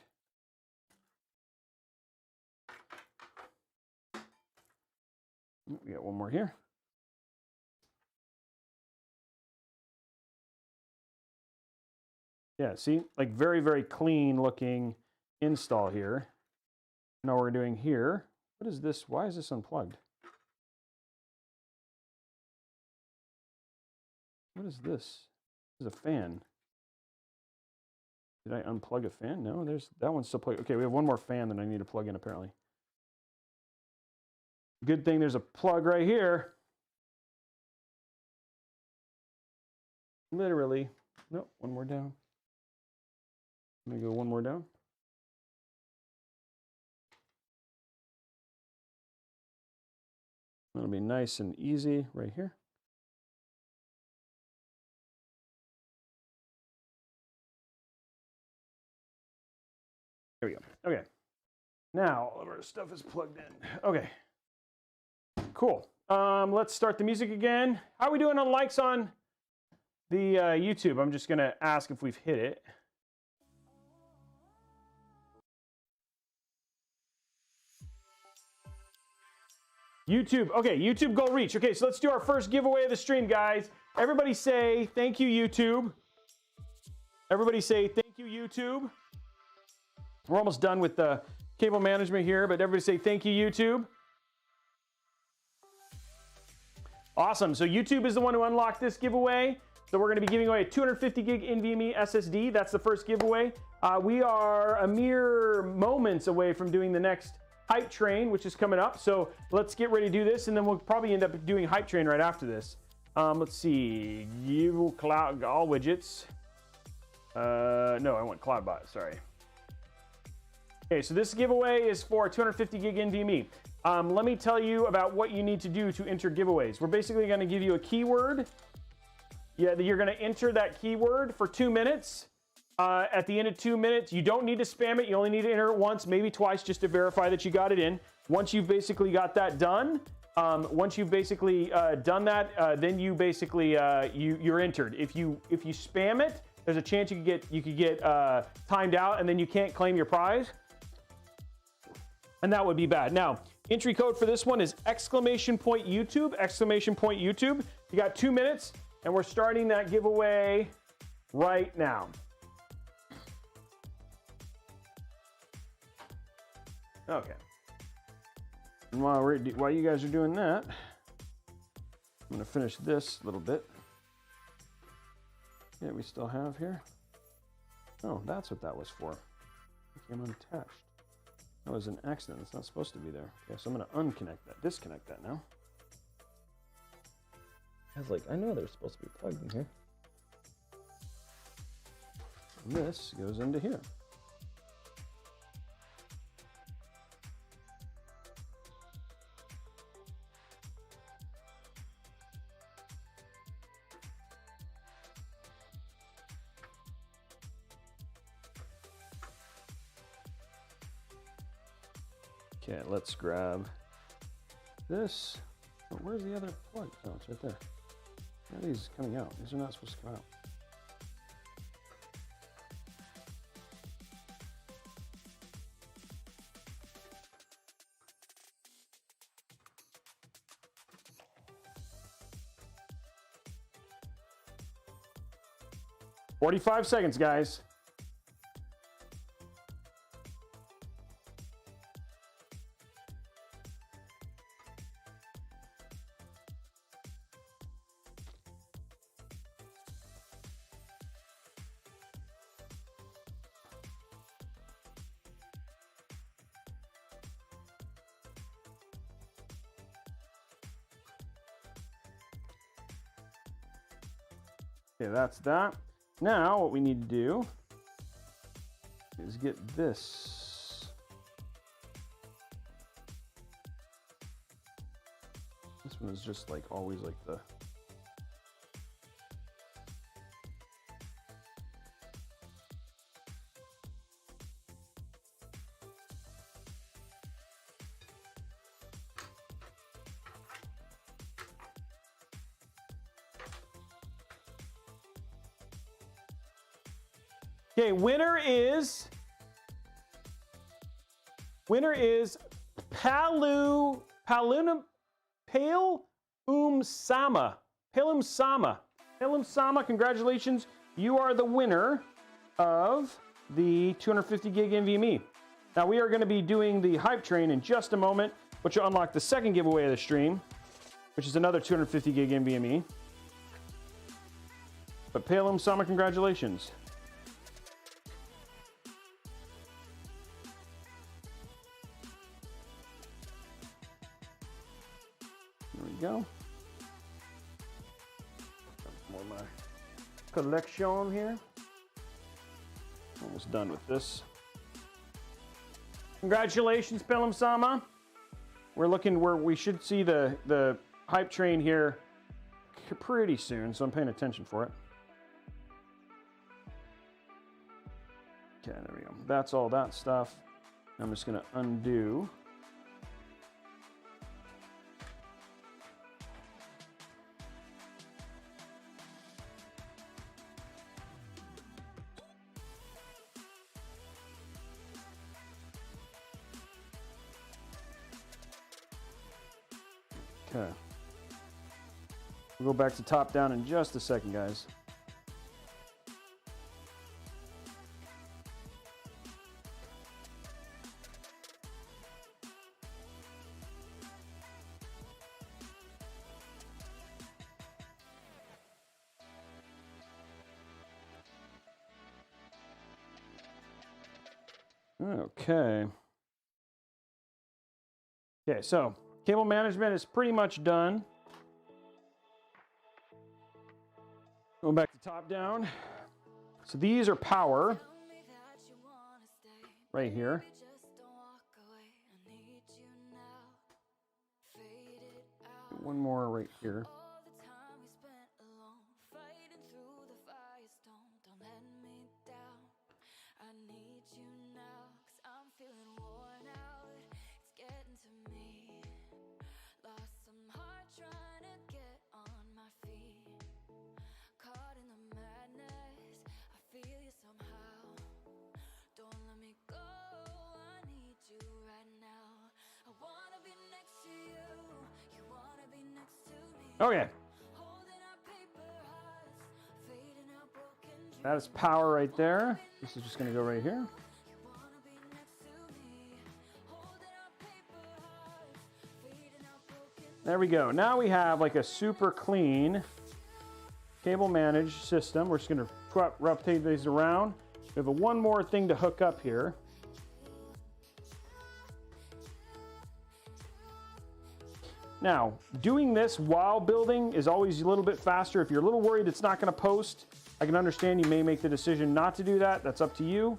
Speaker 1: We got one more here. Yeah, see, like very, very clean looking install here. Now what we're doing here, what is this? Why is this unplugged? What is this? This is a fan. Did I unplug a fan? No, that one's still plugged. Okay, we have one more fan that I need to plug in apparently. Good thing there's a plug right here. Literally. Nope, one more down. Let me go one more down. That'll be nice and easy right here. There we go. Okay. Now all of our stuff is plugged in. Okay. Cool. Let's start the music again. How are we doing on likes on the YouTube? I'm just going to ask if we've hit it. YouTube. Okay, YouTube goal reach. Okay, so let's do our first giveaway of the stream, guys. Everybody say thank you, YouTube. Everybody say thank you, YouTube. We're almost done with the cable management here, but everybody say thank you, YouTube. Awesome. So YouTube is the one who unlocked this giveaway. So we're going to be giving away a 250 gig NVMe SSD. That's the first giveaway. We are a mere moments away from doing the next Hype Train, which is coming up. So let's get ready to do this, and then we'll probably end up doing Hype Train right after this. Let's see. You cloud all widgets. No, I want CloudBot. Sorry. Okay, so this giveaway is for 250 gig NVMe. Let me tell you about what you need to do to enter giveaways. We're basically going to give you a keyword. Yeah, you're going to enter that keyword for 2 minutes. At the end of 2 minutes, you don't need to spam it. You only need to enter it once, maybe twice, just to verify that you got it in. Once you've basically got that done, then you basically you're entered. If you spam it, there's a chance you could get timed out, and then you can't claim your prize, and that would be bad. Now, entry code for this one is !YouTube, !YouTube. You got 2 minutes, and we're starting that giveaway right now. Okay. And while you guys are doing that, I'm going to finish this a little bit. Yeah, we still have here. Oh, that's what that was for. It came unattached. That was an accident. It's not supposed to be there. Okay, so I'm going to disconnect that now. I was like, I know they're supposed to be plugged in here. And this goes into here. Okay, let's grab this. Oh, where's the other plug? Oh, it's right there. Why are these coming out? These are not supposed to come out. 45 seconds, guys. Okay, that's that. Now what we need to do is get this. This one is just like always like the Okay, winner is Palum Sama. Palum Sama, congratulations. You are the winner of the 250 gig NVMe. Now we are going to be doing the hype train in just a moment, which will unlock the second giveaway of the stream, which is another 250 gig NVMe. But Palum Sama, congratulations. Go. More of my collection here. Almost done with this. Congratulations, Pelham Sama. We're looking where we should see the hype train here pretty soon, so I'm paying attention for it. Okay, there we go. That's all that stuff. I'm just gonna undo. Okay. We'll go back to top down in just a second, guys. Okay. Okay, so cable management is pretty much done. Going back to top down. So these are power right here. One more right here. Okay. That is power right there. This is just going to go right here. There we go. Now we have like a super clean cable managed system. We're just going to rotate these around. We have one more thing to hook up here. Now, doing this while building is always a little bit faster. If you're a little worried it's not going to post, I can understand you may make the decision not to do that. That's up to you.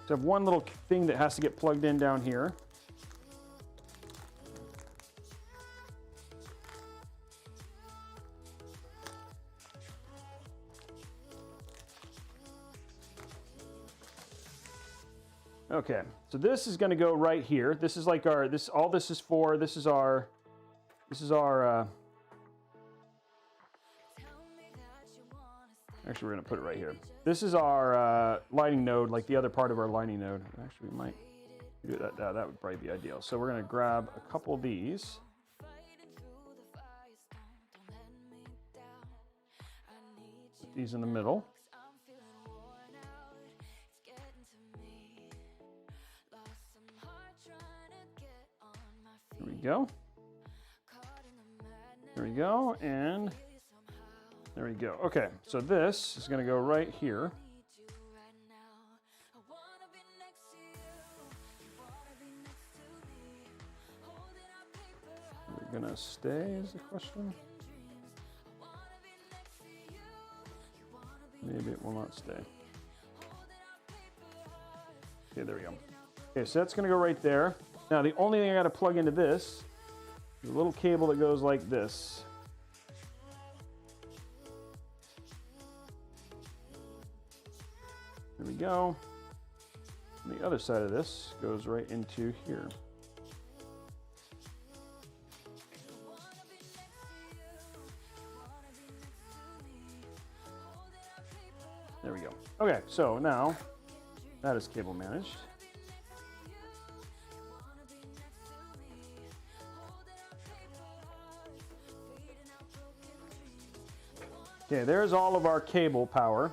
Speaker 1: So I have one little thing that has to get plugged in down here. Okay, so this is going to go right here. This is like our, all this is for, this is our actually we're going to put it right here. This is our lighting node, like the other part of our lighting node. Actually, we might do that. That would probably be ideal. So we're going to grab a couple of these. Put these in the middle. go. There we go, and there we go. Okay, so this is gonna go right here. We're gonna stay is the question. Maybe it will not stay. Okay, there we go. Okay, so that's gonna go right there. Now the only thing I gotta plug into this is a little cable that goes like this. There we go. And the other side of this goes right into here. There we go. Okay, so now that is cable managed. Okay, there's all of our cable power,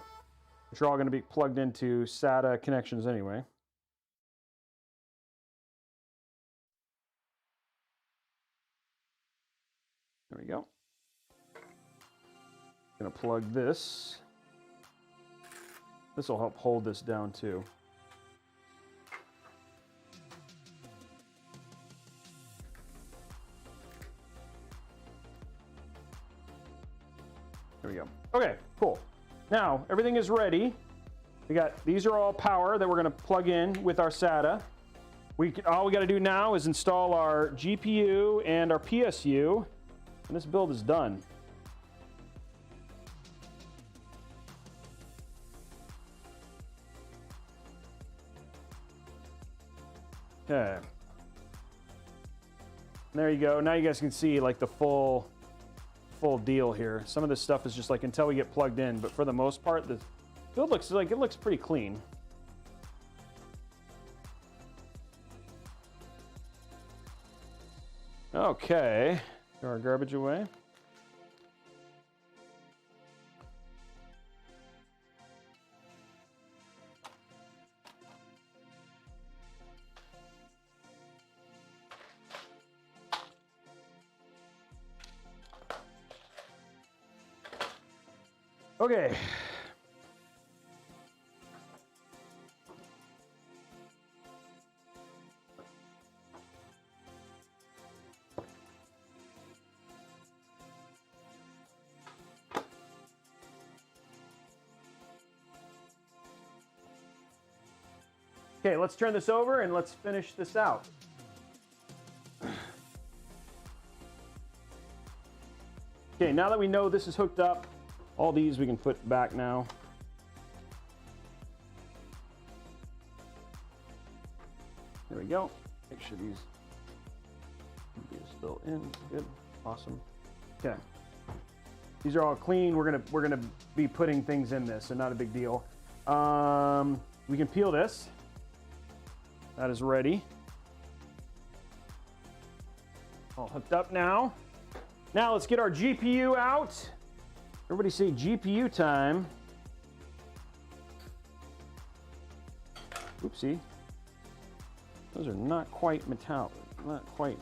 Speaker 1: which are all going to be plugged into SATA connections anyway. There we go. Going to plug this. This will help hold this down too. There we go. Okay, cool. Now everything is ready. These are all power that we're going to plug in with our SATA. All we got to do now is install our GPU and our PSU, and this build is done. Okay. There you go. Now you guys can see like the full deal here. Some of this stuff is just like until we get plugged in, but for the most part, the build looks like it looks pretty clean. Okay, throw our garbage away. Okay. Okay, let's turn this over and let's finish this out. Okay, now that we know this is hooked up, all these we can put back now. There we go. Make sure these are still in. Good. Awesome. Okay. These are all clean. We're gonna be putting things in this, so not a big deal. We can peel this. That is ready. All hooked up now. Now let's get our GPU out. Everybody say GPU time. Oopsie. Those are not quite metallic. Not quite.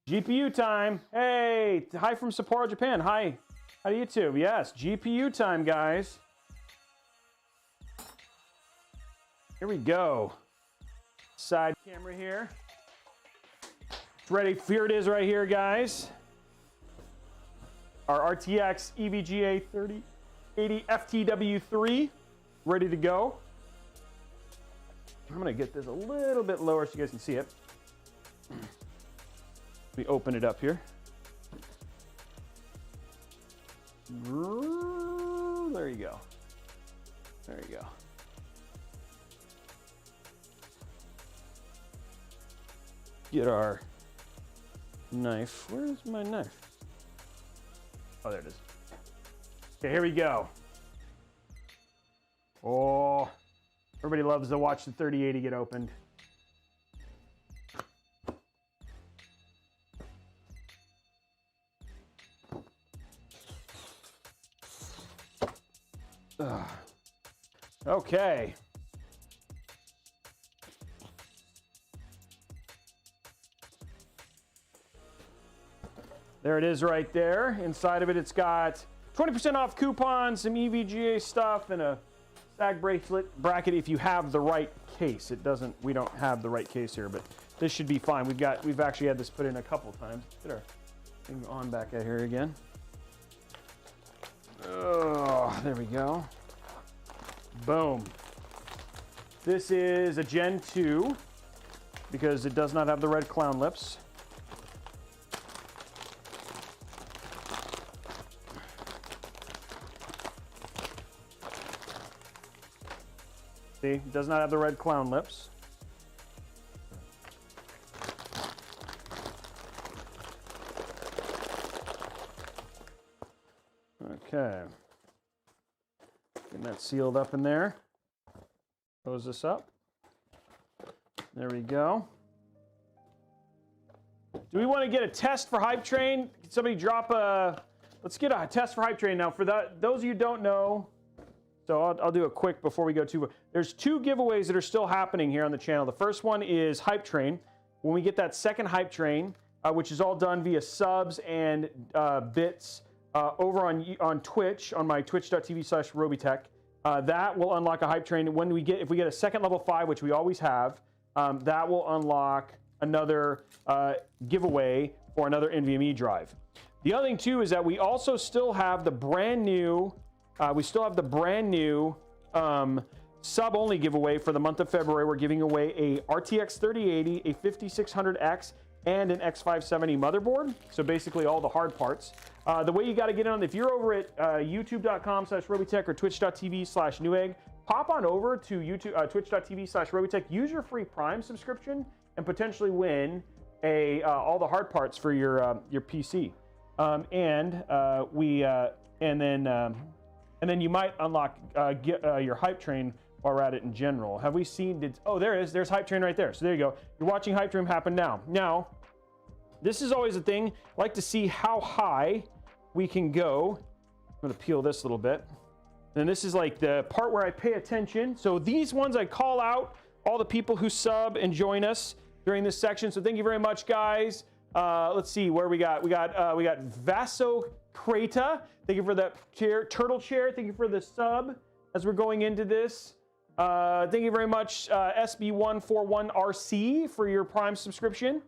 Speaker 1: GPU time. Hey, hi from Sapporo, Japan. Hi. Hi to YouTube. Yes, GPU time, guys. Here we go. Side camera here. It's ready. Here it is right here, guys. Our RTX EVGA 3080 FTW3 ready to go. I'm gonna get this a little bit lower so you guys can see it. Let me open it up here. There you go. There you go. Get our knife. Where's my knife? Oh, there it is. Okay, here we go. Oh, everybody loves to watch the 3080 get opened. Okay. There it is right there. Inside of it, it's got 20% off coupons, some EVGA stuff, and a sag bracket if you have the right case. It doesn't, we don't have the right case here, but this should be fine. We've actually had this put in a couple times. Get our thing on back out here again. Oh, there we go. Boom. This is a Gen 2 because it does not have the red clown lips. See, it does not have the red clown lips. Okay. Getting that sealed up in there. Close this up. There we go. Do we want to get a test for Hype Train? Can somebody drop a... Let's get a test for Hype Train now. For those of you who don't know, so I'll do it quick before we go to... There's 2 giveaways that are still happening here on the channel. The first one is Hype Train. When we get that second Hype Train, which is all done via subs and bits over on Twitch, on my twitch.tv/Robeytech, that will unlock a Hype Train. If we get a second level 5, which we always have, that will unlock another giveaway for another NVMe drive. The other thing too is that we also still have the brand new sub-only giveaway for the month of February. We're giving away a RTX 3080, a 5600X, and an X570 motherboard. So basically all the hard parts. The way you got to get on, if you're over at youtube.com/Robeytech or twitch.tv/Newegg, pop on over to YouTube, twitch.tv/Robeytech, use your free Prime subscription, and potentially win all the hard parts for your PC. And then you might unlock your Hype Train while we're at it in general. Have we seen... Oh, there it is. There's Hype Train right there. So there you go. You're watching Hype Train happen now. Now, this is always a thing. I like to see how high we can go. I'm going to peel this a little bit. And this is like the part where I pay attention. So these ones I call out all the people who sub and join us during this section. So thank you very much, guys. Let's see where we got. We got Vasocrata. Thank you for that chair. Turtle Chair. Thank you for the sub as we're going into this. Thank you very much, SB141RC, for your Prime subscription.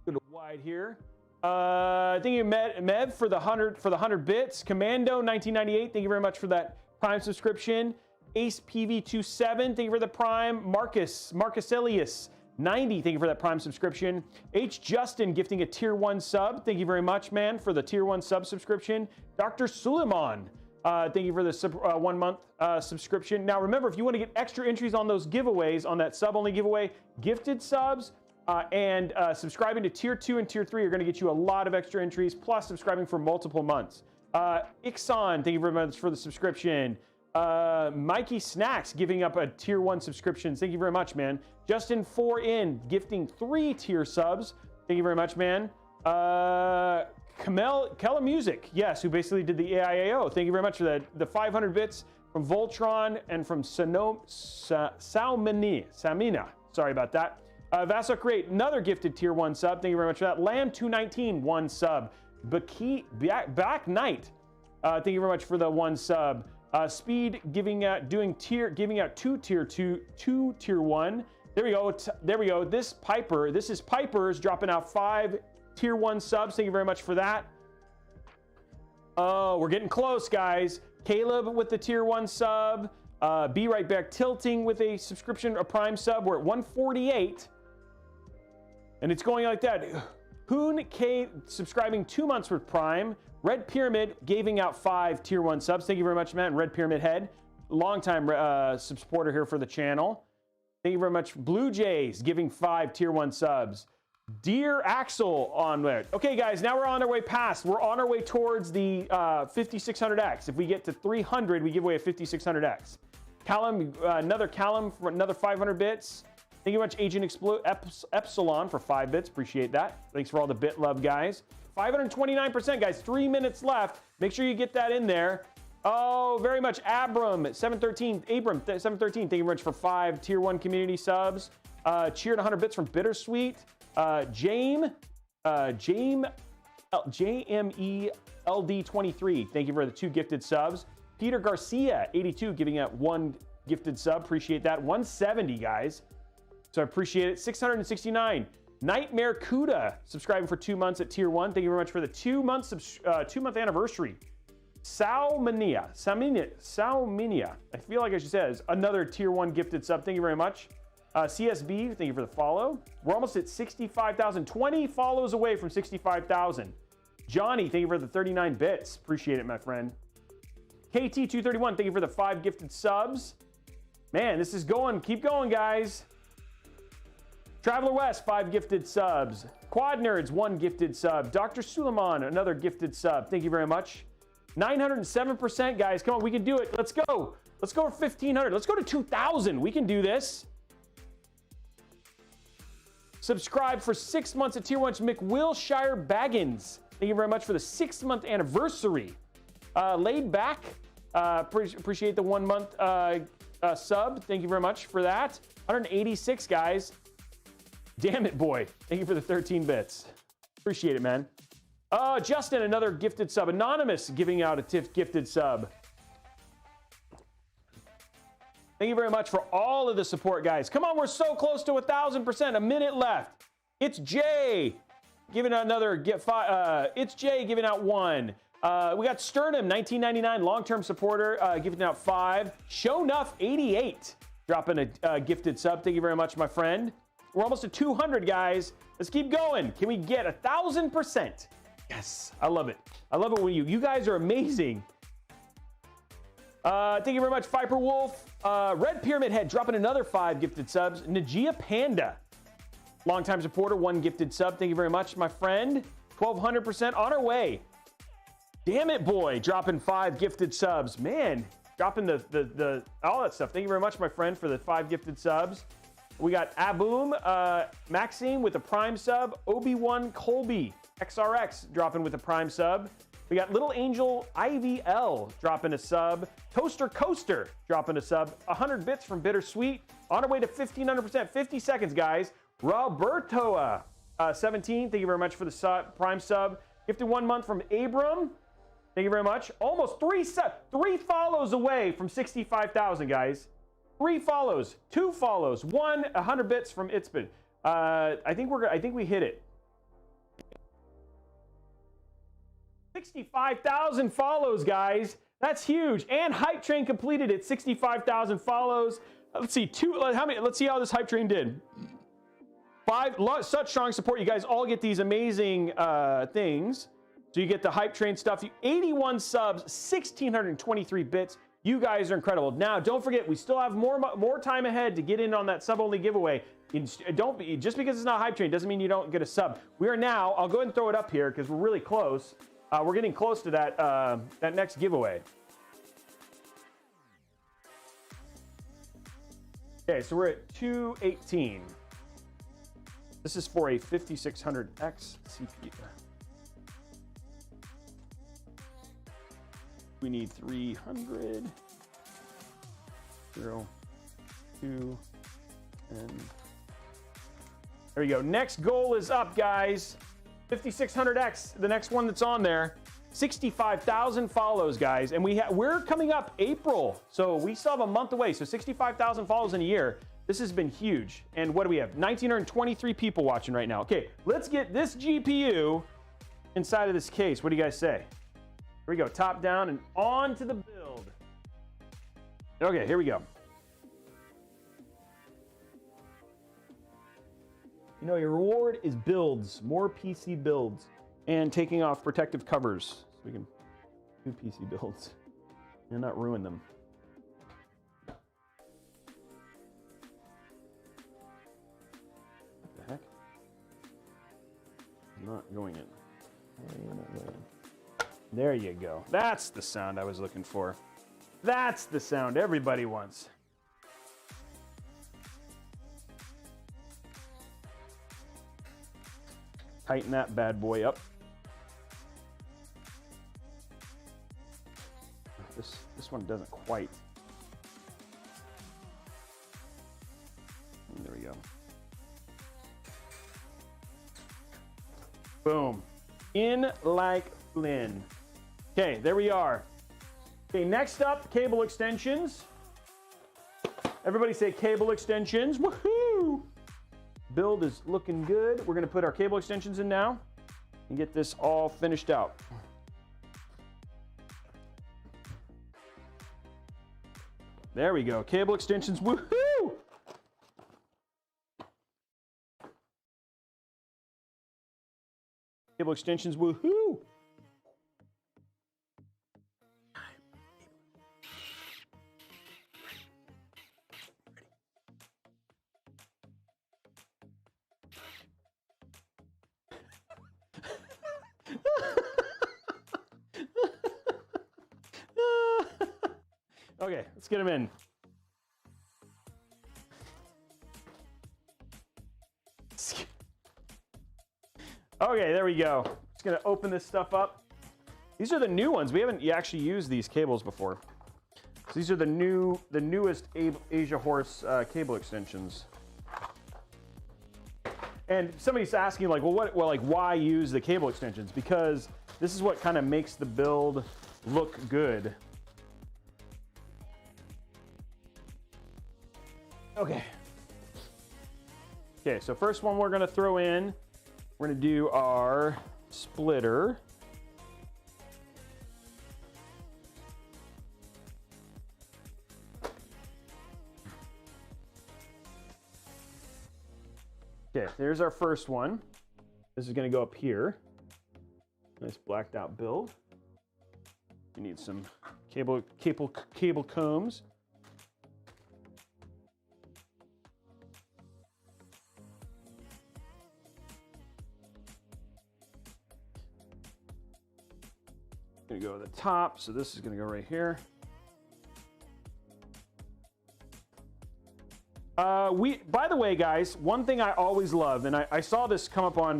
Speaker 1: Go to wide here. Thank you, Mev, for the 100 bits. Commando 1998. Thank you very much for that Prime subscription. Ace PV27. Thank you for the Prime. Marcus Elias 90. Thank you for that Prime subscription. H Justin gifting a tier 1 sub. Thank you very much, man, for the tier 1 sub subscription. Dr. Suleiman. Thank you for the 1 month subscription. Now, remember, if you want to get extra entries on those giveaways, on that sub-only giveaway, gifted subs and subscribing to Tier 2 and Tier 3 are going to get you a lot of extra entries, plus subscribing for multiple months. Ixon, thank you very much for the subscription. Mikey Snacks giving up a Tier 1 subscription. Thank you very much, man. Justin 4N gifting 3 tier subs. Thank you very much, man. Kella Music, yes, who basically did the AIO. Thank you very much for that. The 500 bits from Voltron and from Salmina. Sorry about that. Vaso Create, another gifted tier 1 sub. Thank you very much for that. Lamb219, 1 sub. Back Knight, thank you very much for the 1 sub. Speed giving out 2 tier 1. There we go. There we go. This is Piper's dropping out 5 tier 1 subs. Thank you very much for that. Oh, we're getting close, guys. Caleb with the tier 1 sub. Be Right Back Tilting with a subscription, a Prime sub. We're at 148. And it's going like that. Hoon K subscribing 2 months with Prime. Red Pyramid giving out 5 tier 1 subs. Thank you very much, man. Red Pyramid Head, longtime supporter here for the channel. Thank you very much. Blue Jays giving 5 tier 1 subs. Dear Axel on there. Okay, guys, now we're on our way past. We're on our way towards the 5600X. If we get to 300, we give away a 5600X. Callum, another Callum for another 500 bits. Thank you very much, Agent Epsilon, for 5 bits. Appreciate that. Thanks for all the bit love, guys. 529%, guys. 3 minutes left. Make sure you get that in there. Oh, very much. Abram 713. Abram 713. Thank you very much for 5 tier 1 community subs. Cheered 100 bits from Bittersweet. James JME LD23, thank you for the 2 gifted subs. Peter Garcia, 82, giving out 1 gifted sub. Appreciate that. 170, guys. So I appreciate it. 669. Nightmare Kuda, subscribing for 2 months at tier 1. Thank you very much for the 2-month anniversary. Salminia. I feel like I should say this. Another tier 1 gifted sub. Thank you very much. CSB, thank you for the follow. We're almost at 65,000. 20 follows away from 65,000. Johnny, thank you for the 39 bits. Appreciate it, my friend. KT231, thank you for the 5 gifted subs. Man, this is going. Keep going, guys. Traveler West, 5 gifted subs. Quad Nerds, 1 gifted sub. Dr. Suleiman, another gifted sub. Thank you very much. 907%, guys. Come on, we can do it. Let's go. Let's go for 1,500. Let's go to 2,000. We can do this. Subscribe for 6 months at tier 1. McWillshire Baggins. Thank you very much for the 6-month anniversary. Laid Back. Appreciate the 1 month sub. Thank you very much for that. 186, guys. Damn it, boy. Thank you for the 13 bits. Appreciate it, man. Justin, another gifted sub. Anonymous giving out a gifted sub. Thank you very much for all of the support, guys. Come on, we're so close to 1,000%. A minute left. It's Jay giving out another it's Jay giving out 1. We got Sternum, 1999, long-term supporter, giving out 5. Shownuff, 88, dropping a gifted sub. Thank you very much, my friend. We're almost at 200, guys. Let's keep going. Can we get 1,000%? Yes, I love it. I love it when you guys are amazing. Thank you very much, Viper Wolf. Red Pyramid Head dropping another 5 gifted subs. Najia Panda, longtime supporter, 1 gifted sub. Thank you very much, my friend. 1,200% on our way. Damn it, boy, dropping 5 gifted subs. Man, dropping the all that stuff. Thank you very much, my friend, for the 5 gifted subs. We got Aboom, Maxime with a prime sub. Obi-Wan Colby, XRX, dropping with a prime sub. We got Little Angel IVL dropping a sub. Toaster Coaster dropping a sub. 100 bits from Bittersweet. On our way to 1,500%. 50 seconds, guys. Roberto, 17. Thank you very much for the prime sub. Gifted 1 month from Abram. Thank you very much. Almost 3 follows away from 65,000, guys. 3 follows, 2 follows, 100 bits from Itzbin. I think we hit it. 65,000 follows, guys. That's huge. And Hype Train completed at 65,000 follows. Let's see, let's see how this Hype Train did. 5, such strong support. You guys all get these amazing things. So you get the Hype Train stuff. 81 subs, 1,623 bits. You guys are incredible. Now, don't forget, we still have more time ahead to get in on that sub-only giveaway. Just because it's not Hype Train doesn't mean you don't get a sub. We are now, I'll go ahead and throw it up here because we're really close. We're getting close to that next giveaway. Okay, so we're at 218. This is for a 5600X CPU. We need 300, 0, 2, and there you go. Next goal is up, guys. 5600X, the next one that's on there. 65,000 follows, guys, and we're coming up April, so we still have a month away. So 65,000 follows in a year. This has been huge. And what do we have? 1,923 people watching right now. Okay, let's get this GPU inside of this case. What do you guys say? Here we go, top down and on to the build. Okay, here we go. You know, your reward is builds, more PC builds, and taking off protective covers so we can do PC builds and not ruin them. What the heck? I'm not going in. There you go. That's the sound I was looking for. That's the sound everybody wants. Tighten that bad boy up. This one doesn't quite. There we go. Boom. In like Flynn. Okay, there we are. Okay, next up, cable extensions. Everybody say cable extensions. Woohoo! Build is looking good. We're gonna put our cable extensions in now and get this all finished out. There we go, cable extensions, woohoo! Cable extensions, woohoo! Okay, let's get them in. Okay, there we go. Just gonna open this stuff up. These are the new ones. We haven't actually used these cables before. So these are the newest Asia Horse cable extensions. And somebody's asking like, well, why use the cable extensions? Because this is what kind of makes the build look good. Okay. Okay, so first one we're gonna throw in, we're gonna do our splitter. Okay, there's our first one. This is gonna go up here. Nice blacked out build. You need some cable combs. Gonna go to the top, so this is gonna go right here. By the way, guys, one thing I always loved, and I saw this come up on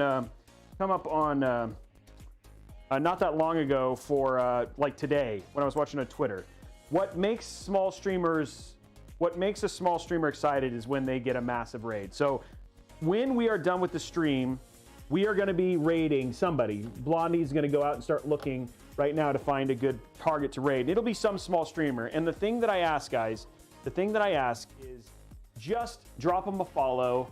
Speaker 1: not that long ago for like today when I was watching on Twitter. What makes a small streamer excited is when they get a massive raid. So when we are done with the stream, we are going to be raiding somebody. Blondie's going to go out and start looking right now to find a good target to raid. It'll be some small streamer. And the thing that I ask, guys, is just drop them a follow.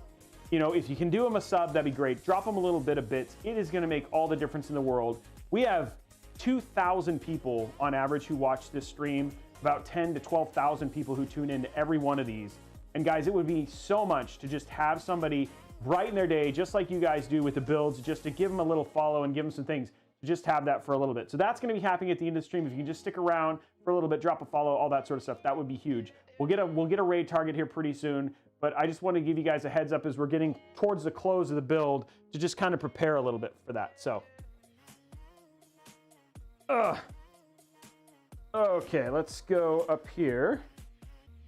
Speaker 1: You know, if you can do them a sub, that'd be great. Drop them a little bit of bits. It is going to make all the difference in the world. We have 2,000 people on average who watch this stream, about 10 to 12,000 people who tune into every one of these. And guys, it would be so much to just have somebody brighten their day, just like you guys do with the builds, just to give them a little follow and give them some things, to just have that for a little bit. So that's going to be happening at the end of the stream. If you can just stick around for a little bit, drop a follow, all that sort of stuff, that would be huge. We'll get a raid target here pretty soon, but I just want to give you guys a heads up as we're getting towards the close of the build to just kind of prepare a little bit for that. So, okay, let's go up here.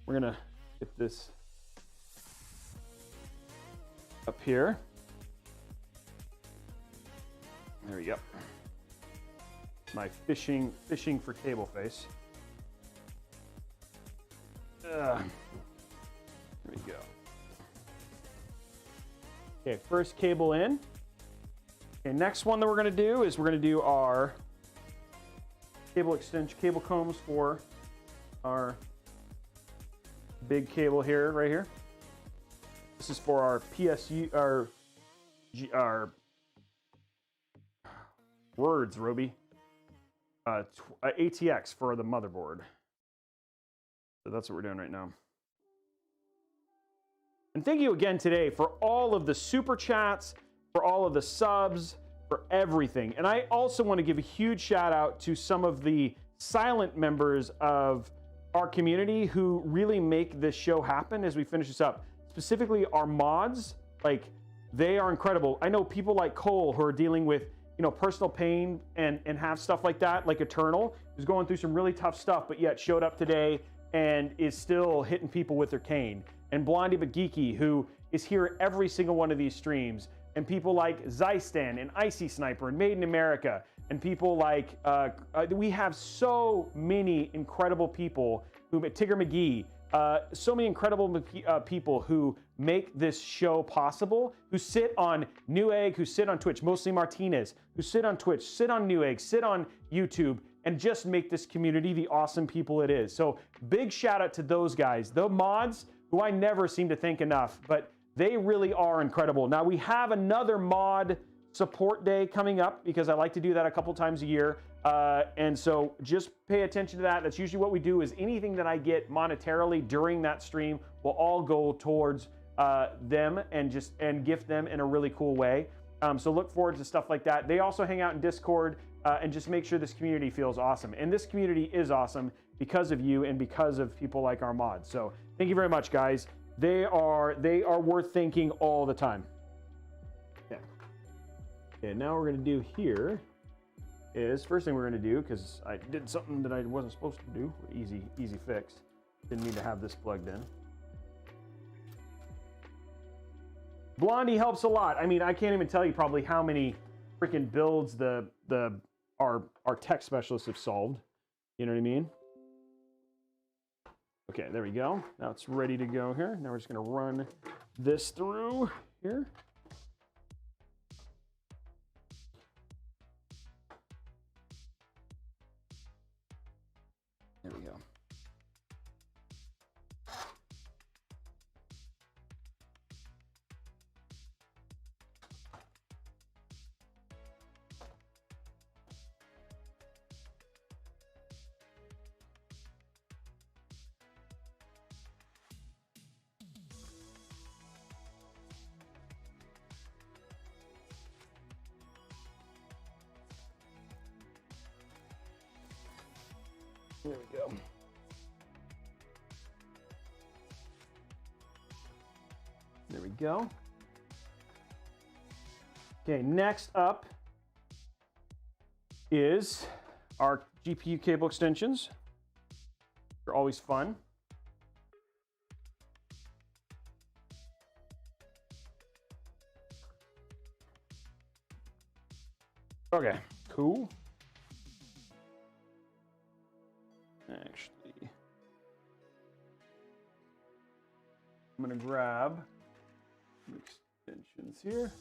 Speaker 1: We're gonna get this up here. There we go. My fishing for cable face. There we go. Okay, first cable in. Okay, next one that we're gonna do is we're gonna do our cable combs for our big cable here, right here. This is for our PSU, our words, Roby. ATX for the motherboard. So that's what we're doing right now. And thank you again today for all of the super chats, for all of the subs, for everything. And I also want to give a huge shout out to some of the silent members of our community who really make this show happen as we finish this up. Specifically our mods, like they are incredible. I know people like Cole who are dealing with, you know, personal pain and have stuff like that, like Eternal, who's going through some really tough stuff, but yet showed up today and is still hitting people with their cane. And Blondie but Geeky, who is here every single one of these streams. And people like Zystan and Icy Sniper and Made in America. And people like, we have so many incredible people, who Tigger McGee, so many incredible people who make this show possible, who sit on Newegg, who sit on Twitch, mostly Martinez, who sit on Twitch, sit on Newegg, sit on YouTube, and just make this community the awesome people it is. So big shout out to those guys, the mods, who I never seem to thank enough, but they really are incredible. Now we have another mod support day coming up because I like to do that a couple times a year. And so just pay attention to that. That's usually what we do, is anything that I get monetarily during that stream will all go towards them and gift them in a really cool way. So look forward to stuff like that. They also hang out in Discord and just make sure this community feels awesome. And this community is awesome because of you and because of people like our mods. So thank you very much, guys. They are worth thanking all the time. Okay. Okay, now what we're gonna do here is, first thing we're gonna do, because I did something that I wasn't supposed to do, easy fix. Didn't need to have this plugged in. Blondie helps a lot. I mean, I can't even tell you probably how many freaking builds our tech specialists have solved. You know what I mean? Okay, there we go. Now it's ready to go here. Now we're just gonna run this through here. There we go. There we go. There we go. Okay, next up is our GPU cable extensions. They're always fun. Okay, cool. Actually, I'm gonna grab some extensions here.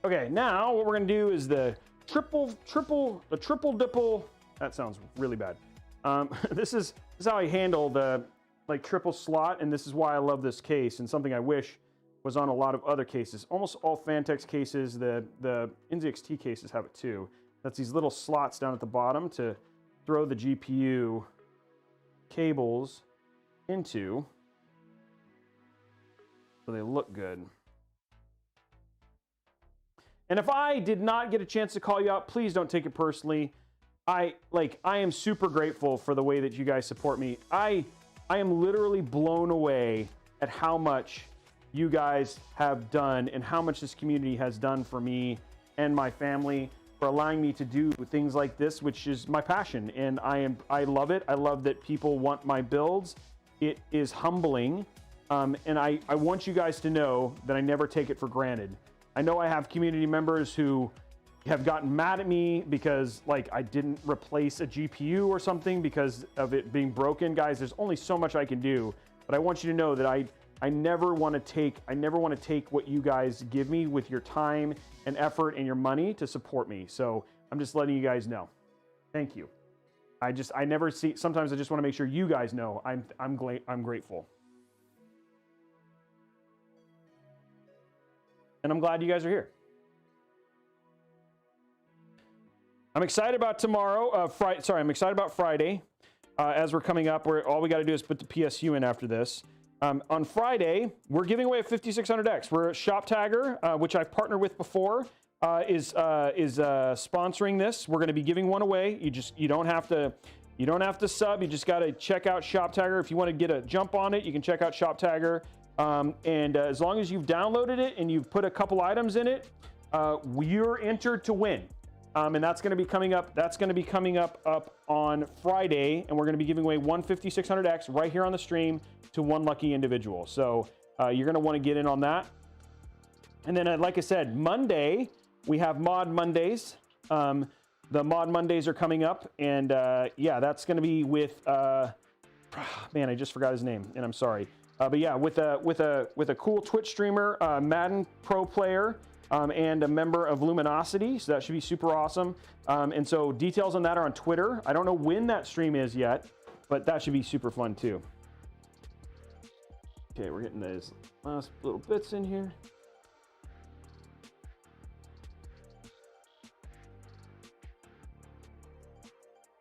Speaker 1: Okay, now what we're gonna do is the triple dipple. That sounds really bad. This is how I handle the triple slot, and this is why I love this case, and something I wish was on a lot of other cases. Almost all Phanteks cases, the NZXT cases have it too. That's these little slots down at the bottom to throw the GPU cables into so they look good. And if I did not get a chance to call you out, please don't take it personally. I am super grateful for the way that you guys support me. I am literally blown away at how much you guys have done and how much this community has done for me and my family, for allowing me to do things like this, which is my passion. And I love it. I love that people want my builds. It is humbling. And I want you guys to know that I never take it for granted. I know I have community members who have gotten mad at me because I didn't replace a GPU or something because of it being broken. Guys, there's only so much I can do, but I want you to know that I never want to take what you guys give me with your time and effort and your money to support me. So I'm just letting you guys know. Thank you. I never see, sometimes I just want to make sure you guys know I'm grateful. And I'm glad you guys are here. I'm excited about tomorrow, I'm excited about Friday as we're coming up, where all we got to do is put the PSU in after this. On Friday, we're giving away a 5600X. We're Shop Tagger, which I've partnered with before, is sponsoring this. We're going to be giving one away. You don't have to sub. You just got to check out Shop Tagger. If you want to get a jump on it, you can check out Shop Tagger. As long as you've downloaded it and you've put a couple items in it, you're entered to win. And that's going to be coming up. That's going to be coming up on Friday, and we're going to be giving away one 5600X right here on the stream to one lucky individual. So you're going to want to get in on that. And then, like I said, Monday, we have Mod Mondays. The Mod Mondays are coming up. And yeah, that's going to be with, man, I just forgot his name, and I'm sorry. But yeah, with a cool Twitch streamer, Madden Pro player, and a member of Luminosity. So that should be super awesome. And so details on that are on Twitter. I don't know when that stream is yet, but that should be super fun too. Okay, we're getting those last little bits in here.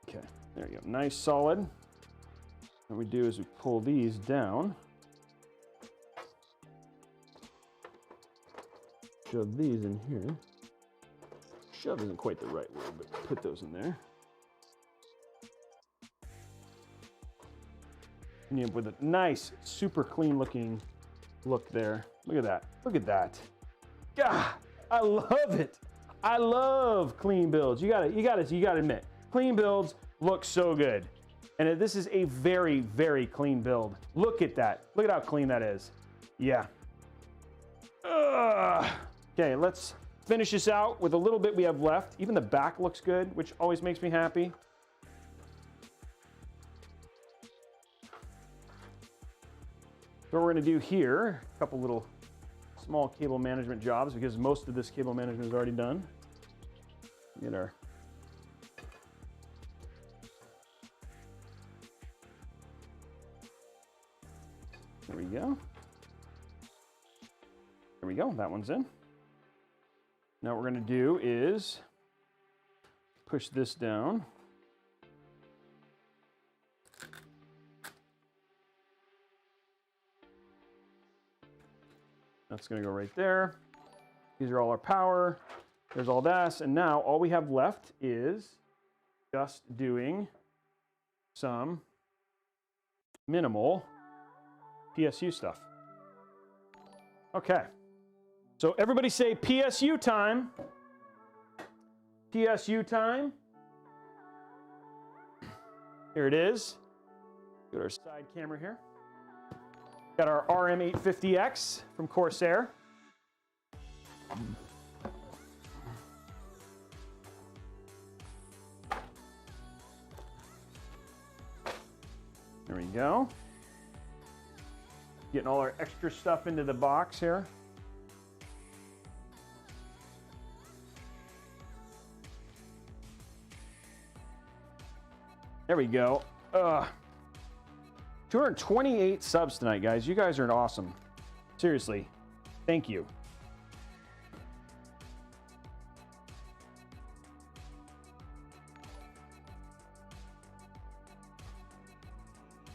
Speaker 1: Okay, there you go. Nice, solid. What we do is we pull these down. Shove these in here. Shove isn't quite the right word, but put those in there. And you end up with a nice, super clean looking look there. Look at that. Look at that. God, I love it. I love clean builds. You gotta admit, clean builds look so good. And this is a very, very clean build. Look at that. Look at how clean that is. Yeah. Okay, let's finish this out with a little bit we have left. Even the back looks good, which always makes me happy. So what we're gonna do here, a couple little small cable management jobs, because most of this cable management is already done. Get our there we go. There we go, that one's in. Now what we're gonna do is push this down. That's gonna go right there. These are all our power. There's all this, and now all we have left is just doing some minimal PSU stuff. Okay. So everybody say PSU time. PSU time. Here it is. Got our side camera here. Got our RM850X from Corsair. There we go. Getting all our extra stuff into the box here. There we go. 228 subs tonight, guys. You guys are awesome. Seriously, thank you.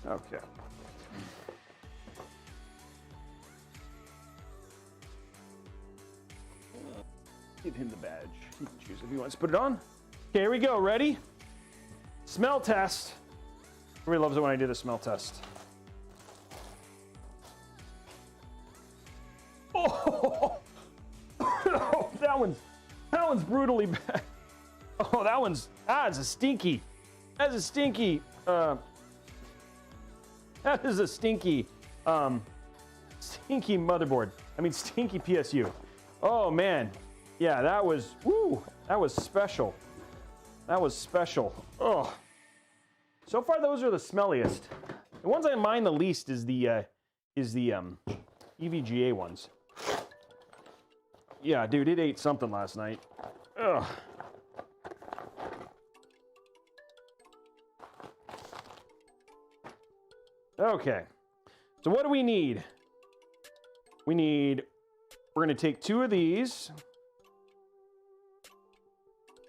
Speaker 1: Okay. Give him the badge. He can choose if he wants to put it on. Okay, here we go. Ready? Smell test. Everybody loves it when I do the smell test. Oh, that one's brutally bad. Oh, that's a stinky. That's a stinky. That is a stinky, stinky motherboard. I mean, stinky PSU. Oh man, yeah, that was special. That was special. Oh. So far, those are the smelliest. The ones I mind the least is the EVGA ones. Yeah, dude, it ate something last night. Ugh. Okay. So what do we need? We're gonna take 2 of these.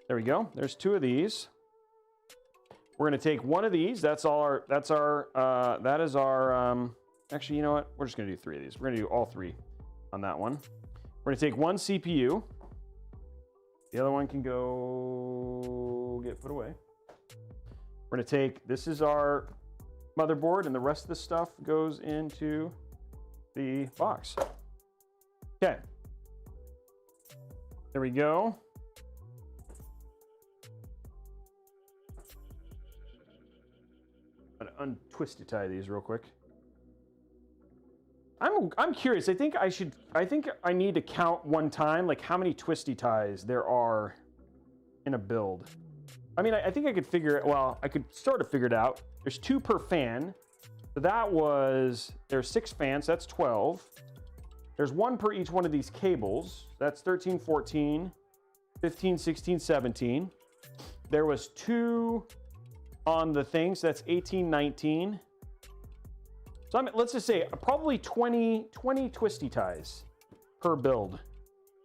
Speaker 1: There we go. There's 2 of these. We're gonna take 1 of these. That is our, actually, you know what? We're just gonna do 3 of these. We're gonna do all 3 on that one. We're gonna take 1 CPU. The other one can go get put away. We're gonna take, this is our motherboard, and the rest of the stuff goes into the box. Okay. There we go. I'm gonna untwisty tie these real quick. I'm curious. I think I need to count one time, like how many twisty ties there are in a build. I mean, I think I could figure it. Well, I could sort of figure it out. There's 2 per fan. So there's 6 fans. That's 12. There's 1 per each one of these cables. That's 13, 14, 15, 16, 17. There was 2 on the things. So that's 18, 19. So let's just say probably 20 twisty ties per build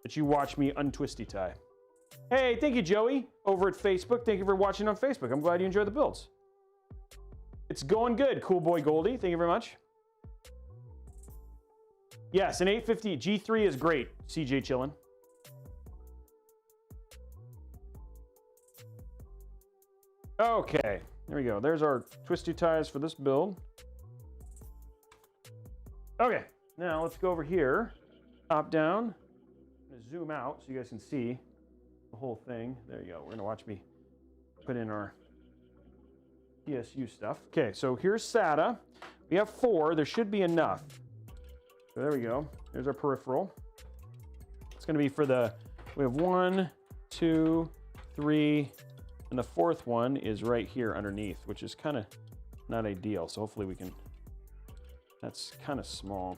Speaker 1: that you watch me untwisty tie. Hey, thank you, Joey, over at Facebook. Thank you for watching on Facebook. I'm glad you enjoy the builds. It's going good, Cool Boy Goldie. Thank you very much. Yes, an 850 G3 is great, CJ Chillin. Okay, there we go. There's our twisty ties for this build. Okay, now let's go over here, top down. I'm gonna zoom out so you guys can see the whole thing. There you go. We're gonna watch me put in our PSU stuff. Okay, so here's SATA. We have 4. There should be enough. So there we go. There's our peripheral. It's gonna be for we have 1, 2, 3, and the 4th one is right here underneath, which is kind of not ideal. So hopefully we can. That's kind of small.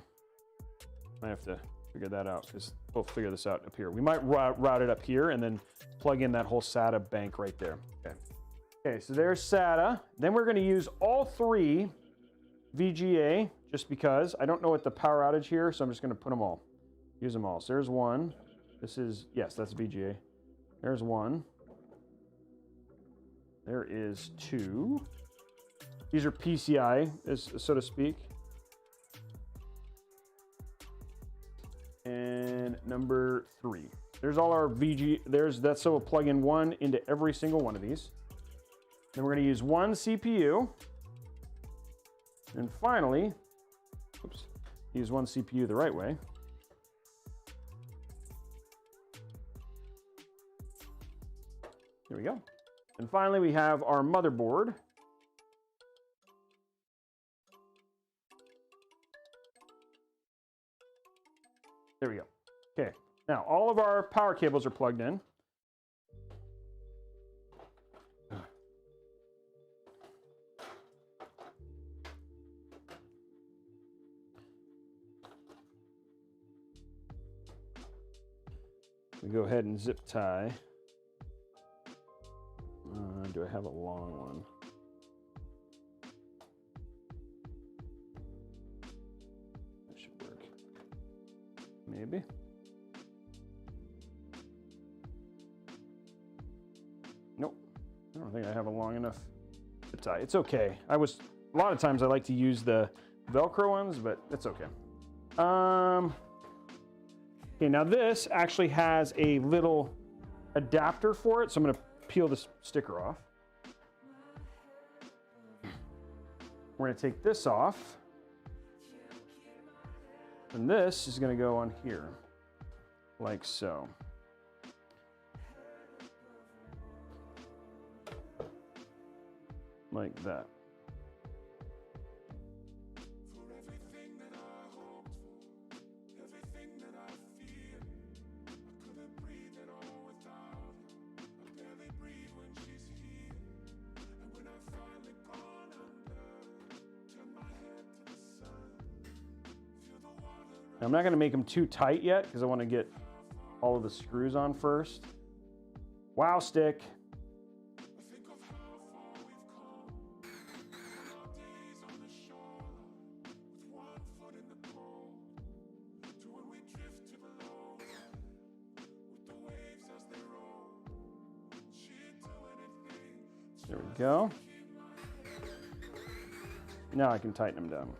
Speaker 1: I have to figure that out because we'll figure this out up here. We might route it up here and then plug in that whole SATA bank right there. Okay. Okay, so there's SATA. Then we're going to use all 3 VGA just because I don't know what the power outage here, so I'm just going to put them all. Use them all. So there's 1. This is, yes, that's VGA. There's 1. There is 2. These are PCI, so to speak. And number 3. There's all our VG. So we'll plug in 1 into every single one of these. Then we're going to use 1 CPU. And finally, oops, use 1 CPU the right way. Here we go. And finally, we have our motherboard. There we go. Okay, now all of our power cables are plugged in. We go ahead and zip tie. Do I have a long one? That should work. Maybe. Nope. I don't think I have a long enough zip tie. It's okay. A lot of times I like to use the Velcro ones, but it's okay. Okay, now this actually has a little adapter for it, so I'm going to peel this sticker off. We're going to take this off. And this is going to go on here, like so. Like that. I'm not going to make them too tight yet because I want to get all of the screws on first. Wow, stick. There we go. Now I can tighten them down.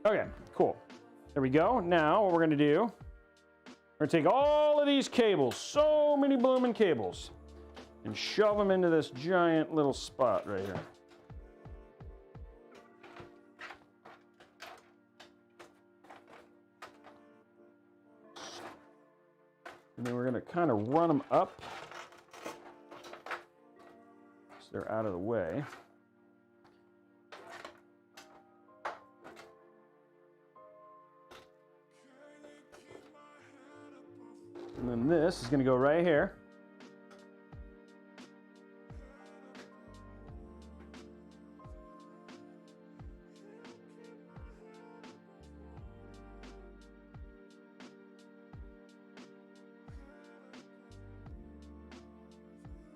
Speaker 1: Okay, cool. There we go. Now what we're gonna do, we're gonna take all of these cables, so many blooming cables, and shove them into this giant little spot right here. And then we're gonna kind of run them up. they're out of the way. And then this is going to go right here.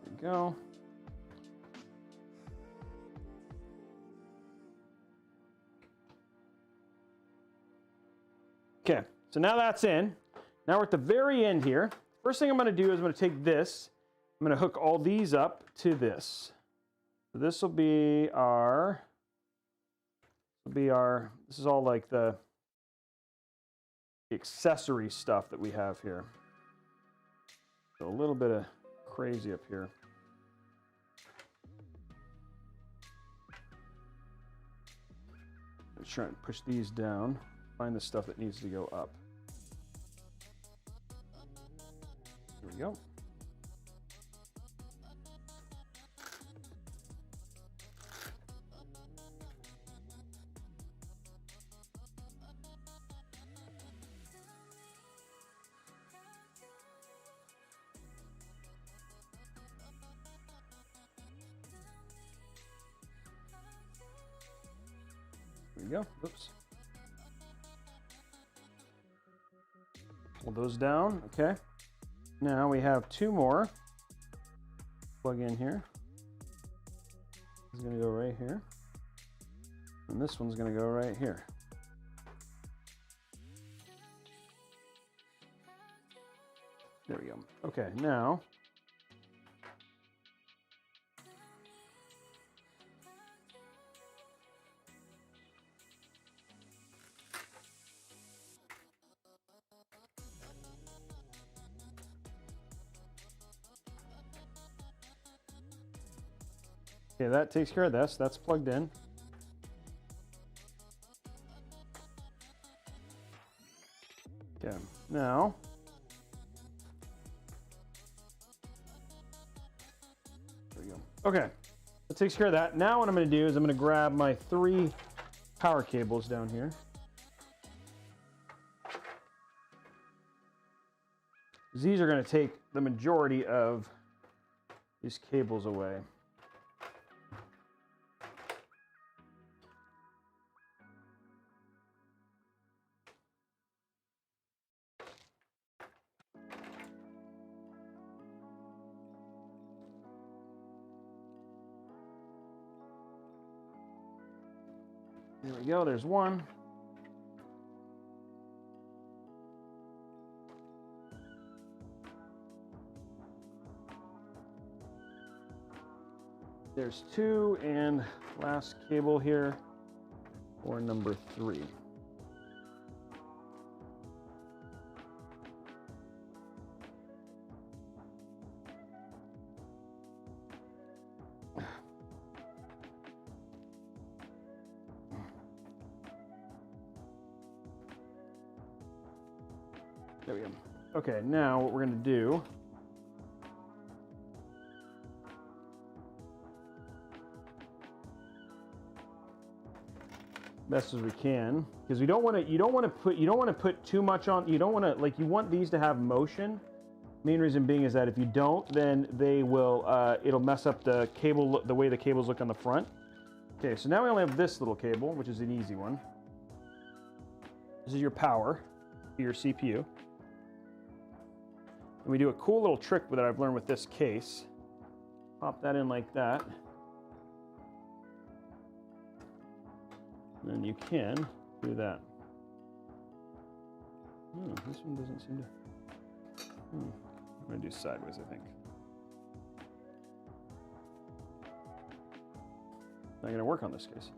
Speaker 1: There we go. Okay, so now that's in. Now we're at the very end here. First thing I'm going to do is I'm going to take this. I'm going to hook all these up to this. So this will be our. This is all like the accessory stuff that we have here. So a little bit of crazy up here. Let's try and push these down. Find the stuff that needs to go up. There we go. There we go. Oops. Pull those down. Okay. Now we have two more. Plug in here. This is going to go right here. And this one's going to go right here. There we go. Okay, now okay, that takes care of this. That's plugged in. Okay, now there we go. Okay, that takes care of that. Now what I'm going to do is I'm going to grab my 3 power cables down here. These are going to take the majority of these cables away. There we go, there's one. There's 2, and last cable here for number 3. There we go. Okay, now what we're going to do best as we can, because we don't want to. You don't want to put too much on. You don't want to you want these to have motion. Main reason being is that if you don't, then they will. It'll mess up the cable, the way the cables look on the front. Okay, so now we only have this little cable, which is an easy one. This is your power to your CPU. And we do a cool little trick that I've learned with this case. Pop that in like that. And then you can do that. Oh, this one doesn't seem to... I'm going to do sideways, I think. Not going to work on this case.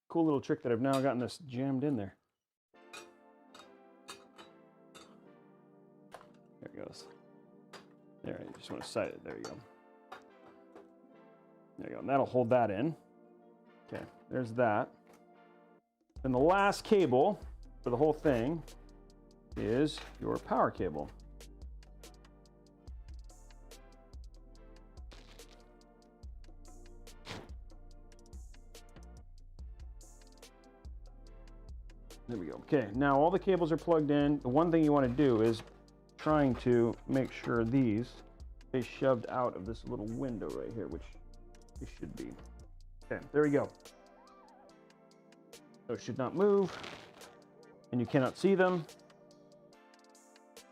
Speaker 1: Cool little trick that I've now gotten this jammed in there. There it goes. There, you just want to sight it. There you go. There you go. And that'll hold that in. Okay, there's that. And the last cable for the whole thing is your power cable. There we go. Okay, now all the cables are plugged in. The one thing you want to do is trying to make sure these stay shoved out of this little window right here, which they should be. Okay, there we go. Those should not move, and you cannot see them.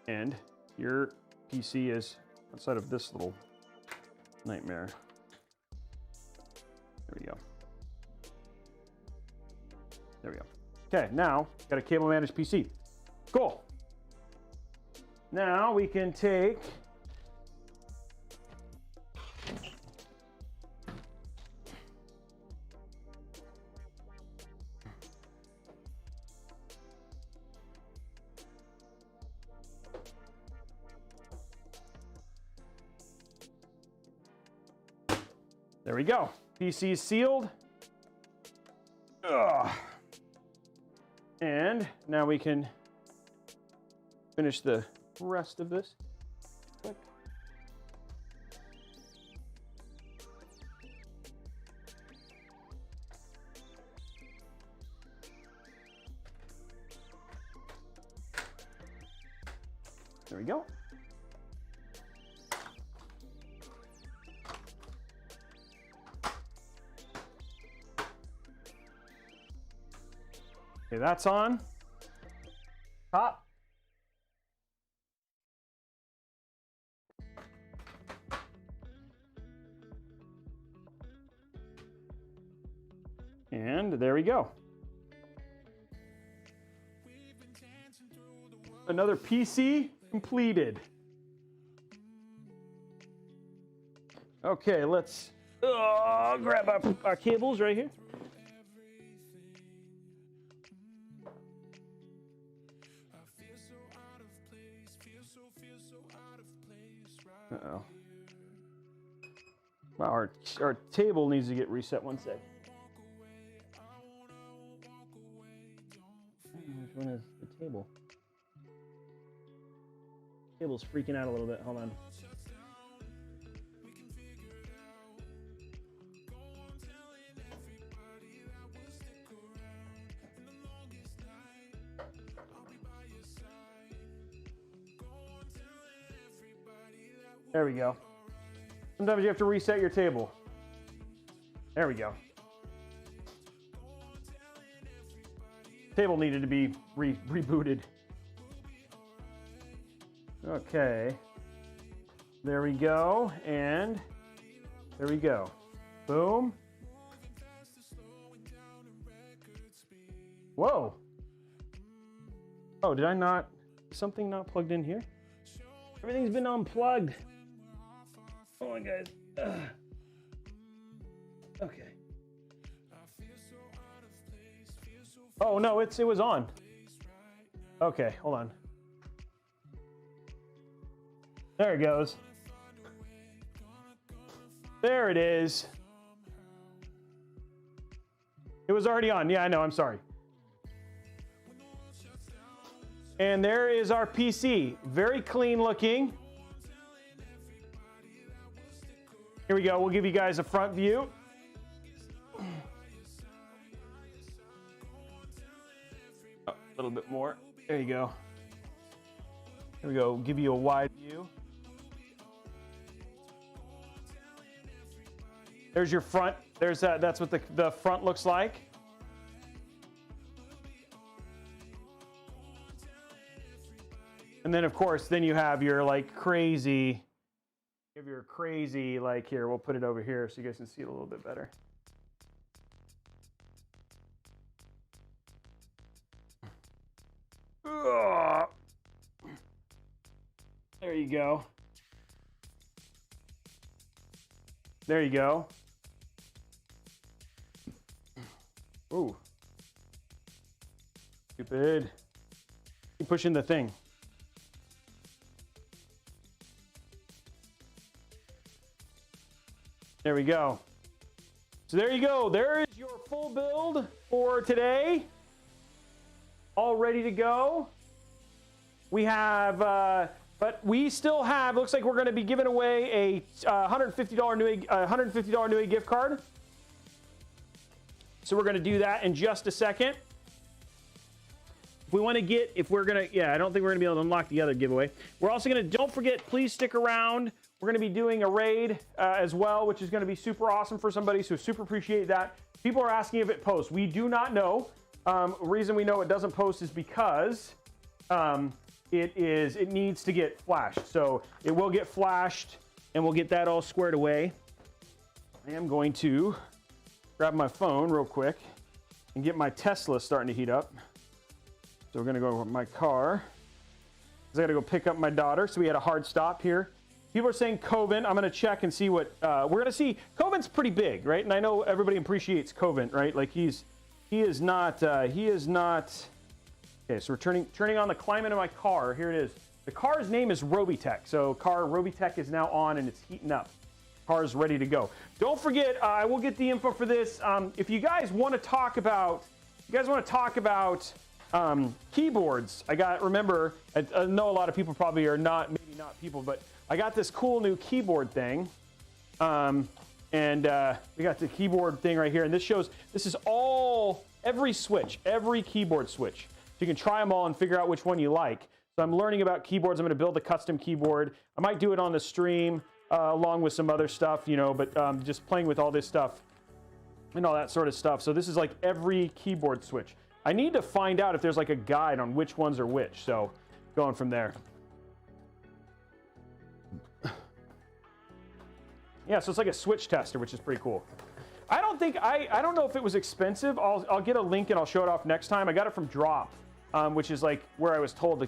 Speaker 1: And your PC is outside of this little nightmare. There we go. There we go. Okay, now got a cable managed PC. Cool. Now we can take there we go. PC is sealed. Ugh. And now we can finish the rest of this. Quick. There we go. Okay, that's on. Top. And there we go. Another PC completed. Okay, let's grab our cables right here. Uh-oh. Wow, our table needs to get reset. One sec. Which one is the table? Table's freaking out a little bit. Hold on. There we go. Sometimes you have to reset your table. There we go. Table needed to be rebooted. Okay. There we go. And there we go. Boom. Whoa. Oh, did I not? Something not plugged in here? Everything's been unplugged. Hold on, guys. Okay. Oh no, it was on. Okay, hold on. There it goes. There it is. It was already on. Yeah, I know. I'm sorry. And there is our PC. Very clean looking. Here we go. We'll give you guys a front view. Oh, a little bit more. There you go. Here we go. We'll give you a wide view. There's your front. There's that's what the front looks like. And then of course, then you have your like crazy, like here, we'll put it over here so you guys can see it a little bit better. Ugh. There you go. There you go. Ooh. Stupid. Keep pushing the thing. There we go. So there you go. There is your full build for today. All ready to go. We have, but we still have, looks like we're going to be giving away a $150 Newegg gift card. So we're going to do that in just a second. If we want to get, if we're going to, yeah, I don't think we're going to be able to unlock the other giveaway. We're also going to, don't forget, please stick around. We're going to be doing a raid as well, which is going to be super awesome for somebody. So super appreciate that. People are asking if it posts. We do not know. Reason we know it doesn't post is because it needs to get flashed. So it will get flashed and we'll get that all squared away. I am going to grab my phone real quick and get my Tesla starting to heat up. So we're going to go with my car. I got to go pick up my daughter. So we had a hard stop here. People are saying Covent. I'm going to check and see what we're going to see. Covent's pretty big, right? And I know everybody appreciates Covent, right? Like he is not. Okay, so we're turning on the climate of my car. Here it is. The car's name is Robeytech. So Robeytech is now on and it's heating up. Car's ready to go. Don't forget, I will get the info for this. If you guys want to talk about, keyboards, remember, I know a lot of people probably are not, maybe not people, but I got this cool new keyboard thing. We got the keyboard thing right here. And this is every switch, every keyboard switch. So you can try them all and figure out which one you like. So I'm learning about keyboards. I'm going to build a custom keyboard. I might do it on the stream along with some other stuff, you know, but just playing with all this stuff and all that sort of stuff. So this is like every keyboard switch. I need to find out if there's like a guide on which ones are which. So going from there. Yeah, so it's like a switch tester, which is pretty cool. I don't know if it was expensive. I'll get a link and I'll show it off next time. I got it from Drop, which is like where I was told to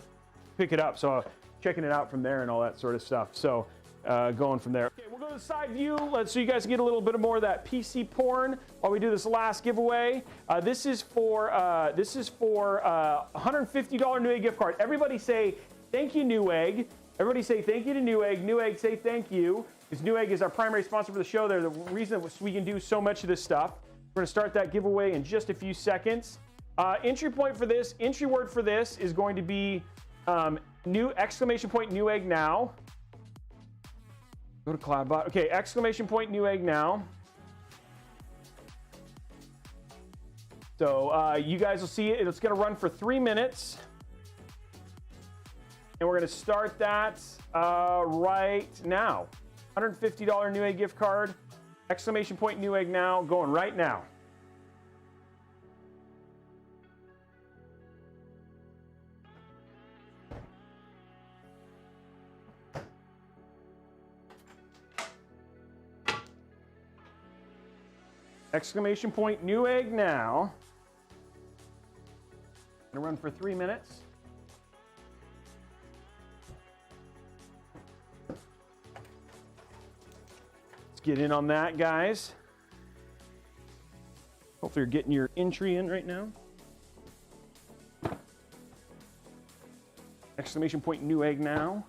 Speaker 1: pick it up. So checking it out from there and all that sort of stuff. So going from there. Okay, we'll go to the side view. So you guys get a little bit more of that PC porn while we do this last giveaway. This is for $150 Newegg gift card. Everybody say thank you, Newegg. Everybody say thank you to Newegg. Newegg, say thank you. Because Newegg is our primary sponsor for the show. They're the reason we can do so much of this stuff. We're going to start that giveaway in just a few seconds. Entry word for this is going to be new exclamation point Newegg now. Go to CloudBot. Okay, exclamation point Newegg now. So you guys will see it. It's going to run for 3 minutes. And we're going to start that right now. $150 Newegg gift card. Exclamation point Newegg now. Going right now. Exclamation point Newegg now. Gonna run for 3 minutes. Let's get in on that, guys. Hopefully you're getting your entry in right now. Exclamation point Newegg now.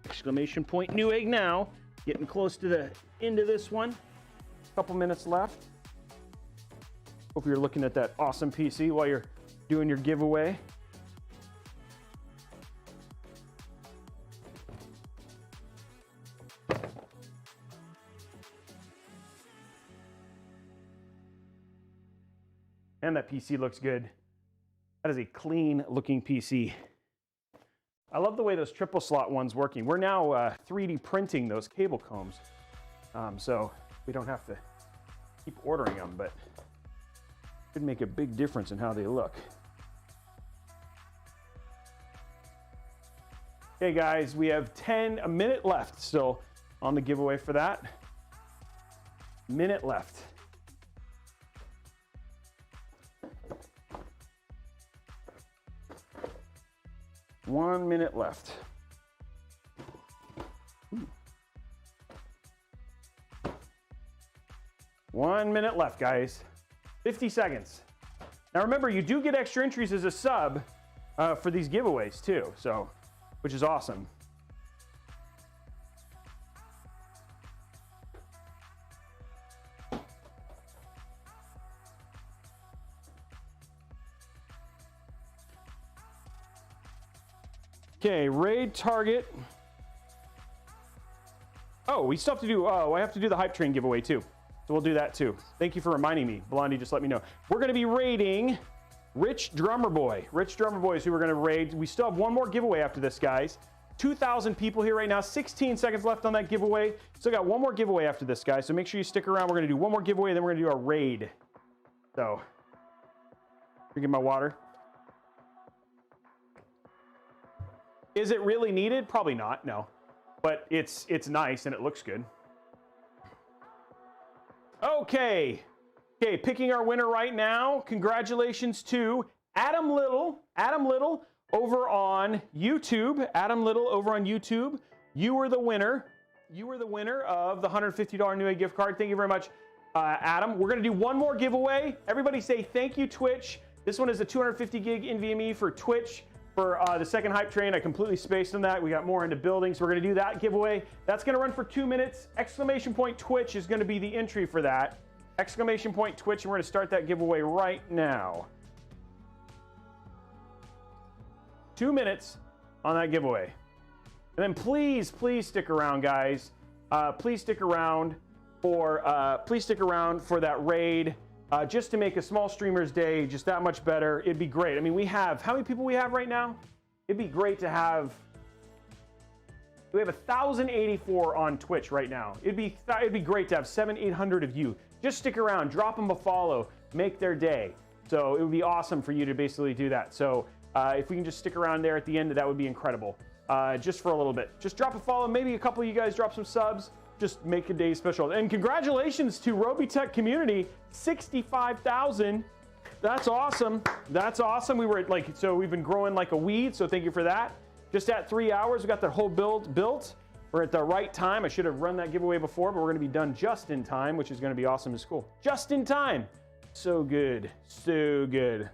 Speaker 1: Exclamation point Newegg now. Getting close to the end of this one. Couple minutes left. Hope you're looking at that awesome PC while you're doing your giveaway. And that PC looks good. That is a clean looking PC. I love the way those triple slot ones working. We're now 3D printing those cable combs. So we don't have to keep ordering them, but it could make a big difference in how they look. Okay guys, we have a minute left still on the giveaway for that. Minute left. One minute left. Ooh. 1 minute left, guys. 50 seconds. Now remember, you do get extra entries as a sub for these giveaways too, so, which is awesome. Okay, raid target. Oh, we still have to do, I have to do the hype train giveaway too. So we'll do that too. Thank you for reminding me. Blondie just let me know. We're gonna be raiding Rich Drummer Boy. Rich Drummer Boy is who we're gonna raid. We still have one more giveaway after this, guys. 2,000 people here right now, 16 seconds left on that giveaway. Still got one more giveaway after this, guys. So make sure you stick around. We're gonna do one more giveaway, then we're gonna do our raid. So, drinking my water. Is it really needed? Probably not, no. But it's nice and it looks good. Okay, picking our winner right now. Congratulations to Adam Little over on YouTube. Adam Little over on YouTube. You were the winner. You were the winner of the $150 Newegg gift card. Thank you very much, Adam. We're gonna do one more giveaway. Everybody say thank you, Twitch. This one is a 250 gig NVMe for Twitch. For the second hype train, I completely spaced on that. We got more into buildings. We're gonna do that giveaway. That's gonna run for 2 minutes. Exclamation point Twitch is gonna be the entry for that. Exclamation point Twitch, and we're gonna start that giveaway right now. 2 minutes on that giveaway. And then please stick around, guys. Please stick around for that raid. Just to make a small streamer's day just that much better. It'd be great. I mean, we have, how many people we have right now? It'd be great to have, we have 1,084 on Twitch right now. It'd be great to have 700-800 of you. Just stick around, drop them a follow, make their day. So it would be awesome for you to basically do that. So if we can just stick around there at the end, that would be incredible. Just for a little bit. Just drop a follow, maybe a couple of you guys drop some subs. Just make a day special. And congratulations to Robeytech community, 65,000. That's awesome. That's awesome. We were at so we've been growing like a weed, so thank you for that. Just at 3 hours, we got the whole build built. We're at the right time. I should have run that giveaway before, but we're gonna be done just in time, which is gonna be awesome and cool. Just in time. So good, so good.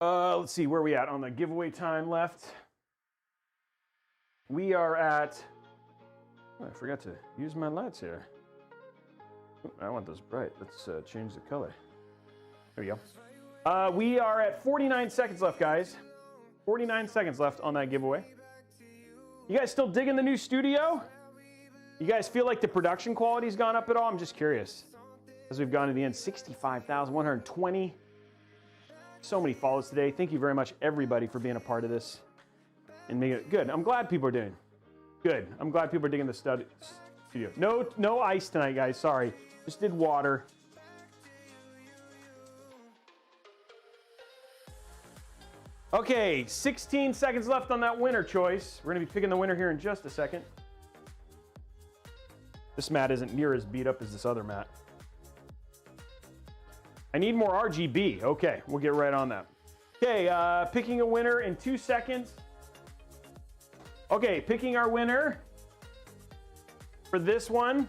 Speaker 1: Let's see, where are we at on the giveaway time left? We are at, oh, I forgot to use my lights here. Ooh, I want those bright. Let's change the color. There we go. We are at 49 seconds left, guys. 49 seconds left on that giveaway. You guys still digging the new studio? You guys feel like the production quality's gone up at all? I'm just curious. As we've gone to the end, 65,120. So many follows today. Thank you very much, everybody, for being a part of this. And make it good. I'm glad people are doing good. I'm glad people are digging the studio. No ice tonight, guys. Sorry. Just did water. Okay, 16 seconds left on that winner choice. We're going to be picking the winner here in just a second. This mat isn't near as beat up as this other mat. I need more RGB. Okay, we'll get right on that. Okay, picking a winner in 2 seconds. Okay, picking our winner for this one.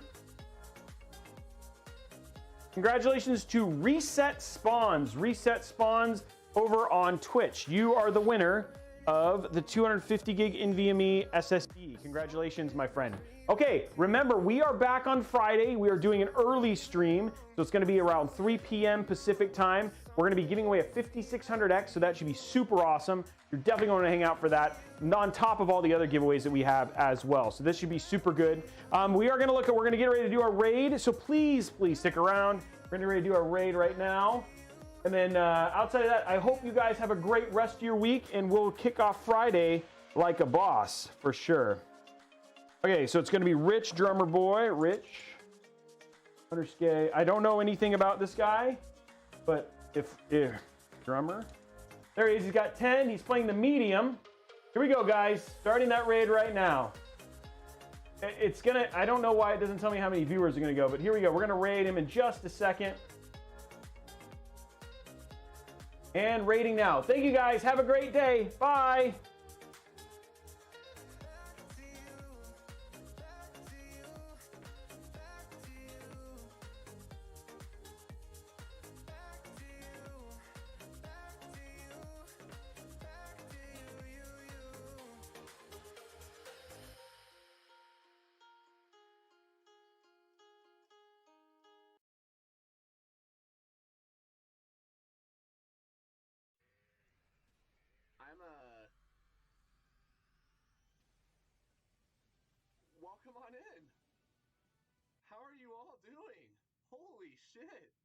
Speaker 1: Congratulations to Reset Spawns. Reset Spawns over on Twitch. You are the winner of the 250 gig NVMe SSD. Congratulations, my friend. Okay, remember, we are back on Friday. We are doing an early stream, so it's gonna be around 3 p.m. Pacific time. We're gonna be giving away a 5600X, so that should be super awesome. You're definitely gonna hang out for that, on top of all the other giveaways that we have as well. So this should be super good. We're gonna get ready to do our raid, so please stick around. We're gonna get ready to do our raid right now. And then outside of that, I hope you guys have a great rest of your week, and we'll kick off Friday like a boss, for sure. Okay, so it's gonna be Rich Drummer Boy, Rich _. I don't know anything about this guy, but if drummer, there he is, he's got 10, he's playing the medium. Here we go, guys, starting that raid right now. It's gonna, I don't know why it doesn't tell me how many viewers are gonna go, but here we go. We're gonna raid him in just a second. And raiding now. Thank you guys, have a great day, bye.
Speaker 2: Holy shit.